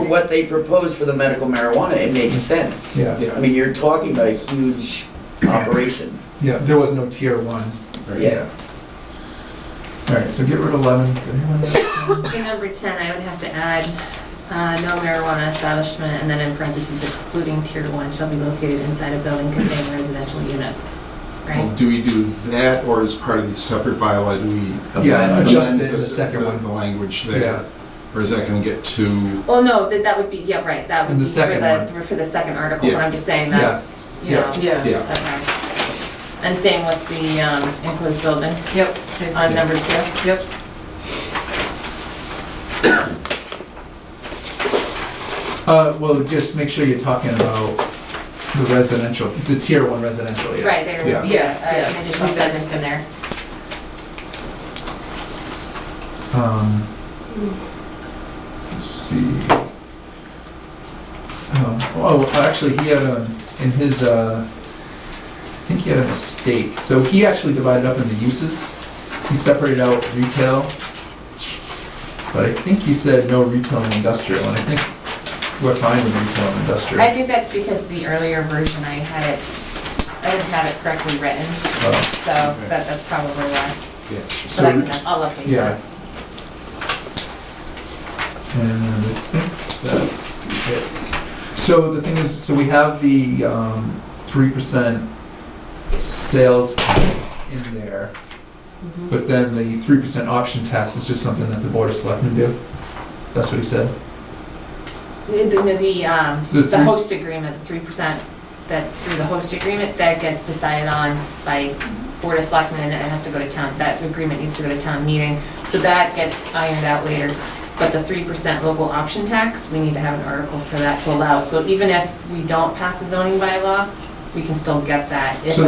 what they proposed for the medical marijuana, it makes sense. Yeah, I mean, you're talking about a huge operation. yeah, there was no tier 1. Yeah. All right, so get rid of 11. Did anyone have- To number 10, I would have to add, no marijuana establishment, and then in parentheses excluding tier 1 shall be located inside a building containing residential units, Well, right? do we do that, or as part of the separate bylaw, do we? Yeah, amend adjust it in the second the- one. The language Yeah. there, or is that gonna get too? Well, no, that would be, yeah, right, that In would the be for the second article, but Yeah. I'm just saying that's, you know. Yeah. Yeah. Okay. And same with the enclosed building Yep. on number 2. Yep. Well, just make sure you're talking about the residential, the tier 1 residential, yeah. Right, there Yeah. would be an additional sentence in there. Let's see. Oh, actually, he had in his, I think he had a mistake. So he actually divided up into uses. He separated out retail. But I think he said no retail and industrial, and I think we're fine with retail and industrial. I think that's because the earlier version, I didn't have it correctly written, so that's probably why. Yeah. But I'll update Yeah. that. And I think that's it. So the thing is, so we have the 3% sales tax in there, but then the 3% option tax is just something that the Board of Selectmen do? That's what he said? The host agreement, the 3%, that's through the host agreement, that gets decided on by Board of Selectmen, and it has to go to town, that agreement needs to go to town meeting, so that gets ironed out later. But the 3% local option tax, we need to have an article for that to allow it. So even if we don't pass a zoning bylaw, we can still get that. If So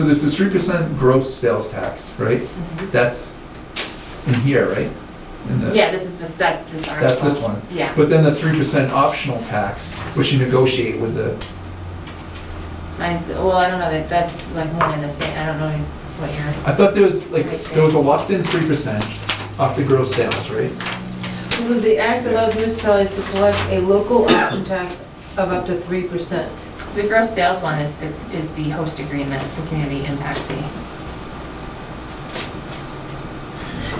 there's this 3% gross sales tax, right? That's in here, right? In the- Yeah, that's this article. That's this one. Yeah. But then the 3% optional tax, which you negotiate with the, Well, I don't know, that's like one and the same, I don't know what you're. I thought there was a locked-in 3% off the gross sales, right? This is the act allows municipalities to collect a local option tax of up to 3%. The gross sales one is the host agreement, the community impact fee.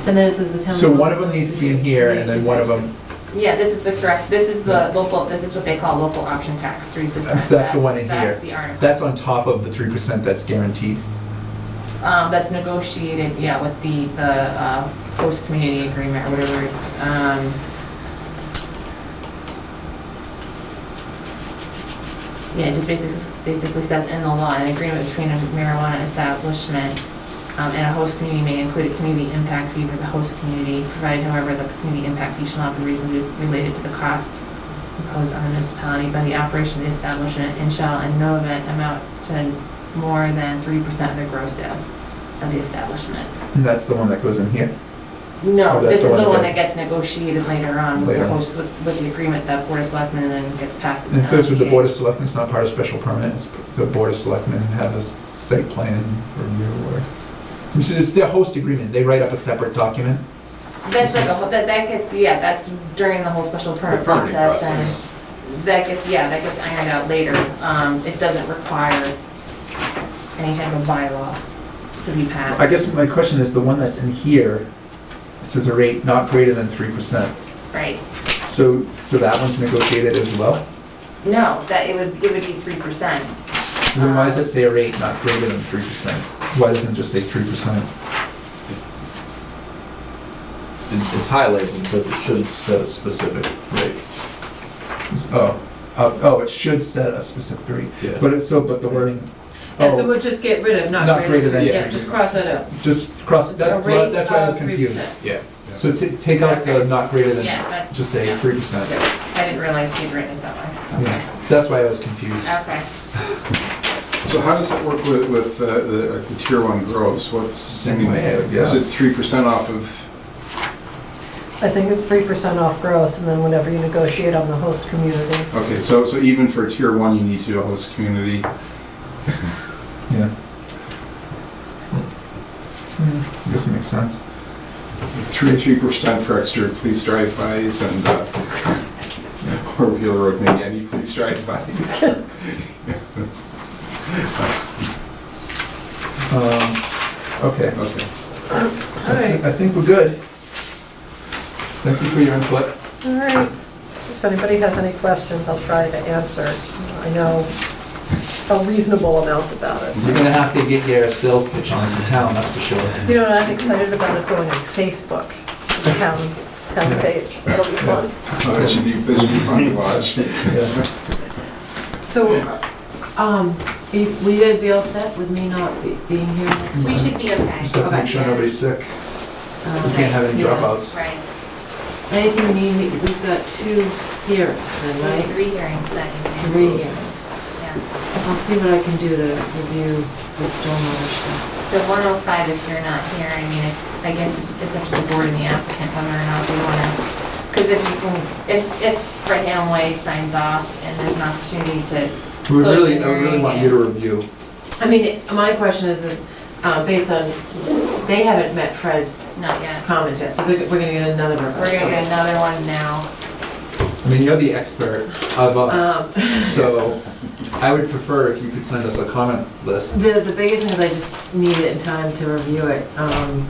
And then it says the town. So one of them needs to be in here, and then one of them, Yeah, this is the correct, this is the local, this is what they call local option tax, 3%. that's the one in here. That's the article. That's on top of the 3% that's guaranteed. That's negotiated, yeah, with the host community agreement or whatever. Yeah, it just basically says in the law, an agreement between a marijuana establishment and a host community may include a community impact fee for the host community, provided however that the community impact fee shall not be reasonably related to the cost imposed on the municipality by the operation of the establishment and shall in no event amount to more than 3% of the gross sales of the establishment. And that's the one that goes in here? No, Oh, that's this the is one the that one does- that gets negotiated later on with Later the on. host, with the agreement that Board of Selectmen and then gets passed. at And it says town with the Board of meeting. Selectmen, it's not part of special permit, it's the Board of Selectmen have a site plan review or, it's their host agreement, they write up a separate document. That's like that gets, yeah, that's during the whole special permit The permitting process process. and that gets ironed out later. It doesn't require any type of bylaw to be passed. I guess my question is, the one that's in here, it says a rate not greater than 3%. Right. So that one's negotiated as well? No, that it would be 3%. So then why does it say a rate not greater than 3%? Why doesn't it just say 3%? it's highlighted, it says it should set a specific rate. It should set a specific rate. Yeah. But the wording, Yeah, so we'll just get rid of Not greater than. Yeah, just cross that out. just cross, that's A rate why I was of confused. 3%. Yeah. So take out the not greater than, Yeah, that's. just say 3%. I didn't realize he'd written it that way. Yeah, that's why I was confused. Okay. So how does that work with the tier 1 gross? What's, Same way, I guess. is it 3% off of, I think it's 3% off gross, and then whenever you negotiate on the host community. okay, so even for tier 1, you need to do a host community? Yeah. I guess it makes sense. 3% for extra police drive-bys and, or Wheeler Road, maybe any police drive-bys. Okay. Okay. All right. I think we're good. Thank you for your input. All right. If anybody has any questions, I'll try to answer. I know a reasonable amount about it. You're gonna have to get your sales pitch on for town, that's for sure. You know what I'm excited about is going on Facebook, the town page. That'll be fun. Oh, that should be fun to watch. So, will you guys be all set with me not being here next? We should be okay. Just have to make sure nobody's sick. We can't have any dropouts. Right. Anything we need, we've got 2 hearings, then, We have right? 3 hearings that evening. 3 hearings. Yeah. I'll see what I can do to review the stormwater stuff. So 105, if you're not here, I mean, I guess it's up to the board and the applicant whether or not they want to, because if you can, if Fred Hallam Way signs off and there's an opportunity to I close the really hearing want you to review. I mean, my question is based on, they haven't met Fred's Not yet. comments yet, so we're gonna get another request. We're gonna get another one now. I mean, you're the expert of us, so I would prefer if you could send us a comment list. The biggest thing is I just need it in time to review it. I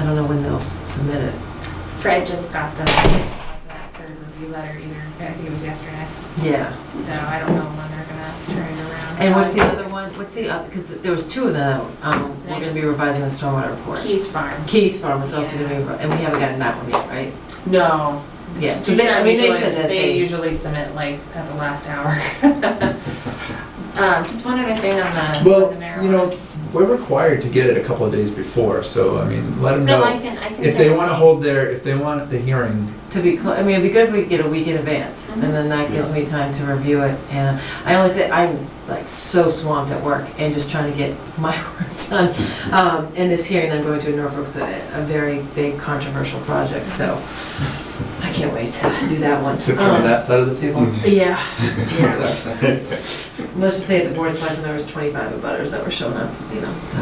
don't know when they'll submit it. Fred just got that third review letter either, I think it was yesterday. Yeah. So I don't know when they're gonna turn it around. And what's the other one? What's the, because there was 2 of them, we're gonna be revising the stormwater report. Keys Farm. Keys Farm is also gonna be, and we haven't gotten that one yet, right? No. Yeah, because they, I mean, they said that They usually submit like at the last hour. Just one other thing on the Well, marijuana. you know, we're required to get it a couple of days before, so, I mean, let them know. No, I can If send they it want to out. hold if they want the hearing, to be, I mean, it'd be good if we could get a week in advance, and then that gives me time to review it. And I only said, I'm like so swamped at work and just trying to get my work done. And this hearing I'm going to in Norfolk's a very big controversial project, so I can't wait to do that one. to turn that side of the table. Yeah. Let's just say at the board of selectmen, there was 25 abutters that were showing up, you know, so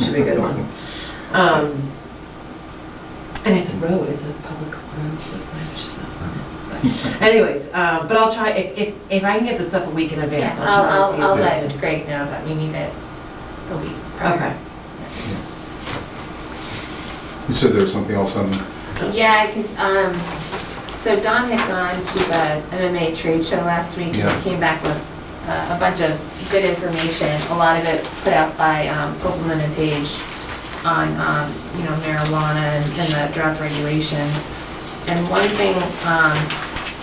should be a good one. And it's a road, it's a public road, so. But anyways, but I'll try, if I can get the stuff a week in advance, Yeah, I'll try to see. I'll if I let can. Greg know that we need it a week prior. Okay. You said there was something else on, Yeah, because, so Don had gone to the MMA trade show last week. Yeah. He came back with a bunch of good information, a lot of it put out by Copeland and Page on, you know, marijuana and the draft regulations. And one thing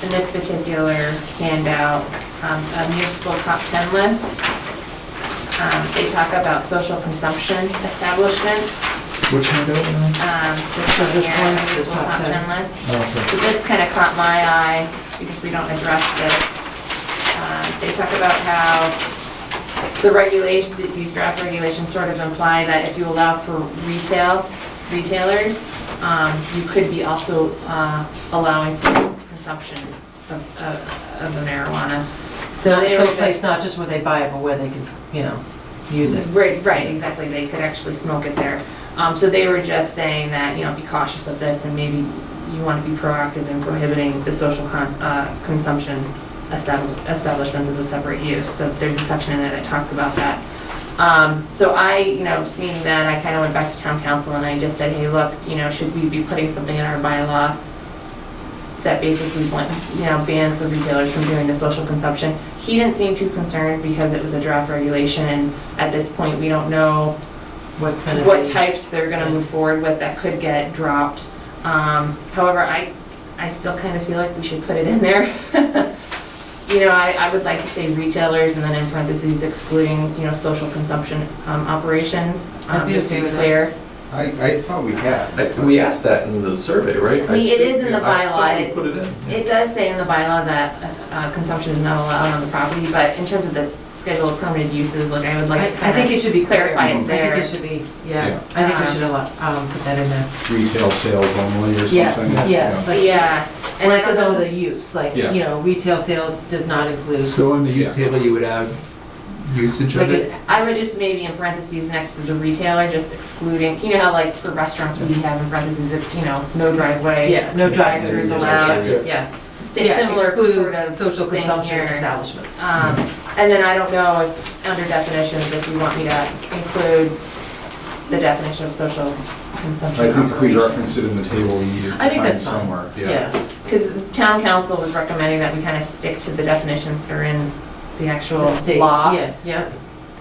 in this particular handout, a municipal top 10 list, they talk about social consumption establishments. Which handout? This one This here, one, the the municipal top top 10. 10 list. Oh, sorry. So this kind of caught my eye because we don't address this. They talk about how the regulation, these draft regulations sort of imply that if you allow for retailers, you could be also allowing for consumption of the marijuana. So they it's were a place just- not just where they buy it, but where they can, you know, use it. Right, exactly. They could actually smoke it there. So they were just saying that, you know, be cautious of this and maybe you want to be proactive in prohibiting the social consumption establishments as a separate use. So there's a section in there that talks about that. So I, you know, seeing that, I kind of went back to town council and I just said, hey, look, you know, should we be putting something in our bylaw that basically, you know, bans the retailers from doing the social consumption? He didn't seem too concerned because it was a draft regulation, and at this point, we don't know what's gonna be. what types they're gonna move forward with that could get dropped. However, I still kind of feel like we should put it in there. You know, I would like to say retailers and then in parentheses excluding, you know, social consumption operations, I'd be just to okay be with that. clear. I thought we had. We asked that in the survey, right? It is in the I thought we bylaw. put it in. It does say in the bylaw that consumption is not allowed on the property, but in terms of the schedule of permitted uses, like I would like to I think it should be clarify clear. it there. I think it should be, yeah, Yeah. I think we should put that in there. Retail sales only or Yeah, something. yeah, like- Yeah. And Where I it says don't under know, the use, like, Yeah. you know, retail sales does not include. So on the use table, you would add usage Like of it? I would just maybe in parentheses next to the retailer, just excluding, you know how like for restaurants we have in parentheses, if, you know, no driveway. Yeah, no drive-throughs Yeah. allowed, yeah. Yeah, Similar excludes sort of social thing consumption here. establishments. And then I don't know if, under definitions, if you want me to include the definition of social consumption I think if we operation. reference it in the table, you need to I think find that's fine. somewhere. Yeah, Because town council was recommending that we kind of stick to the definitions that are in the actual the state, law. yeah, yeah.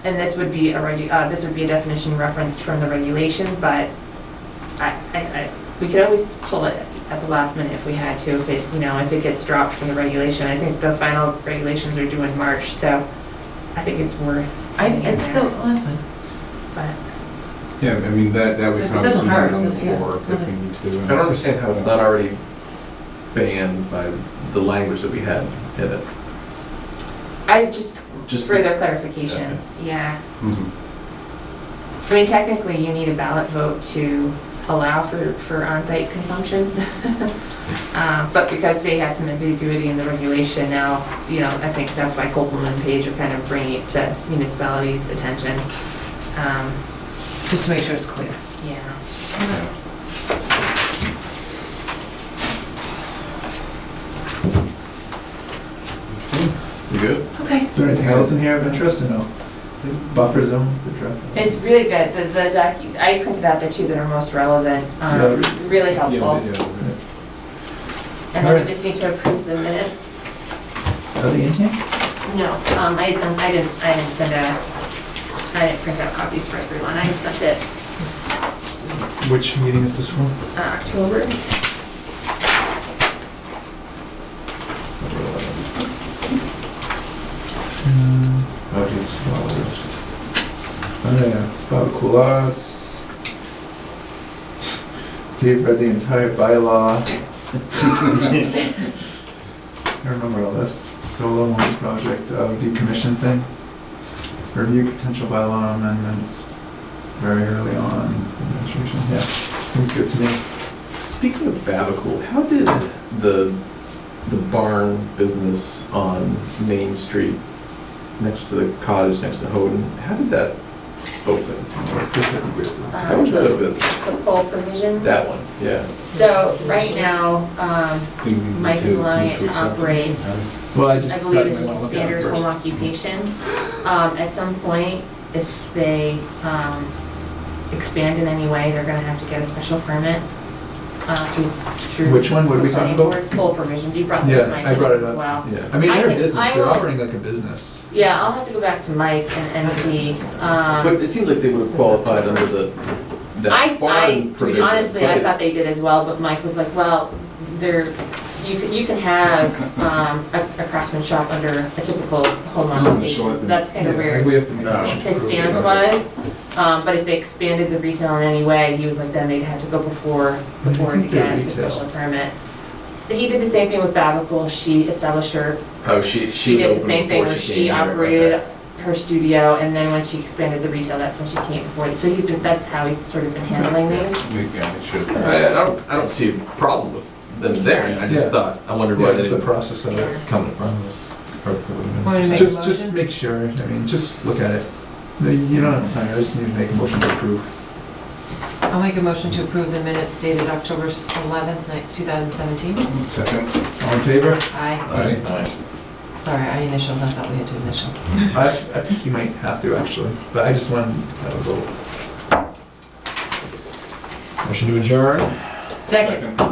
And this would be this would be a definition referenced from the regulation, but we could always pull it at the last minute if we had to, if it, you know, if it gets dropped from the regulation. I think the final regulations are due in March, so I think it's worth. putting in It's still, there. well, that's fine. But Yeah, I mean, that we It can doesn't obviously hurt, put on the yeah, floor it's if we nothing. need to. I don't understand how it's not already banned by the language that we had in it. I just Just further clarification, yeah. Mhm. I mean, technically, you need a ballot vote to allow for on-site consumption. But because they had some ambiguity in the regulation now, you know, I think that's why Copeland and Page are kind of bringing it to municipalities' attention. Just to make sure it's clear. Yeah. You good? Okay. Is there anything else in here of interest or no? Buffer zones, the draft? It's really good. I printed out the two that are most relevant. Yeah. Really Yeah, helpful. yeah. And then we Alright. just need to approve the minutes. Are they in here? No, I didn't print out copies for everyone. I had sent it Which meeting is this from? October. Oh yeah, Bob Coolots. Dave read the entire bylaw. I remember all this. Solo one project, decommission thing. Review potential bylaw amendments very early on. Administration, yeah, seems good to me. Speaking of Babacool, how did the barn business on Main Street next to the cottage next to Houghton, how did that open? How was that a business? The pole provisions. That one, yeah. So right now, Mike is allowing it to operate, Well, I I just believe thought you it's might want just to look at it standard home first. occupation. At some point, if they expand in any way, they're gonna have to get a special permit through. Which one? What are we the talking planning about? board's pole provisions. You brought this to my Yeah, I brought it attention as well. up. Yeah. I mean, I they're a can- business, I they're will- operating like a business. Yeah, I'll have to go back to Mike and see. But it seems like they would have qualified under that barn provision. Honestly, I thought they did as well, but Mike was like, well, you can have a craftsman shop under a typical home occupation. That's kind of Yeah, I where think we have to make a motion to his approve stance it. was. But if they expanded the retail in any way, he was like, then they'd have to go before the board to think they're get a retail. special permit. He did the same thing with Babacool. She established her, Oh, she she was did the open same thing before where she she came here, okay. operated her studio, and then when she expanded the retail, that's when she came before. So that's how he's sort of been handling these. Yeah, it should. I don't see a problem with them there. I just Yeah. I wondered why Yeah, they just the didn't process of it. come in front of us. Want me to make a Just motion? make sure, I mean, just look at it. You don't have to sign it, I just need to make a motion to approve. I'll make a motion to approve the minutes dated October 11th, 2017. Second. All in favor? Aye. Aye. Sorry, I initialed, I thought we had to initial. I think you might have to actually, but I just wanted to have a vote. Motion to adjourn? Second. Aye.